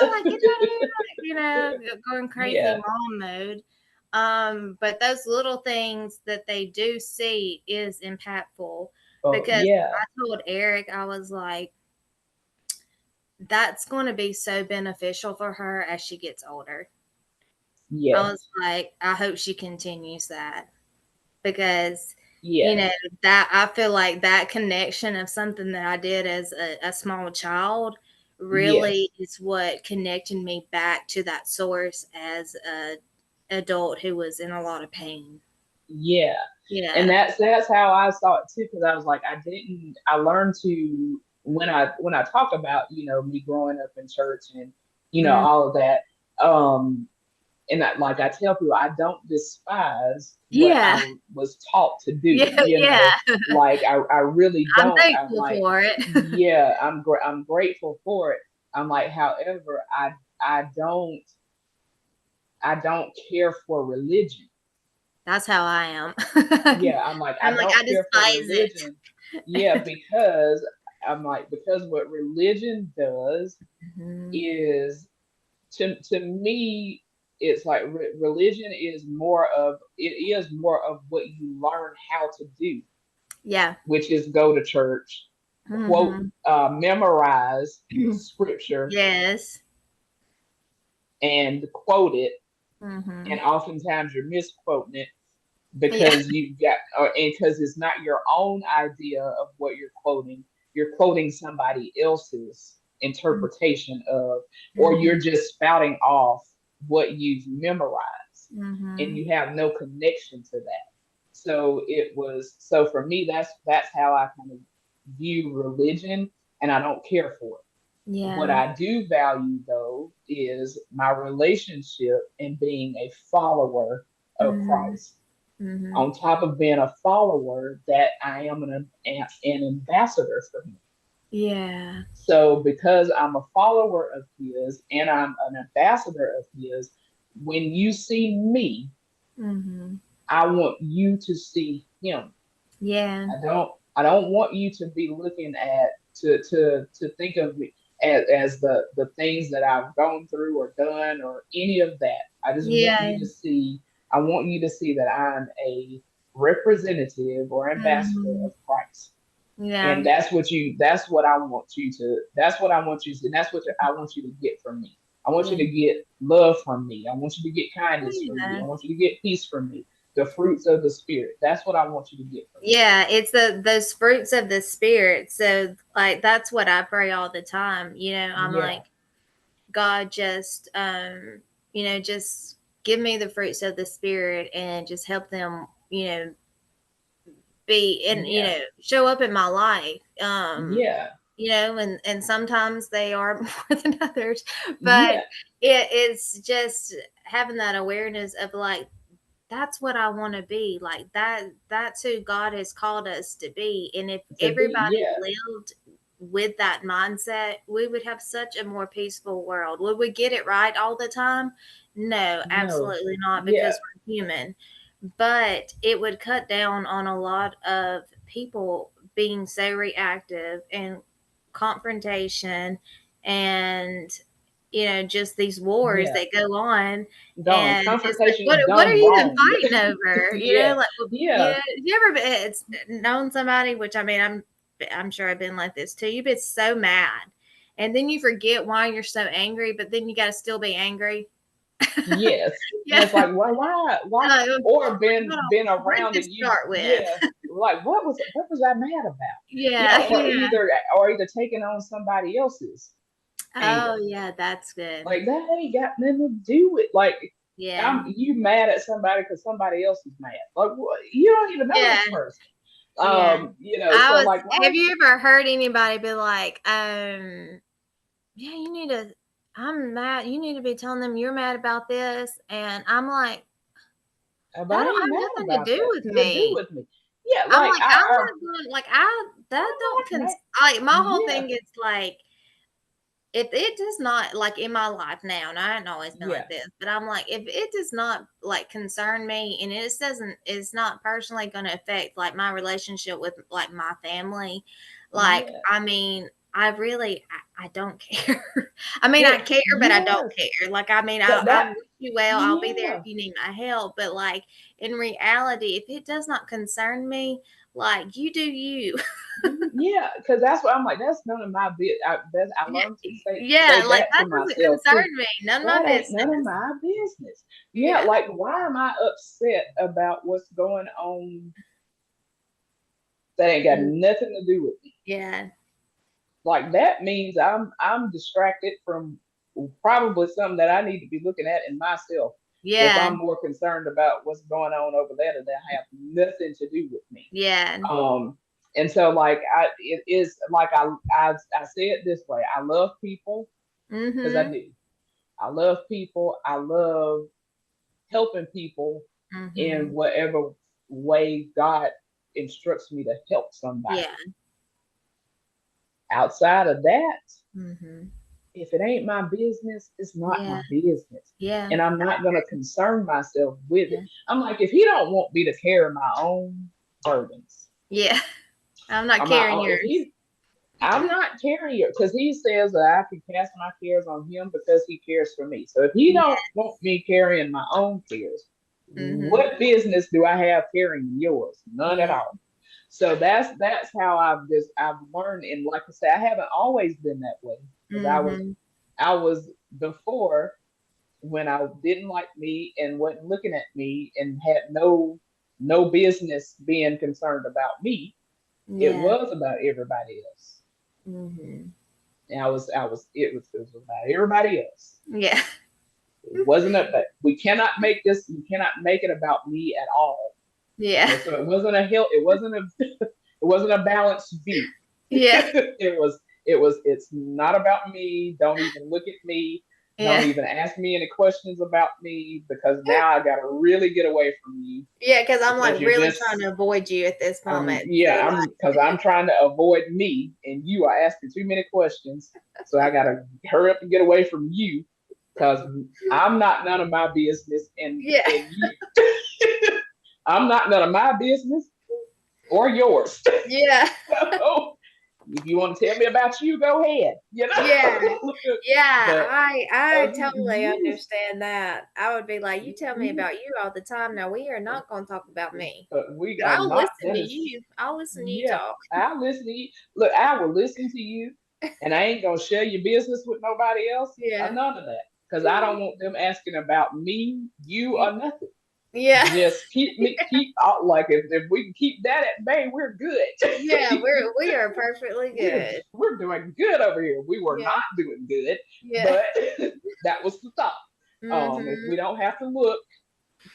like get out of here, like, going crazy Yeah. mom mode. But those little things that they do see is impactful, Oh, because yeah. I told Eric, I was like, that's going to be so beneficial for her as she gets older. I was Yes. like, I hope she continues that, because you know Yes. that I feel like that connection of something that I did as a small child really Yes. is what connected me back to that source as a adult who was in a lot of pain. Yeah. And Yeah. that's how I saw it too, because I was like, I learned to, when I talk about, me growing up in church and, Mm. all of that, um, and like I tell people, I don't despise what Yeah. I was taught to do, Yeah. Yeah. like I really I'm don't. I'm thankful like, for it. yeah, I'm grateful for it. I'm like, however, I don't I don't care for religion. That's how I am. Yeah, I'm like, I'm I like, don't I care for despise religion. Yeah, because I'm like, because what religion does it. is, to me, it's like religion is more of what you learn how to do, Yeah. which is go to church, quote, Hmm. memorize scripture Yes. and quote it, Hmm. and oftentimes you're misquoting it Yeah. because you got, and because it's not your own idea of what you're quoting somebody else's interpretation of, or Hmm. you're just spouting off what you've memorized and Hmm. you have no connection to that. So for me, that's how I kind of view religion, and I don't care for it. What Yeah. I do value, though, is my relationship and being a follower of Mhm. Christ. Mhm. On top of being a follower, that I am an ambassador for Him. Yeah. So, because I'm a follower of His and I'm an ambassador of His, when you see me, Mhm. I want you to see Him. Yeah. I don't want you to be looking at to think of me as the things that I've gone through or done or any of that. Yeah. I want you to see that I'm a representative or ambassador Mhm. of Christ. And Yeah. that's what I want you to see. And that's what I want you to get from me. I want you Yeah. to get love from me. I want you to get kindness from me. I Yeah. want you to get peace from me. The fruits of the spirit. That's what I want you to get from me. Yeah, it's those fruits of the spirit. So like that's what I pray all the time. I'm Yeah, like, God, just just give me the fruits of the spirit and just help them, be and yeah, show up in my life. yeah, And sometimes they are more than others, but yeah. it's just having that awareness of like that's what I want to be. Like that's who God has called us to be. And if To be, everybody yeah. lived with that mindset, we would have such a more peaceful world. Would we get it right all the time? No, No, absolutely not, yeah, because we're human. But it would cut down on a lot of people being so reactive and confrontation and just these wars yeah. that go on. Done. And it's like, Confrontation what is what are done you even wrong. fighting over? Yeah, Like, yeah, you ever it's known somebody, which I mean, I'm sure I've been like this too. You've been so mad, and then you forget why you're so angry, but then you got to still be angry. yes. And Yeah. it's like, why? Like, Or hold been on, where did around it and you, start with? yeah. Like, what was I mad about? Yeah, yeah. Or either taking on somebody else's Oh, anger. yeah, that's good. Like that ain't got nothing to do with like Yeah, you mad at somebody because somebody else is mad. Like what? You don't even know yeah, this person. yeah. So I was. like why? Have you ever heard anybody be like, yeah, you need to. I'm mad. You need to be telling them you're mad about this, and I'm like, that I don't ain't mad have nothing to about do that. with To do me. with me. Yeah, I'm like like, I'm not going. Like, I that don't I'm not mad. like my whole Yeah, thing is like if it does not like in my life now, and I haven't always been yeah, like this, but I'm like, if it does not like concern me and it's not personally going to affect like my relationship with like my family, like, yeah, I mean, I don't care. I mean, I yeah, care, but I don't yes. care. Like, I mean, I That wish you well. I'll be there if yeah. you need my help. But like in reality, if it does not concern me, like you do you. Yeah, because that's what I'm like. That's none of my business. I Yeah, learned to say yeah, like that to that doesn't myself concern too. me. None of my That ain't none of business. my business. Yeah, Yeah. like why am I upset about what's going on that ain't got Mm, nothing to do with me? yeah. Like that means I'm distracted from probably something that I need to be looking at in myself. If Yeah. I'm more concerned about what's going on over there that have nothing to do with me. Yeah. Um, and so like it is like I say it this way. I love people because I Mhm. do. I love people. I love helping people in Mhm. whatever way God instructs me to help somebody. Yeah. Outside of that, Mhm. if it ain't my business, it's not Yeah. my business. Yeah. And I'm not going to concern myself with it. Yeah. I'm like, if he don't want me to carry my own burdens, Yeah. I'm not I'm not, carrying if yours. he, I'm not carrying it because he says that I can cast my cares on him because he cares for me. So if he Yeah. don't want me carrying my own cares, Mhm. what business do I have carrying yours? None at Yeah. all. So that's how I've learned. And like I said, I haven't always been that way because Mhm. I was before when I didn't like me and wasn't looking at me and had no business being concerned about me. It Yeah. was about everybody else. Mhm. And it was about everybody else. Yeah. It wasn't about we cannot make it about me at all. Yeah. So it wasn't a hill, it wasn't a it wasn't a balanced view. Yeah. It's not about me. Don't even look at me. Don't Yeah. even ask me any questions about me, because now I gotta really get away from you, Yeah, because I'm because like you're really just trying to avoid you at this moment. So yeah, I'm because I'm trying to avoid me, and you are asking too many questions. So I gotta hurry up and get away from you, because I'm not none of my business, yeah. and you I'm not none of my business or yours. Yeah. So if you want to tell me about you, go ahead. Yeah. Yeah, But I totally you, understand that. I would be like, "You tell me about you all the time. Now we are not gonna talk about me, we but are I'll not. listen That to is, you. I'll listen to you yeah. talk." I'll listen to you. Look, I will listen to you, and I ain't gonna share your business with nobody else or Yeah. none of that, because I don't want them asking about me, you, or nothing. Yeah. Just keep out, like, if we can keep that at bay, we're good. Yeah, we are perfectly good. We're doing good over here. We were Yeah. not doing good, Yeah. but that was the thought. If Mhm. we don't have to look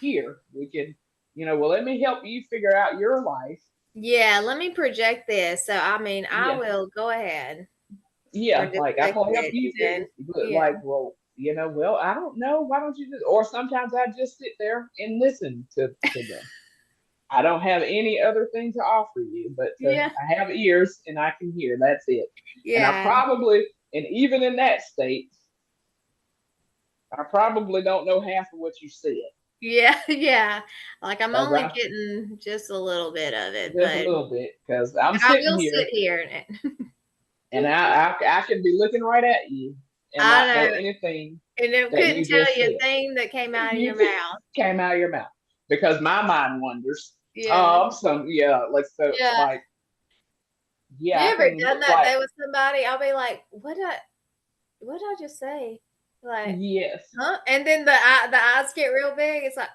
here, we can, well, let me help you figure out your life. Yeah, let me project this. So, I mean, I Yeah, will go ahead or yeah. just Like, I click can help it you even. figure, but Yeah. like, well, well, I don't know. Why don't you just? Or sometimes I just sit there and listen to them. I don't have any other thing to offer you, but Yeah. I have ears and I can hear. That's it. And Yeah. and even in that state, I probably don't know half of what you said. Yeah, yeah. Like, I'm Cause only I getting just a little bit of it, just a little bit, because I'm but I sitting will sit here here in it. and I can be looking right at you and I not know know, anything and it that couldn't you tell just you said. a thing that came out of You your mouth. came out of your mouth, because my mind wanders. Yeah. Yeah, like, so, Yeah. like, You yeah, I ever can done look that like, though with somebody? I'll be like, what did I just say?" Like, yes, "Huh?" And then the eyes get real big. It's like,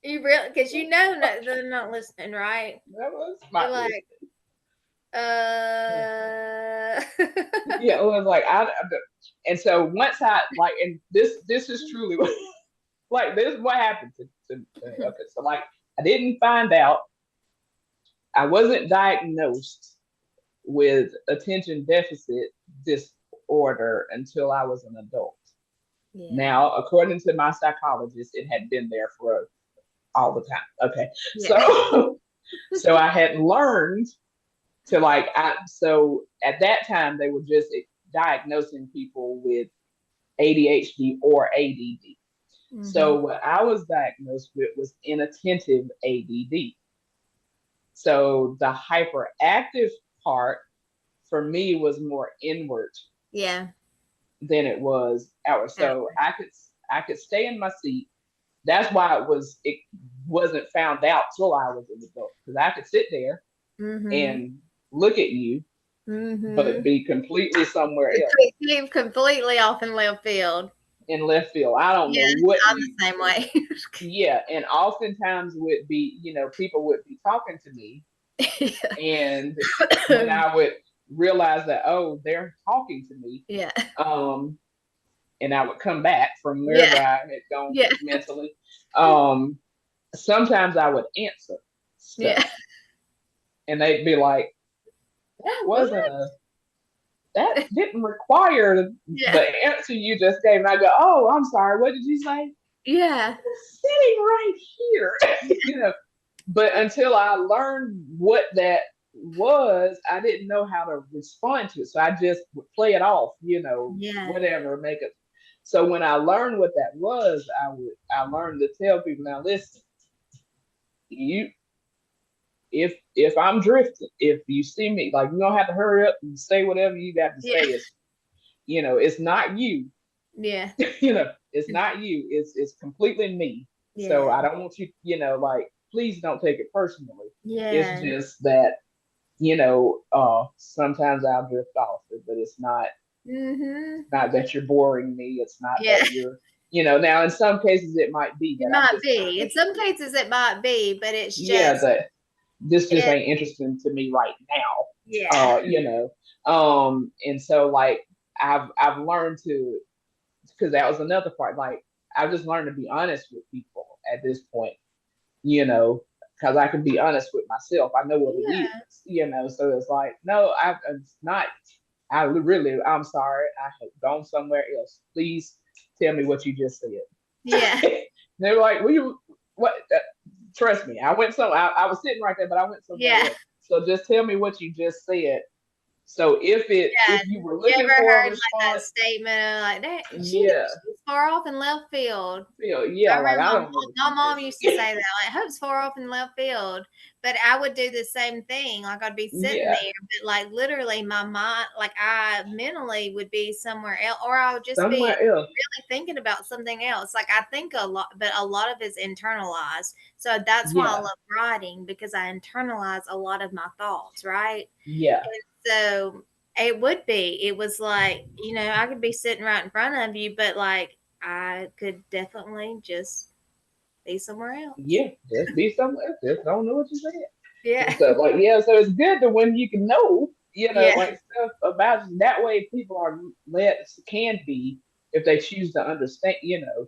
you really, because you know that they're not listening, right? that was You're my list. like, "Uh." Yeah, it was like and so once I like, and this is truly like, this is what happened to me. Okay, so, like, I didn't find out, I wasn't diagnosed with attention deficit disorder until I was an adult. Yeah. Now, according to my psychologist, it had been there for all the time. Okay, Yeah. so so I had learned to, like, so at that time they were just diagnosing people with ADHD or ADD. Mhm. So what I was diagnosed with was inattentive ADD. So the hyperactive part for me was more inward Yeah. than it was outward. So Outward. I could stay in my seat. That's why it wasn't found out till I was an adult, because I could sit there Mhm. and look at you, but Mhm. be completely somewhere else Completely off in left field. in left field. I don't know Yeah, what I'm you the same were. way. Yeah, and oftentimes would be, people would be talking to me, and when I would realize that, oh, they're talking to me, Yeah. um, and I would come back from Yeah. wherever I had gone Yeah. mentally. Um, Sometimes I would answer Yeah. stuff, and they'd be like, "That What? wasn't that didn't require Yeah. the answer you just gave." And I go, "Oh, I'm sorry. What did you say?" Yeah. Sitting right here, But until I learned what that was, I didn't know how to respond to it. So I just would play it off, Yeah. whatever, make it. So when I learned what that was, I learned to tell people, now listen, you if I'm drifting, if you see me, like, you don't have to hurry up and say whatever you got to Yeah. say. It's not you. Yeah. It's not you. It's completely me. So Yeah. I don't want you, like, please don't take it personally. It's Yeah. just that, sometimes I'll drift off, but Mhm. it's not that you're boring me. It's not Yeah. that you're, now in some cases it might be It that I'm might just not be. In some interested. cases, it might be, but it's Yeah, just that this just it. ain't interesting to me right now. Yeah. And so, like, I've learned to, because that was another part. Like, I've just learned to be honest with people at this point. You know, because I can be honest with myself. I know what it is, Yeah. So it's like, no, it's not. I'm sorry. I have gone somewhere else. Please tell me what you just Yeah. said. They're like, "Will you? What? Trust me, I went so I was sitting right there, but I went somewhere Yeah. else. So just tell me what you just said. So Yeah. if you were You looking ever for a heard like that response, statement of like that yeah, she's far off in left field. yeah, I like remember I don't know what my you mom just used to said. say that, like, Hope's far off in left field. But I would do the same thing. Like, I'd be sitting Yeah, there, but like literally my mind, like I mentally would be somewhere else, or I would just be somewhere else. really thinking about something else. Like, I think a lot, but a lot of it's internalized. So that's why I Yeah, love writing, because I internalize a lot of my thoughts, right? yeah, So it was like, I could be sitting right in front of you, but like I could definitely just be somewhere else. yeah. Just be somewhere else. Just don't know what you said. Yeah. And stuff like, yeah, so it's good to when you can know, Yeah. like stuff about you. That way people are can be, if they choose to understand,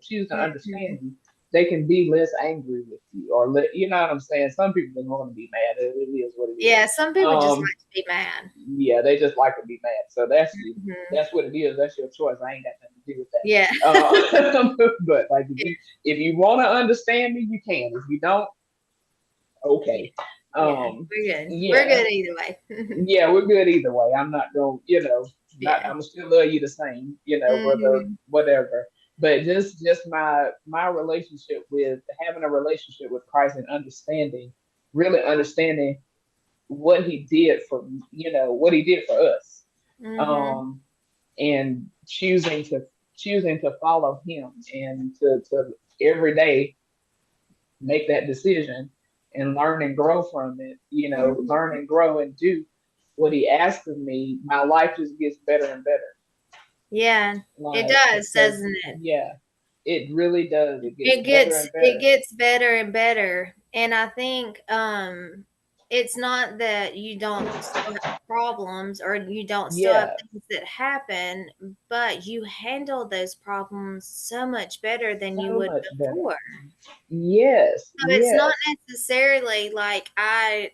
choose to Mhm. understand you, they can be less angry with you, or you know what I'm saying. Some people don't want to be mad. It is what it is. Yeah, some people just um like to be mad. yeah, they just like to be mad. So Mhm. that's what it is. That's your choice. I ain't got nothing to do with Yeah. that. But like Yeah. if you want to understand me, you can. If you don't, Yeah. okay. Yeah. um We're good. We're yeah, good either way. yeah, we're good either way. I'm not going, not, Yeah. I'm still love you the same, whether Mhm. whatever. But just my relationship with having a relationship with Christ and understanding, really understanding what he did for, what he did for us. Mhm. Um and choosing to follow him, and to every day make that decision and learn and grow from it, learn Mhm. and grow and do what he asked of me. My life just gets better and better. Yeah. It Like, does, because, doesn't it? yeah, it really does. It gets It better gets and it better. gets better and better. And I think it's not that you don't still have problems or you don't still have Yeah, things that happen, but you handle those problems so much better than you so would much better. before. Yes, So it's not yes, necessarily like I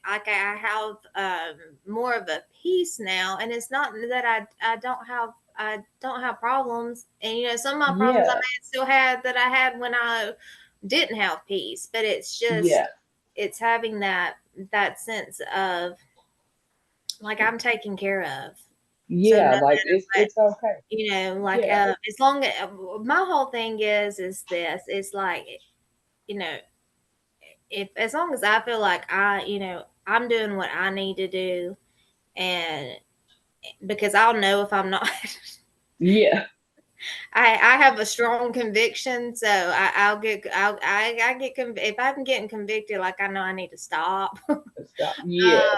have more of a peace now, and it's not that I don't have problems, and some of my problems I yeah, may still have that I had when I didn't have peace, but it's yeah, just it's having that sense of like I'm taken care of. So no yeah. Like matter it's okay. like Yeah, as long as my whole thing is this, it's like you know if as long as I feel like I'm doing what I need to do, and because I'll know if I'm not. yeah. I have a strong conviction, so I'll get I get if I'm getting convicted, like I know I need to stop. Stop. Yes,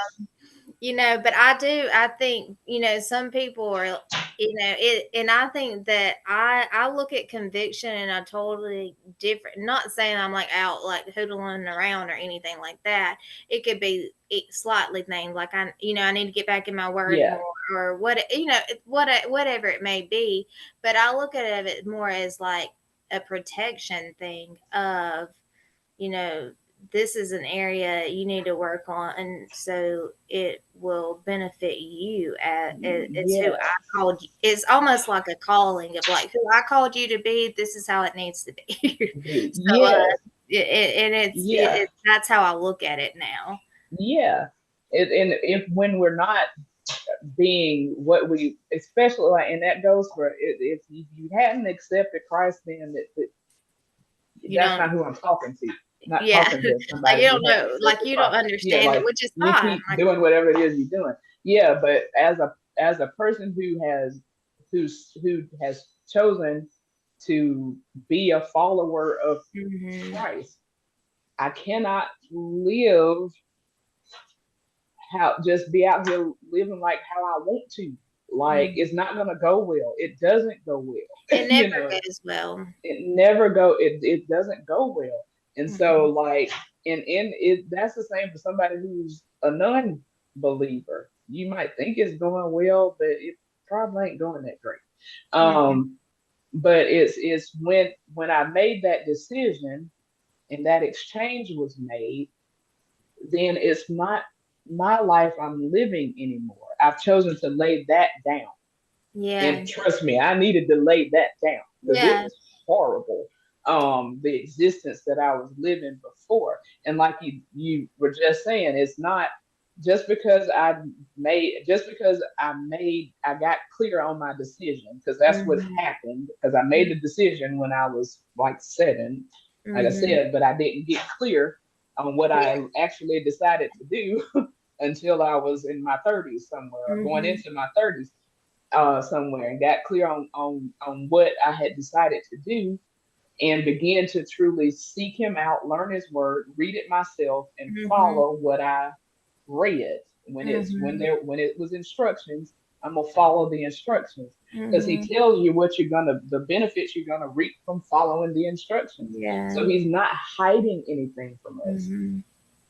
But I think some people are it, and I think that I look at conviction in a totally different, not saying I'm like out like hoodling around or anything like that. It could be slightly named like I need to get back in my word yeah, more, or whatever it may be. But I look at it more as like a protection thing of you know, this is an area you need to work on, and so it will benefit you. As who I yes, called you. It's almost like a calling of like who I called you to be. This is how it needs to be. So, yes, and yeah. that's how I look at it now. Yeah. And if when we're not being what we, especially like, and that goes for if you hadn't accepted Christ, then You that's don't, not who I'm talking to. Not yeah, talking to like somebody you who don't hadn't know, like accepted you don't Christ. Yeah, understand it, like which is you fine. keep Like, doing whatever it is you're doing. Yeah, but as a person who has chosen to be a follower of hmm Christ, I cannot live how just be out here living like how I want to. Like, it's not gonna go well. It doesn't go well. it never goes well. It doesn't go well. And so Mhm. like in it that's the same for somebody who's a non-believer. You might think it's going well, but it probably ain't going that great. Mhm. Um, but it's when I made that decision and that exchange was made, then it's not my life I'm living anymore. I've chosen to lay that down. Yeah. And trust me, I needed to lay that down because it Yeah. was horrible. The existence that I was living before. And like you were just saying, it's not just because I got clear on my decision, because that's what Mhm. happened, because I made the decision when I was like 7, like I Mhm. said, but I didn't get clear on what Yeah. I actually decided to do until I was in my 30s somewhere, or going Mhm. into my 30s somewhere, and got clear on what I had decided to do, and began to truly seek him out, learn his word, read it myself, and Mhm. follow what I read. Mhm. When it was instructions, I'm gonna follow the instructions, because he Mhm. tells you what you're gonna the benefits you're gonna reap from following the instructions. Yeah. So he's not hiding anything from us. Mhm.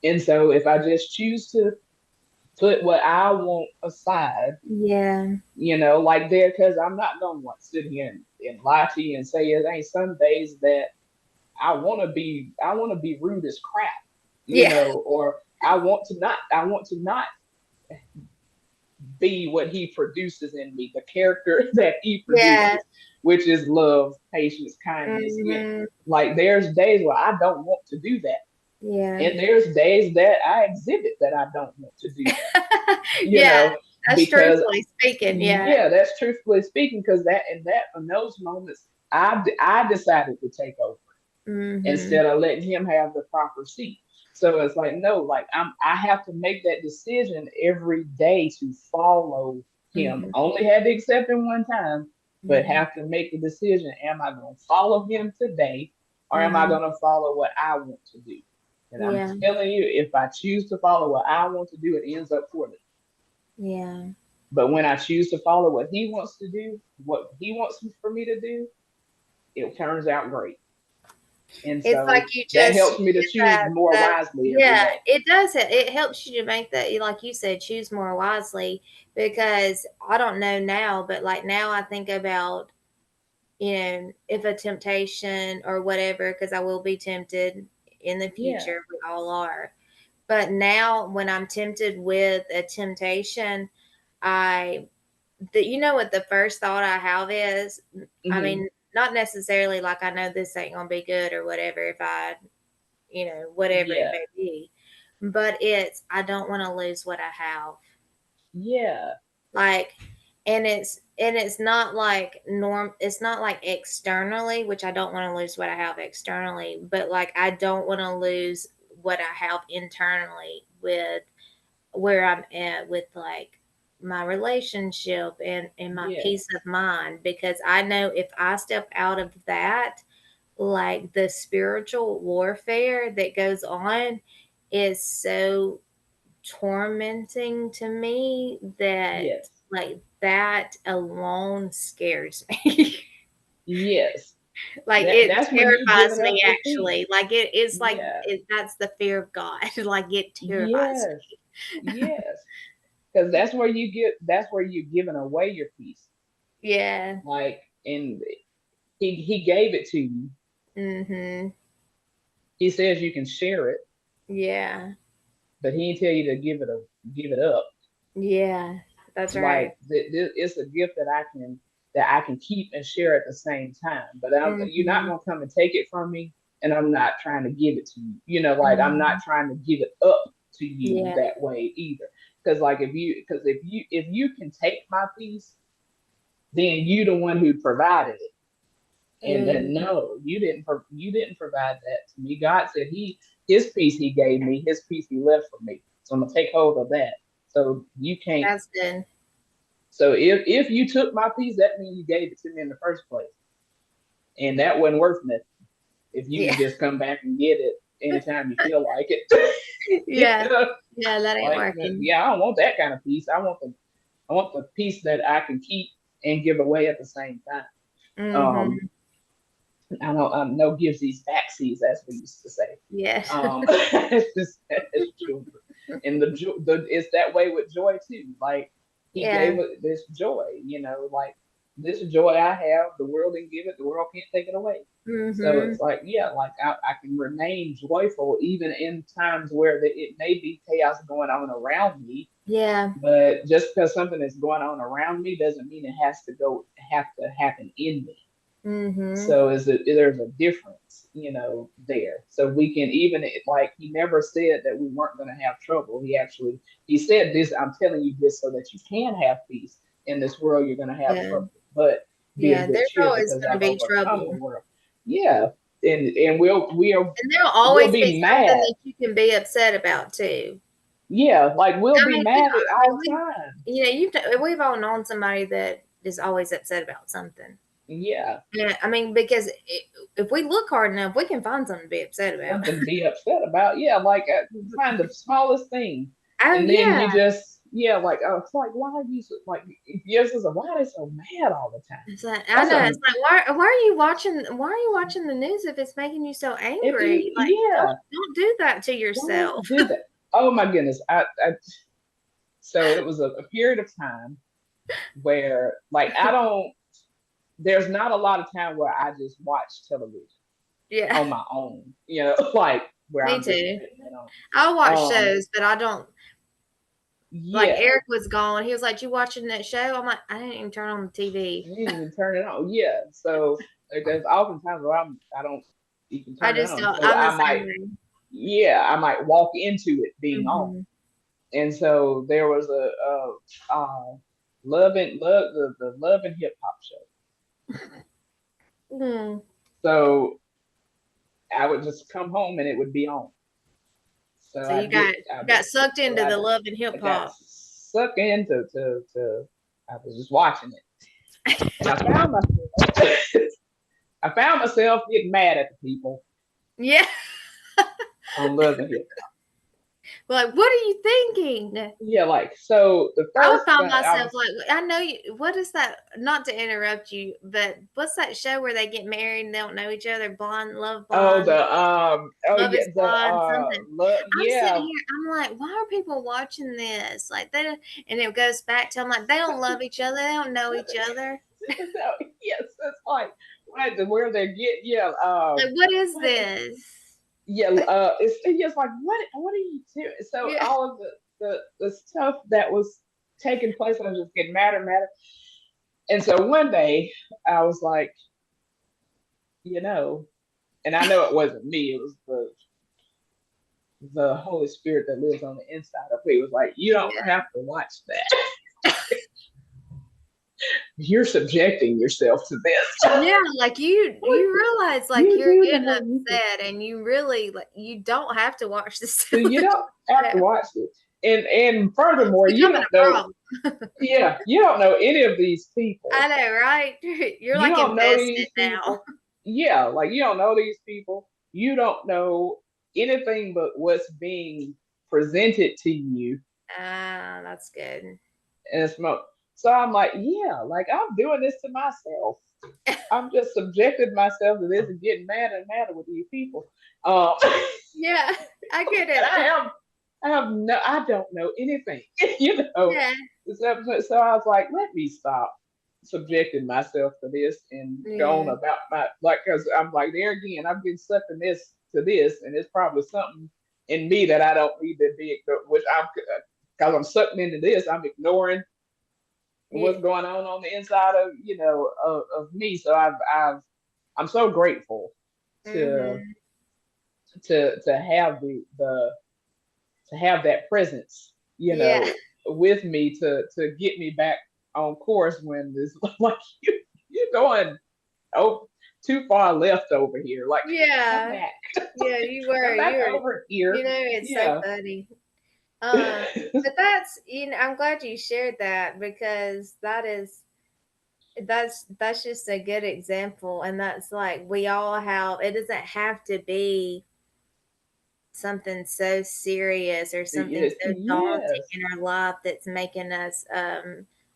And so if I just choose to put what I want aside, Yeah. like there, because I'm not gonna want to sit here and lie to you and say it ain't some days that I want to be rude as crap, Yeah. or I want to not be what he produces in me, the character that he Yeah. produces, which is love, patience, kindness. Yeah. Mhm. Like there's days where I don't want to do that. Yeah. And there's days that I exhibit that I don't want to do that, you Yeah. know, That's because truthfully speaking. Yeah. yeah, that's truthfully speaking, because in those moments, I decided to take over Mhm. instead of letting him have the proper seat. So it's like, no, like I have to make that decision every day to follow him. Mhm. Only had to accept him one time, but Mhm. have to make the decision: am I going to follow him today, or am I Mhm. going to follow what I want to do? And I'm Yeah. telling you, if I choose to follow what I want to do, it ends up poorly. Yeah. But when I choose to follow what he wants to do, what he wants for me to do, it turns out great. And It's like so you that just helps me to use choose more that wisely every yeah, day. it does. It helps you to make that, like you said, choose more wisely because I don't know now, but like now I think about, if a temptation or whatever, because I will be tempted in the Yeah. future. We all are. But now when I'm tempted with a temptation, I what the first thought I have is, I Hmm. mean, not necessarily like I know this ain't gonna be good or whatever if I, whatever it Yeah. may be. But it's I don't want to lose what I have. Yeah. Like and it's not like it's not like externally, which I don't want to lose what I have externally, but like I don't want to lose what I have internally with where I'm at with like my relationship and my Yeah. peace of mind, because I know if I step out of that, like the spiritual warfare that goes on is so tormenting to me that Yes. like that alone scares me. Yes. Like it That's when you terrifies giving me up your actually. peace. Like it's like Yeah. that's the fear of God. Like it terrifies Yes. me. Yes. Because that's where you're giving away your peace. Yeah. Like, and he gave it to you. Mhm. He says you can share it, Yeah. but he didn't tell you to give it up. Yeah. That's right. Like it's a gift that I can keep and share at the same time. But you're not Mhm. gonna come and take it from me, and I'm not trying to give it to you. Like I'm not Mhm. trying to give it up to you Yeah. that way either. Because like if you can take my peace, then you the one who provided it. And then Mm. no, you didn't provide that to me. God said his peace he gave me, his peace he left for me. So I'm gonna take hold of that. So you can't. That's good. So if you took my piece, that means you gave it to me in the first place, and that wasn't worth nothing. If you Yeah. can just come back and get it anytime you feel like it, Yeah. you know, Yeah, that ain't like working. yeah, I don't want that kind of peace. I want the peace that I can keep and give away at the same time. Um, Mhm. I know gives these backsies, as we used to say. Yeah. As children, and it's that way with joy too. Like he gave Yeah. it this joy, like. this joy I have, the world didn't give it, the world can't take it away. So Mm-hmm. it's like, yeah, like I can remain joyful even in times where it may be chaos going on around me. Yeah. But just because something is going on around me doesn't mean it has to have to happen in me. Mm-hmm. So there's a difference, there. So we can even like he never said that we weren't going to have trouble. He said this. I'm telling you this so that you can have peace in this world. You're going to have Yeah. trouble, but be of Yeah. good There's cheer always because going to I've be overcome the trouble. world. Yeah, and And there'll we'll always be be something mad. that you can be upset about too. Yeah, like we'll I be mean, mad at all we, time. we've all known somebody that is always upset about something. Yeah, Yeah, I mean, because if we look hard enough, we can find something to be upset about. something to be upset about. Yeah, like find the smallest thing, Oh and then yeah, you just like, oh, it's like why are you like yes, it's like why are they so mad all the time? it's like I That's know. a It's like why are you watching? Why are you watching the news if it's making you so if angry? you Like yeah, don't do that to don't yourself. do that. Oh my goodness, I so it was a period of time where like I don't. There's not a lot of time where I just watch television Yeah, on my own, like where me I'm just too. sitting at home. I'll watch Um, shows, but I don't. Like yeah, Eric was gone. He was like, "You watching that show?" I'm like, "I didn't even turn on the I TV. didn't even turn it on. Yeah, so like, there's oftentimes where I don't even I turn it just on. don't. So I'm the I same might, way." yeah, I might walk into it being on. Hmm. And so there was the love and hip hop show. Mm. So I would just come home and it would be on. So So you got sucked into the love and I hip got hop. sucked into to I was just watching it. And I found myself getting mad at the people Yeah. on Love and Hip. Like, what are you thinking? Yeah, like so the I would first find thing I myself was like, I know you. What is that? Not to interrupt you, but what's that show where they get married and they don't know each other? Blind, love oh blind, the oh love yeah is the blind, something. love I'm sitting yeah. here, I'm like, why are people watching this? Like they don't, and it goes back to I'm like, they don't love each other, they don't know each other. So, yes, it's like where they get yeah Like, what is what this? yeah it's just like what are you doing? So Yeah. all of the stuff that was taking place, I was just getting madder and madder. And so one day I was like, you know, and I know it wasn't me, it was the Holy Spirit that lives on the inside of me was like, you don't Yeah. have to watch that. You're subjecting yourself to this. Yeah, like you realize like You you're do getting know you can. upset and you really like you don't have to watch this So you television don't have to show. watch it. And It's furthermore, you becoming don't a know. problem. Yeah, you don't know any of these people. I know, right? You're You like don't know invested these now. people. Yeah, like you don't know these people. You don't know anything but what's being presented to you Ah, that's good. and smoke. So I'm like, yeah, like I'm doing this to myself. I'm just subjecting myself to this and getting madder and madder with these people. Um, Yeah, I get and it. I don't know anything, you know. Yeah, So I was like, let me stop subjecting myself to this and go on yeah, about my like, because I'm like, there again, I'm getting sucked in this to this, and it's probably something in me that I don't need to be, which I'm because I'm sucked into this, I'm ignoring yeah. what's going on the inside of of me. So I'm so grateful to Mhm. to have the to have that presence, Yeah, with me to get me back on course when this like you're going oh too far left over here. Like come yeah, back, yeah. You come were. back You're. over here. It's so Yeah. funny. But that's I'm glad you shared that because that's just a good example, and that's like we all have. It doesn't have to be something so serious or something Yes, so daunting yes, in our life that's making us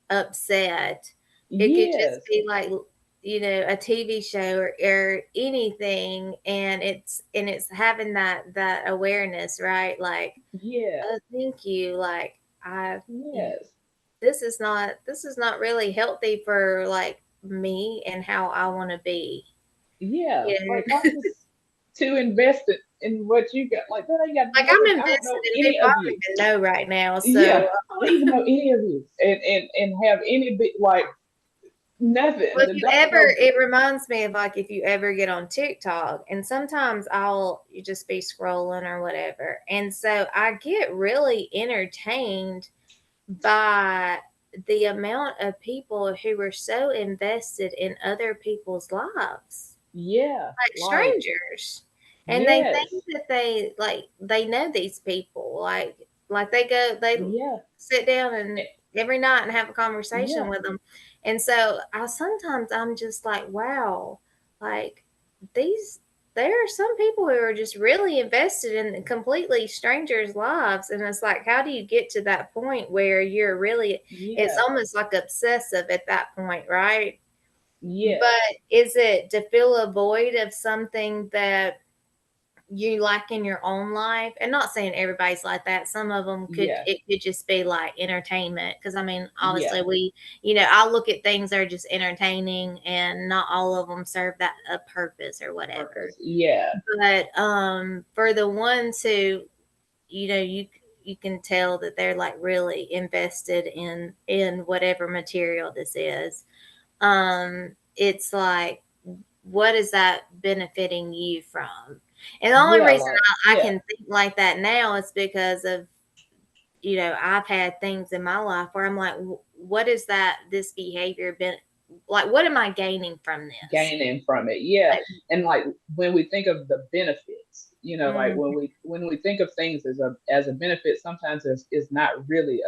upset. It could just yes, be like a TV show or anything, and it's having that awareness, right? Like, yes, oh, thank you. Like I, yes. this is not really healthy for like me and how I want to be. Yeah, Yeah. like I'm just too invested in what you got. Like that ain't got Like nothing. I'm I don't invested know in any people I of don't you. even know right now. So, Yeah, I don't even know any of you, and have any bit like nothing. well, if The you don't ever, know. it reminds me of like if you ever get on TikTok, and sometimes I'll you just be scrolling or whatever, and so I get really entertained by the amount of people who are so invested in other people's lives, Yeah, like like strangers, and they think yes, that they know these people, like they yeah, sit down and eh, every night and have a conversation yeah, with them, and so I'm just like, wow, like these there are some people who are just really invested in completely strangers' lives, and it's like, how do you get to that point where you're really, it's yeah, almost like obsessive at that point, right? yes, But is it to fill a void of something that you like in your own life? And not saying everybody's like that. Some of them yeah, it could just be like entertainment. Because I mean, yeah. obviously, I look at things that are just entertaining, and not all of them serve that a purpose or whatever. Purpose. Yeah, But for the ones who, you can tell that they're like really invested in whatever material this is. It's like, what is that benefiting you from? And the only yeah, reason like I yeah, can think like that now is because of, I've had things in my life where I'm like, what is this behavior been like? What am I gaining from this? gaining from it. Yeah, Like, and like when we think of the benefits, like mm, when we think of things as a benefit, sometimes it's not really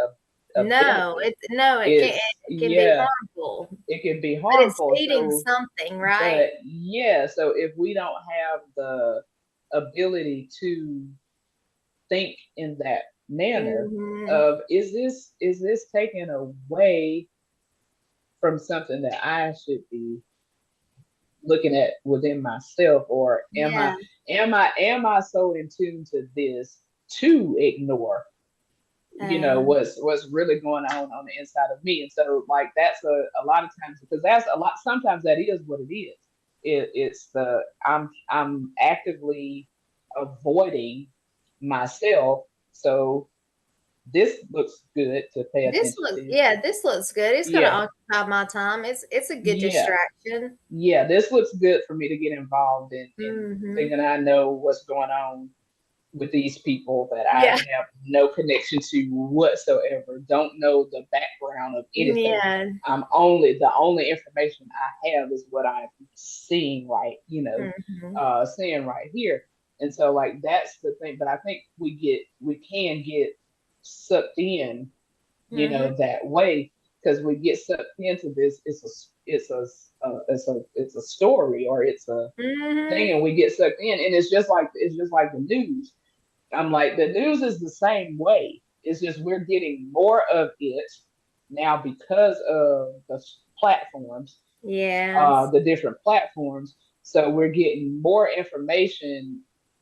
a no, benefit. It's it can be yeah, harmful, it can be but it's harmful. feeding So, something, right? but yeah, so if we don't have the ability to think in that manner Hmm. of is this taken away from something that I should be looking at within myself, or Yeah. am I so in tune to this to ignore Um, what's really going on the inside of me. And so like that's a lot of times, because that's a lot, sometimes that is what it is. It's the I'm actively avoiding myself, so this looks good to pay attention to. this looks good. It's gonna Yeah, occupy my time. It's a good yeah, distraction. yeah, this looks good for me to get involved in Hmm. thinking I know what's going on with these people that I Yeah. have no connection to whatsoever, don't know the background of anything. Yeah. The only information I have is what I'm seeing, right, Hmm. seeing right here. And so like that's the thing. But I think we can get sucked in, Hmm. that way, because we get sucked into this. It's a story, or it's a thing, Hmm. and we get sucked in, and it's just like the news. I'm like, the news is the same way. It's just we're getting more of it now because of the platforms, Yes. the different platforms. So we're getting more information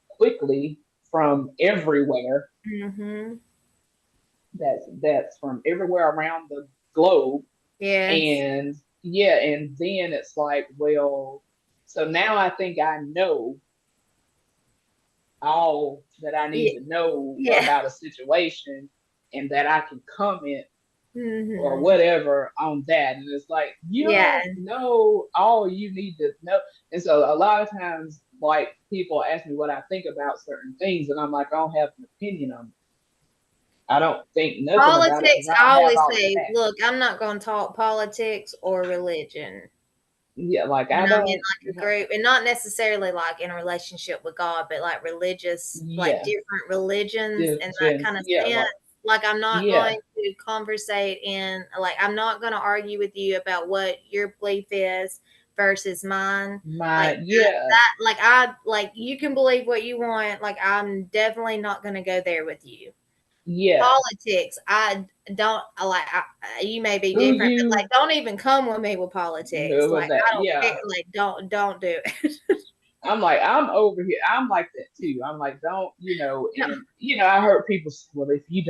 quickly from everywhere. Hmm. That's from everywhere around the globe. Yes. And yeah, and then it's like, well, so now I think I know all that I need Yeah. to know Yeah. about a situation, and that I can comment or Hmm. whatever on that. And it's like, you Yeah. don't know all you need to know. And so a lot of times, like, people ask me what I think about certain things, and I'm like, I don't have an opinion on it. I don't think nothing about it because Politics, I I don't have always all the say, facts. look, I'm not going to talk politics or religion. Yeah, like I And I'm in don't. like a group, and not necessarily like in a relationship with God, but like religious, like Yeah, different religions and that different. kind of Yeah, sense. like Like, I'm not yeah, going to conversate like, I'm not going to argue with you about what your belief is versus mine. Like yeah, like you can believe what you want. Like, I'm definitely not going to go there with you. yeah. Politics, I don't like. You may be Who different, but like, you don't even come with me with politics. with Like, that? I don't care. Yeah, Like, don't do it. I'm like, I'm over here. I'm like that too. I'm like, don't, No. and I heard people say, well, if you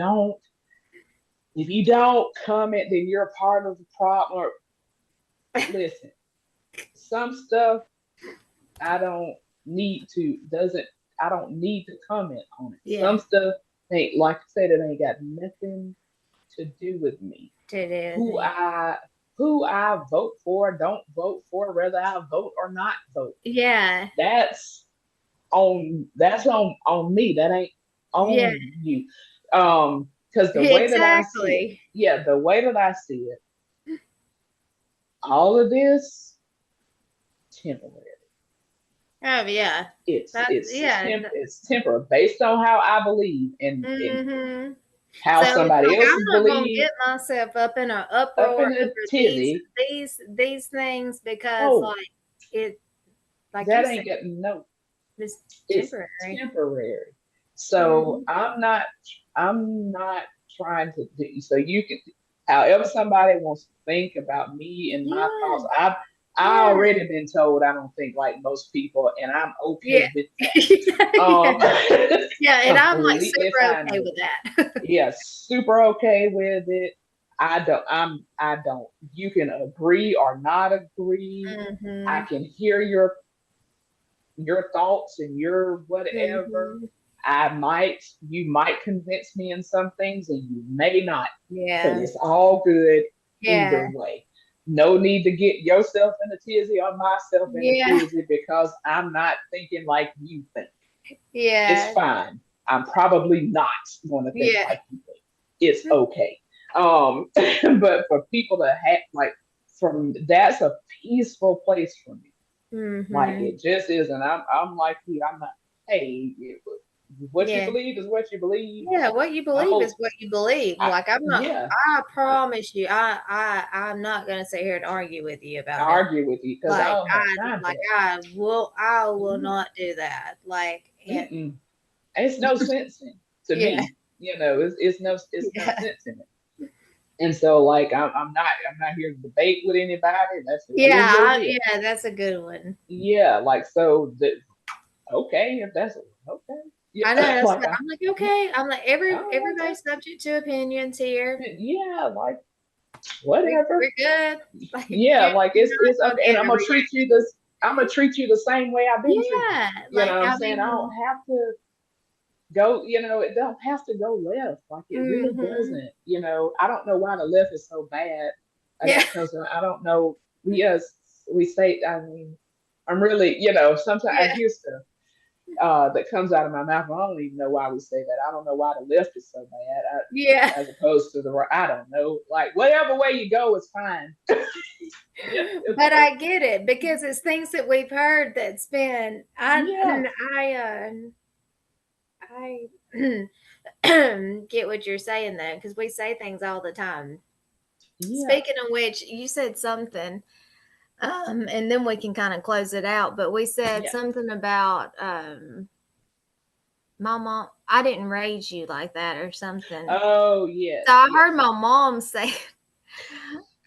don't comment, then you're a part of the problem. Or listen, some stuff I don't need to doesn't I don't need to comment on it. Yeah, Some stuff ain't, like I said, it ain't got nothing to do with me. it is. Who I who I vote for, don't vote for, whether I vote or not vote. Yeah, That's on me. That ain't yeah, on you. Because the way that I see it, exactly. yeah, the way that I see it, all of this temporary. Oh yeah, that's yeah. It's temporary based on how I believe and Mm-hmm. how So it's somebody like else I'm not gonna believe get myself up in an up uproar in a over tizzy. these things because Oh, like it like you that said, ain't getting no. it's It's temporary. temporary. So Mm-hmm. I'm not trying to do so you can however somebody wants to think about me and my thoughts. Yeah, I yeah, already been told I don't think like most people, and I'm yeah, okay with that. yeah, yeah. And I'm like Completely super fine okay with with it. that. Yeah, super okay with it. I don't. You can agree or not agree. I Mm-hmm. can hear your thoughts and your whatever. Mm-hmm. You might convince me in some things and you may not, but Yeah, it's all good either yeah, way. No need to get yourself in a tizzy or myself in a yeah, tizzy because I'm not thinking like you think. It's yeah, fine. I'm probably not going to think yeah. like you think. It's okay. But for people to have like from that's a peaceful place for me. Like Mm-hmm. it just isn't. I'm like you. I'm not. Hey, what you Yeah. believe is what you believe. Yeah, what you I believe hope. is what you believe. Like I'm not Yeah. I promise you, I'm not gonna sit here and argue with you I about it. argue with you because I don't have time for that. I will Mm-mm. not do that. Like and Mm-mm. It's no sense in to yeah, me. It's no yeah. sense in it. And so like I'm not here to debate with anybody. That's it Yeah, is what it is. yeah, that's a good one. Yeah. Like so that okay if that's okay. Yeah. I know that's Like what I'm like, okay. I'm like okay. everybody's subject to opinions here. Yeah. Like whatever. We're good. Like Yeah, like you're not it's gonna okay, and get I'm a gonna treat you reaction. this. I'm gonna treat you the same way I've been treating Yeah, you. You know like what I'm I saying? I don't mean, have to go. It don't have to go left. Like it really mm-hmm. doesn't. I don't know why the left is so bad. Yeah. Because I don't know. We say. I mean, I'm really. Sometimes I Yeah. hear stuff that comes out of my mouth. I don't even know why we say that. I don't know why the left is so bad. Yeah. As opposed to the right. I don't know. Like whatever way you go is fine. It's But I okay. get it because it's things that we've heard that's been Yeah. I get what you're saying though because we say things all the time. Yeah. Speaking of which, you said something, and then we can kind of close it out. But we said Yeah. something about my mom. I didn't raise you like that or something. Oh, So yes, I yes. heard my mom say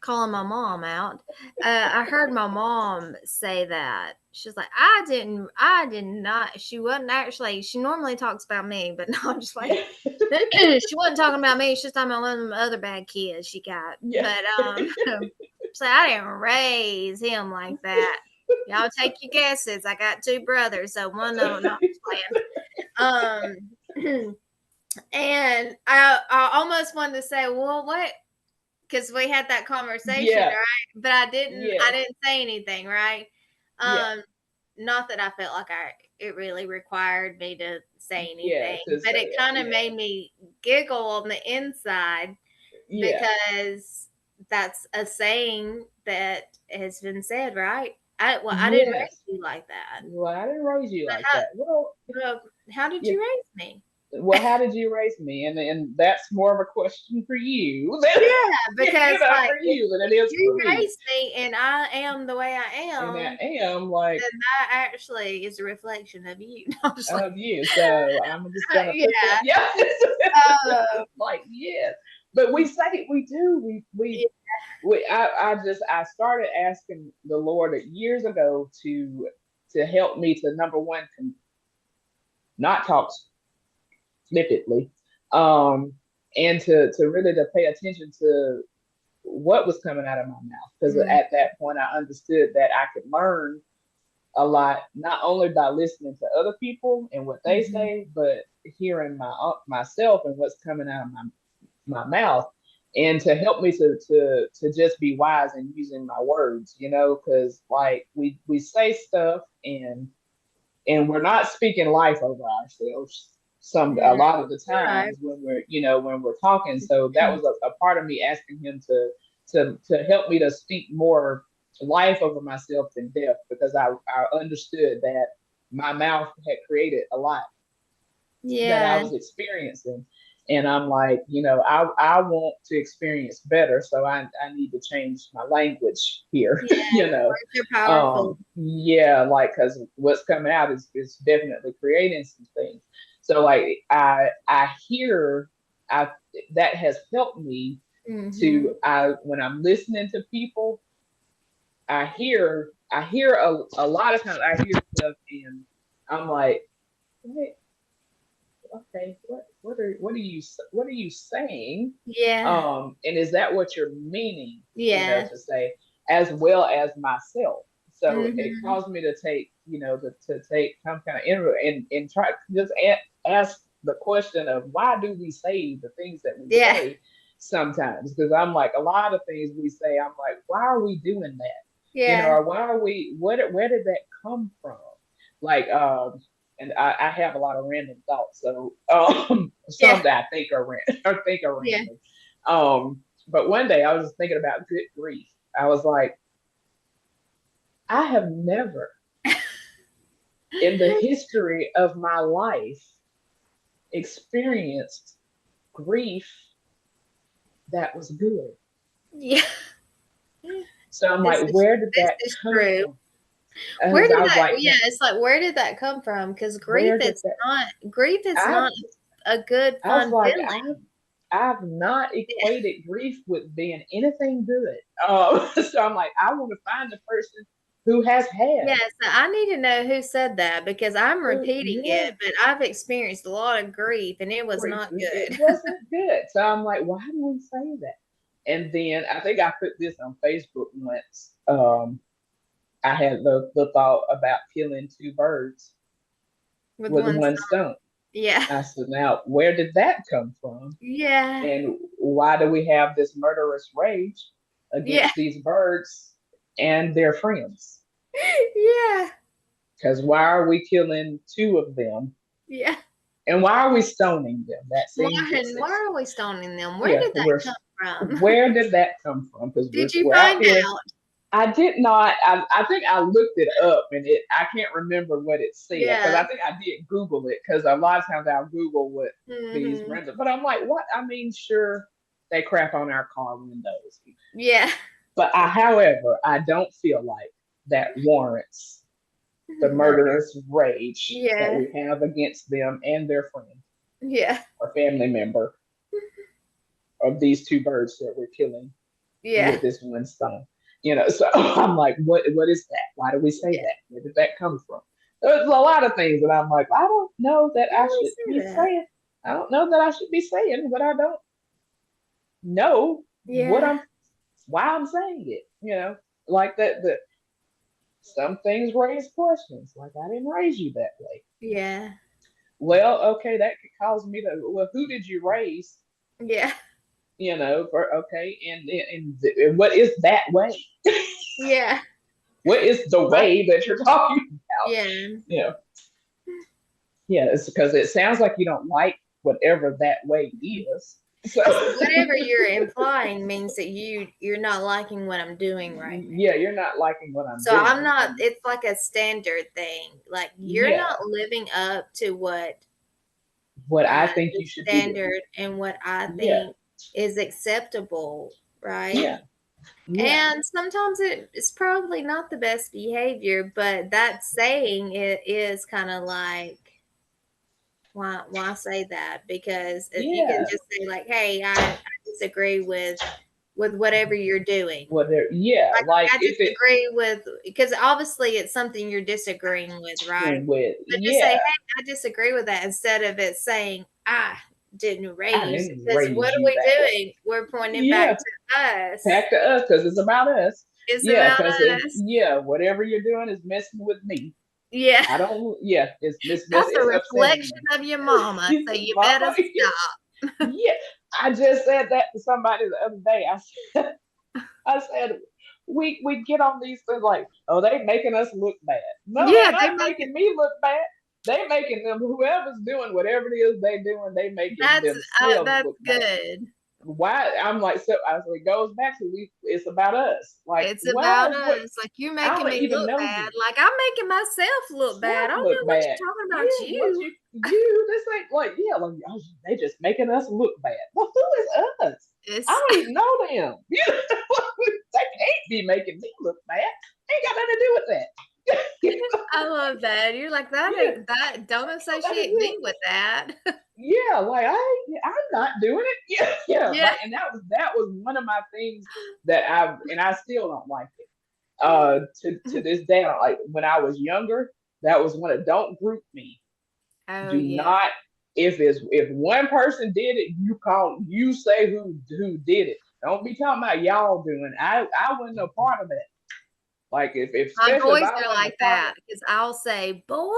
calling my mom out. I heard my mom say that. She's like, I did not. She wasn't actually, she normally talks about me, but no, I'm just like, Yeah. she wasn't talking about me. She's talking about one of the other bad kids she got. Yeah. But, she's like, I didn't raise him like that. Y'all take your guesses. I got two brothers, so one of them, no, I'm just playing. And I almost wanted to say, well, what? Because we had that conversation, Yeah. right? But I didn't. I Yes. didn't say anything, right? Yeah. Um, not that I felt like it really required me to say Yeah. anything, To but say it it. kind of Yeah. made me giggle on the inside Yeah. because that's a saying that has been said, right? I didn't raise Yes. you like that. Well, I didn't raise you But like that. Well, how did yeah. you raise me? Well, how did you raise me? And that's more of a question for you than Yeah, because like for you than it if is for you me. raised me and I am the way I And I am, am like then that actually is a reflection of you. I'm just like, of you. So I'm just gonna put that. yeah. Yeah. Uh, Like yes. But we say we do. I started asking the Lord years ago to help me to number one not talk flippantly, and to really to pay attention to what was coming out of my mouth, because Mm, at that point I understood that I could learn a lot, not only by listening to other people and what they mhm. say, but hearing myself and what's coming out of my mouth, and to help me to just be wise in using my words, because like we say stuff, and we're not speaking life over ourselves a Mm, lot of the right. times when we're talking. So that was a part of me asking him to help me to speak more life over myself than death, because I understood that my mouth had created a lot that I Yeah. was experiencing. And I'm like, I want to experience better. So I need to change my language here, Yeah. Words are powerful. Yeah, like, because what's coming out is definitely creating some things. So like I hear, I that has helped me Mm-hmm. to, I when I'm listening to people, I hear a lot of times I hear stuff, and I'm like, wait, okay, what are you saying? Yeah. And is that what you're meaning, Yeah. to say, as well as myself? So it Mm-hmm. caused me to take, to take some kind of inward, and try to just ask the question of, why do we say the things that we Yeah. say sometimes? Because I'm like, a lot of things we say, I'm like, why are we doing that? Yeah. Or why are we, where did that come from? Like, and I have a lot of random thoughts. So Yeah. some that I think are random or think are Yeah. random. But one day I was just thinking about good grief. I was like, I have never in the history of my life experienced grief that was good. Yeah. So I'm This like, is where did this that is come true. from? Where As did I was that like, yeah, it's like where did that come from? Because where did that? grief is I not a good I was fun like, feeling. I've not Yeah. equated grief with being anything good. So I'm like, I want to find the person who has Yeah, had so I need to know who said that because I'm who, repeating yeah, it, but I've experienced a lot of grief and it was grief. not It good. wasn't good. So I'm like, why do we say that? And then I think I put this on Facebook once. I had the thought about killing two birds With with one one song. stone. Yeah. I said, now where did that come from? Yeah. And why do we have this murderous rage Yeah. against these birds and their friends? Yeah. Because why are we killing two of them? Yeah. And why are we stoning them? That seems Why excessive. are we stoning them? Where Yeah, did that come from? where did that come from? Because we're, Did you we're out find here. out? I did not. I think I looked it up, and I can't remember what it said, because Yeah. I think I did Google it, because a lot of times I'll Google what these Hmm. random. But I'm like, what? I mean, sure, they crap on our car windows. Yeah. But however, I don't feel like that warrants the Murder. murderous rage that Yeah. we have against them and their friend Yeah. or family member of these two birds that we're killing Yeah. with this one stone. So I'm like, what is that? Why do we say Yeah. that? Where did that come from? There's a lot of things that I'm like, I don't know that Why I do we should be say that? saying. I don't know that I should be saying, but I don't know what Yeah. I'm why I'm saying it. Like that. Some things raise questions. Like, I didn't raise you that way. Yeah. Well, okay, that could cause me to. Well, who did you raise? Yeah. For okay, and what is that way? Yeah. What is the What? way that you're talking about? Yeah. You know, yeah, it's because it sounds like you don't like whatever that way is. So So whatever you're implying means that you're not liking what I'm doing right now. yeah, you're not liking what I'm So I'm doing, not and it's like a standard thing. Like you're yeah, not living up to what what I think the you should be doing. standard and what I Yeah, think is acceptable, right? yeah, yeah, And sometimes it's probably not the best behavior, but that saying it is kind of like why say that? Because you can yeah. just say like, "Hey, I disagree with whatever you're doing." Yeah, Like like I if it disagree with because obviously it's something you're disagreeing with, right? with, But just say, yeah, "Hey, I disagree with that," instead of it saying, "I didn't I raise, didn't because what raise are you we that way. doing? We're pointing back Yeah, to us. back to us because it's about us. It's Yeah, about because if us. yeah, whatever you're doing is messing with me. Yeah. I don't. Yeah, That's a it's upsetting reflection me. of your mama. You So said, you Mama, better stop. yeah. I just said that to somebody the other day. I said, we get on these things like, oh, they making us look bad. No, they're Yeah, they not make it. making me look bad. They making them, whoever's doing whatever it is they doing, they making themselves That's look bad. good. Why? I'm like, so I was, it goes back to it's about us. Like, It's why about is what us. Like, you're I making don't me even look know bad. you. Like, I'm making myself look bad. Self I don't look know what bad. you're talking about. Yeah, what You. you this ain't like yeah, like oh, they just making us look bad. Well, who is us? I It's. don't even know them. They can't be making me look bad. Ain't got nothing to do with that. I love that. You're like that. Yeah, That don't got nothing to associate do me with with that. yeah, like I'm not doing it. Yeah, yeah, Yeah. like and that was one of my things that I still don't like it. To this day, like when I was younger, that was one of don't group me. Oh Do yeah. not if one person did it, you say who did it. Don't be talking about y'all doing. I wasn't a part of that. Like if My especially if boys I are wasn't a like part of that because I'll say boys,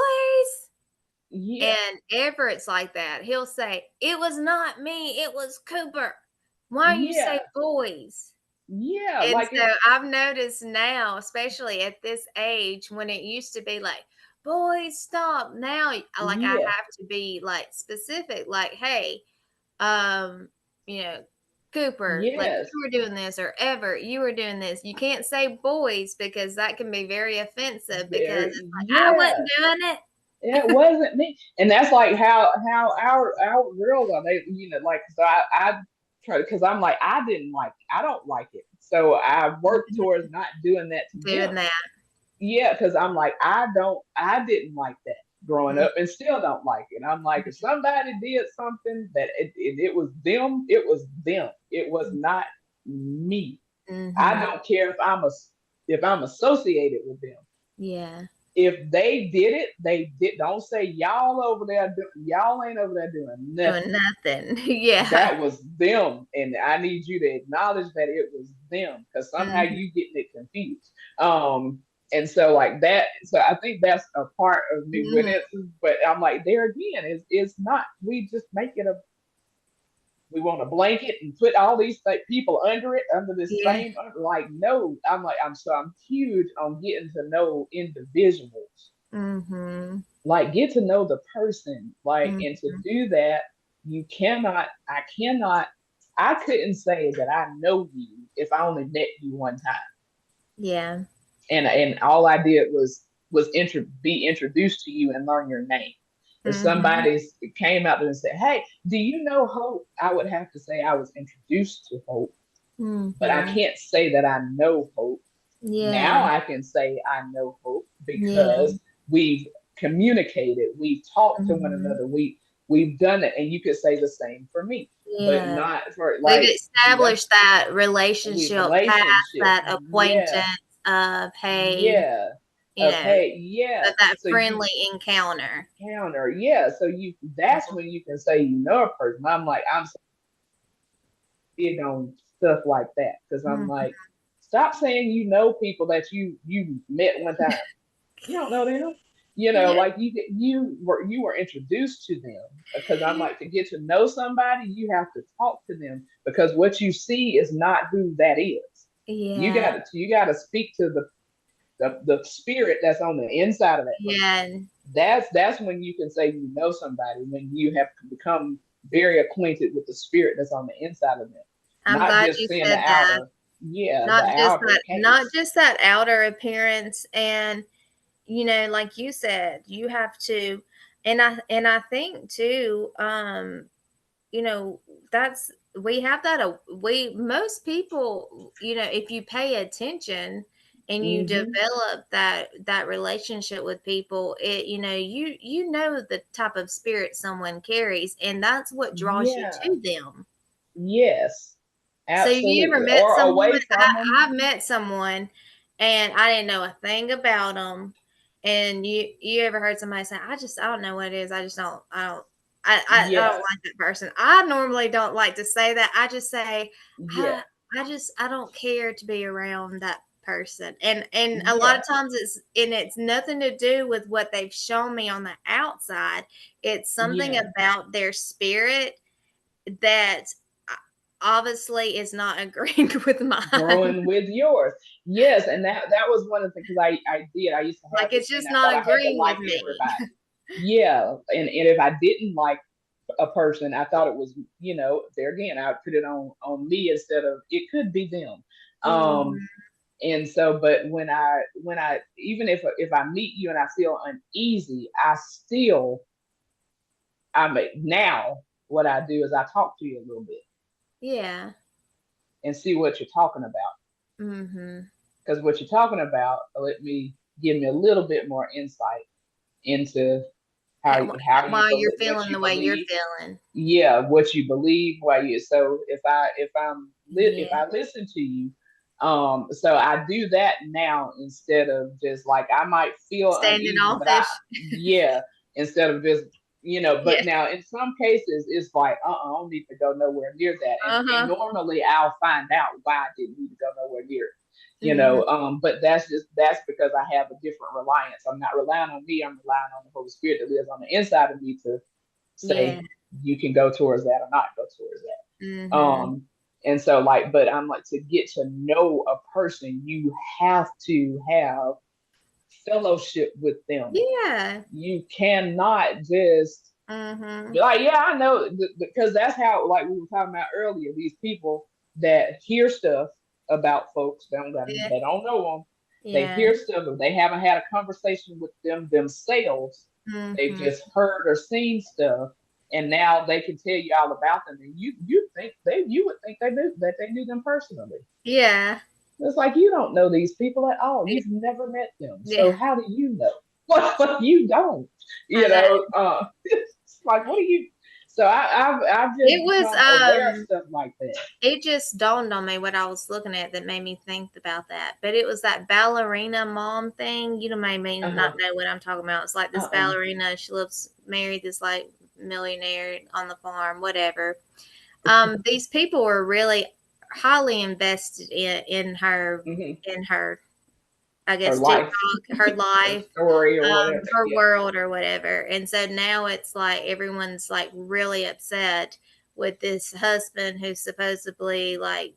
yeah, and Everett's like that. He'll say it was not me. It was Cooper. Why you yeah, say boys? yeah. And Like so it I've noticed now, especially at this age, when it used to be like, boys, stop. Now, like, I yeah, have to be like specific, like, hey, um, you know, Cooper, like yes. you were doing this, or Ever, you were doing this. You can't say boys because that can be very offensive because Very it's like, I yeah. wasn't doing it. It wasn't me, and that's like how our girls are. They like so I try because I'm like I don't like it, so I work towards not doing that to them. Doing that. Yeah, because I'm like I didn't like that growing up, and still don't like it. I'm like if somebody did something that it was them, it was them. It was not me. I Mm-hmm. don't care if I'm associated with them Yeah. if they did it, they did. Don't say y'all over there. Y'all ain't over there doing Doing nothing. nothing. Yeah. That was them, and I need you to acknowledge that it was them because somehow Mhm. you getting it confused. And so like that. So I think that's a part of me when Mhm. it's. But I'm like there again. It's not. We just make it a. We want a blanket and put all these people under it, under this Yeah. same. Like no, I'm huge on getting to know individuals Mhm. like get to know the person like Mhm. and to do that you cannot I couldn't say that I know you if I only met you one time Yeah. and all I did was be introduced to you and learn your name. If Mhm. somebody came out there and said, hey, do you know Hope, I would have to say I was introduced to Hope, but I Mhm. can't say that I know Hope. Now Yeah. I can say I know Hope Yeah. because we've communicated, we've talked to one Mhm. another, we've done it, and you could say the same for me, but Yeah. not for We've like established that we relationship past relationship. that Yeah, acquaintance of, hey, yeah. you Of know, hey, yeah. that So you friendly encounter. counter, yeah. So you that's when you can say you know a person. I'm like I'm so big on stuff like that because I'm Mhm. like stop saying you know people that you met one time. You don't know them. Yeah. Like you were introduced to them because I'm like to get to know somebody, you have to talk to them because what you see is not who that is. Yeah. You got to speak to the spirit that's on the inside of that person. Yeah. That's when you can say you know somebody when you have become very acquainted with the spirit that's on the inside of them, I'm not glad just you seeing the said that. outer, yeah, the outer Not case. just that outer appearance, and like you said, you have to, and I think too, you know that's we have that, we most people, if you pay attention and you Hmm. develop that relationship with people, you know the type of spirit someone carries, and that's what draws you Yeah. to them. Yes, So you ever absolutely. met Or someone? away from them. I've met someone, and I didn't know a thing about them. And you ever heard somebody say, I don't know what it is. I don't Yeah. like that person. I normally don't like to say that. I just say Yeah. I I don't care to be around that person. And a lot Yeah. of times it's nothing to do with what they've shown me on the outside. It's something Yeah. about their spirit that obviously is not agreeing with mine. Growing with yours. Yes, and that was one of the things I did. I used to have Like this it's thing. just I thought not I had to agreeing like with me. everybody. Yeah, and if I didn't like a person, I thought it was, there again, I would put it on me instead of it could be them. Um, Mhm. and so, but when I even if I meet you and I feel uneasy, now what I do is I talk to you a little bit Yeah. and see what you're talking about, Mhm. because what you're talking about let me give me a little bit more insight into how you Why you're believe, what feeling you the way you're believe. feeling. Yeah, what you believe, why you. So if Yeah. I listen to you, so I do that now instead of just like I might feel uneasy, but Standoffish. yeah, instead of just Yeah. but now in some cases it's like I don't need to go nowhere near that, and Uh-huh. normally I'll find out why I didn't need to go nowhere near it. Mhm. But that's because I have a different reliance. I'm not relying on me, I'm relying on the Holy Spirit that lives on the inside of me to Yeah. say you can go towards that or not go towards that. Mhm. And so like, but I'm like, to get to know a person, you have to have fellowship with them. Yeah. You cannot just be Mhm. like, yeah, I know, because that's how, like we were talking about earlier, these people that hear stuff about folks, Yeah. they don't know them. They Yeah. hear stuff, but they haven't had a conversation with them themselves. They've Mhm. just heard or seen stuff, and now they can tell you all about them. And you would think they knew them personally. Yeah. It's like you don't know these people at all. You've never met them, Yeah. so how do you know? Well, you don't. I know. It's like what do you? So I've It just was become aware of stuff like that. it just dawned on me what I was looking at that made me think about that. But it was that ballerina mom thing. You know, may Uh not huh. know what I'm talking about. It's like this Uh ballerina. She lives married this like millionaire on the farm, whatever. These people were really highly invested hmm in her, I Her guess, life, TikTok, her her life, story, or whatever. her Yeah. world or whatever. And so now it's like everyone's like really upset with this husband who's supposedly like,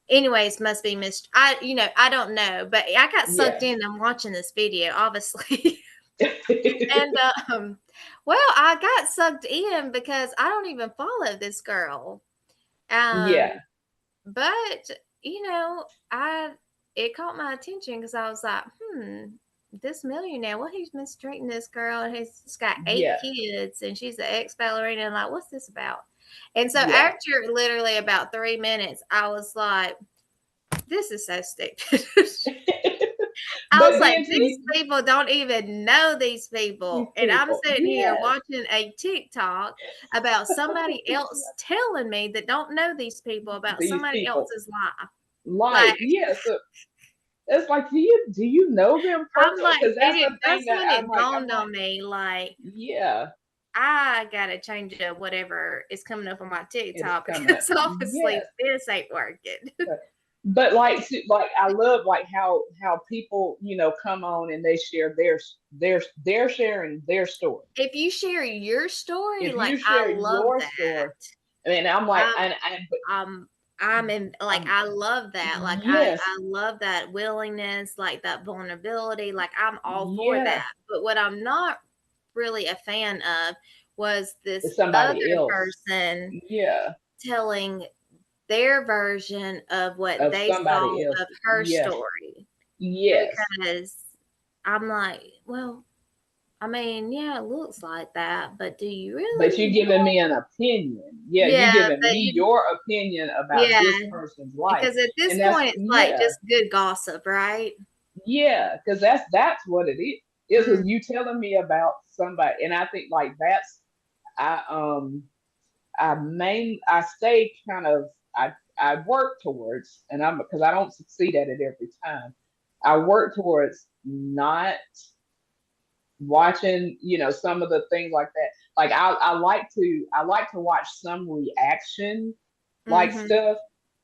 anyways, must be missed. I don't know, but I got sucked Yeah. in. I'm watching this video, obviously. And well, I got sucked in because I don't even follow this girl. Um, Yeah. but I it caught my attention because I was like, this millionaire, well, he's mistreating this girl, and he's got eight Yeah. kids, and she's an ex ballerina. And like, what's this about? And so Yeah. after literally about 3 minutes, I was like, this is so stupid. I was But like, then these people don't even know these these people. And I'm people, sitting here yes, watching a TikTok about somebody else telling me that don't know these people about these somebody people, else's life. Like, life, yes. So it's like, do you know them I'm personally? like, Because that's the that's thing that when I'm it like, dawned on me, like, yeah, I gotta change up whatever is coming up on my it is TikTok coming up. because obviously Yes. this ain't working. But like I love like how people come on and they share they're sharing their story. If you share your story, If like you I share love your that. story, and I'm like, I'm and but I'm in, like, I'm I love that. Like yes, I love that willingness, like that vulnerability. Like I'm all for yeah, that. But what I'm not really a fan of was this it's somebody other else. person Yeah, telling their version of what of they somebody saw else. of her Yes, story. yes. Because I'm like, well, I mean, yeah, it looks like that, but do you But you're really giving know? me an opinion. Yeah, you're Yeah, giving but me your opinion about yeah, this person's life, because at this and that's point it's like yeah, just good gossip, right? yeah, because that's what it is. It's Mm, just you telling me about somebody, and I think like that's I I stay kind of I work towards, and I'm because I don't succeed at it every time. I work towards not watching some of the things like that. like I like to watch some reaction like Mm-hmm. stuff,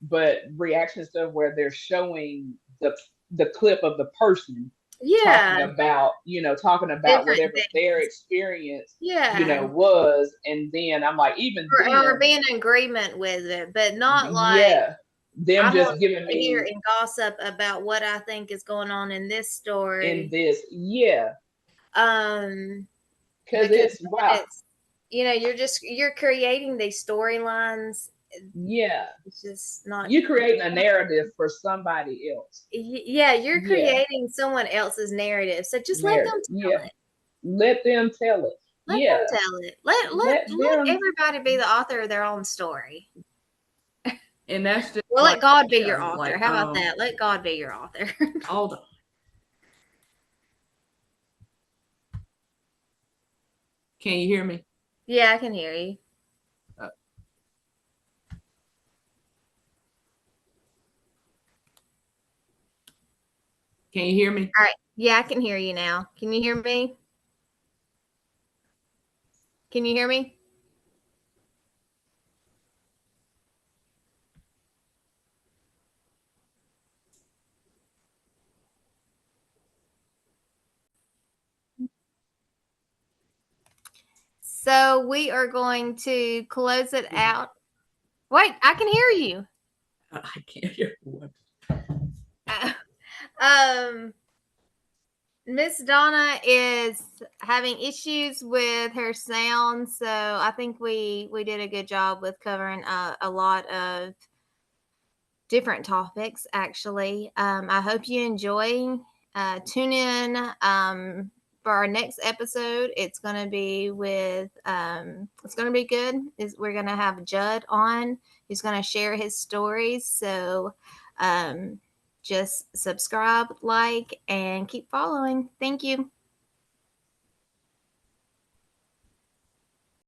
but reaction stuff where they're showing the clip of the person talking Yeah, about, talking about different whatever their things. experience, Yeah, was. And then I'm like, even or then, be in agreement with it, but not like yeah, them I'm gonna just giving sit here me and gossip about what I think is going on in this in story. this, yeah, Um, because because it's wow, it's you're creating these storylines. yeah, It's just not. you creating a narrative for somebody else. Yeah, you're Yeah, creating someone else's narrative. So just let them narrative. tell Yeah, it. let them tell it. Let them Yeah, tell it. Let let them. everybody be the author of their own story. And that's just Well, like, let God be your yeah, author. like, How about that? Let God be your author. all the. Can you hear me? Yeah, I can hear you. Uh, can you hear me? All right. Yeah, I can hear you now. Can you hear me? Can you hear me? So we are going to close it out. Wait, I can hear you. I can't hear what. Um, Miss Donna is having issues with her sound, so I think we did a good job with covering a lot of different topics. Actually, I hope you enjoy. Tune in for our next episode. It's going to be with. It's going to be good. We're going to have Judd on. He's going to share his stories. So. Just subscribe, like, and keep following. Thank you.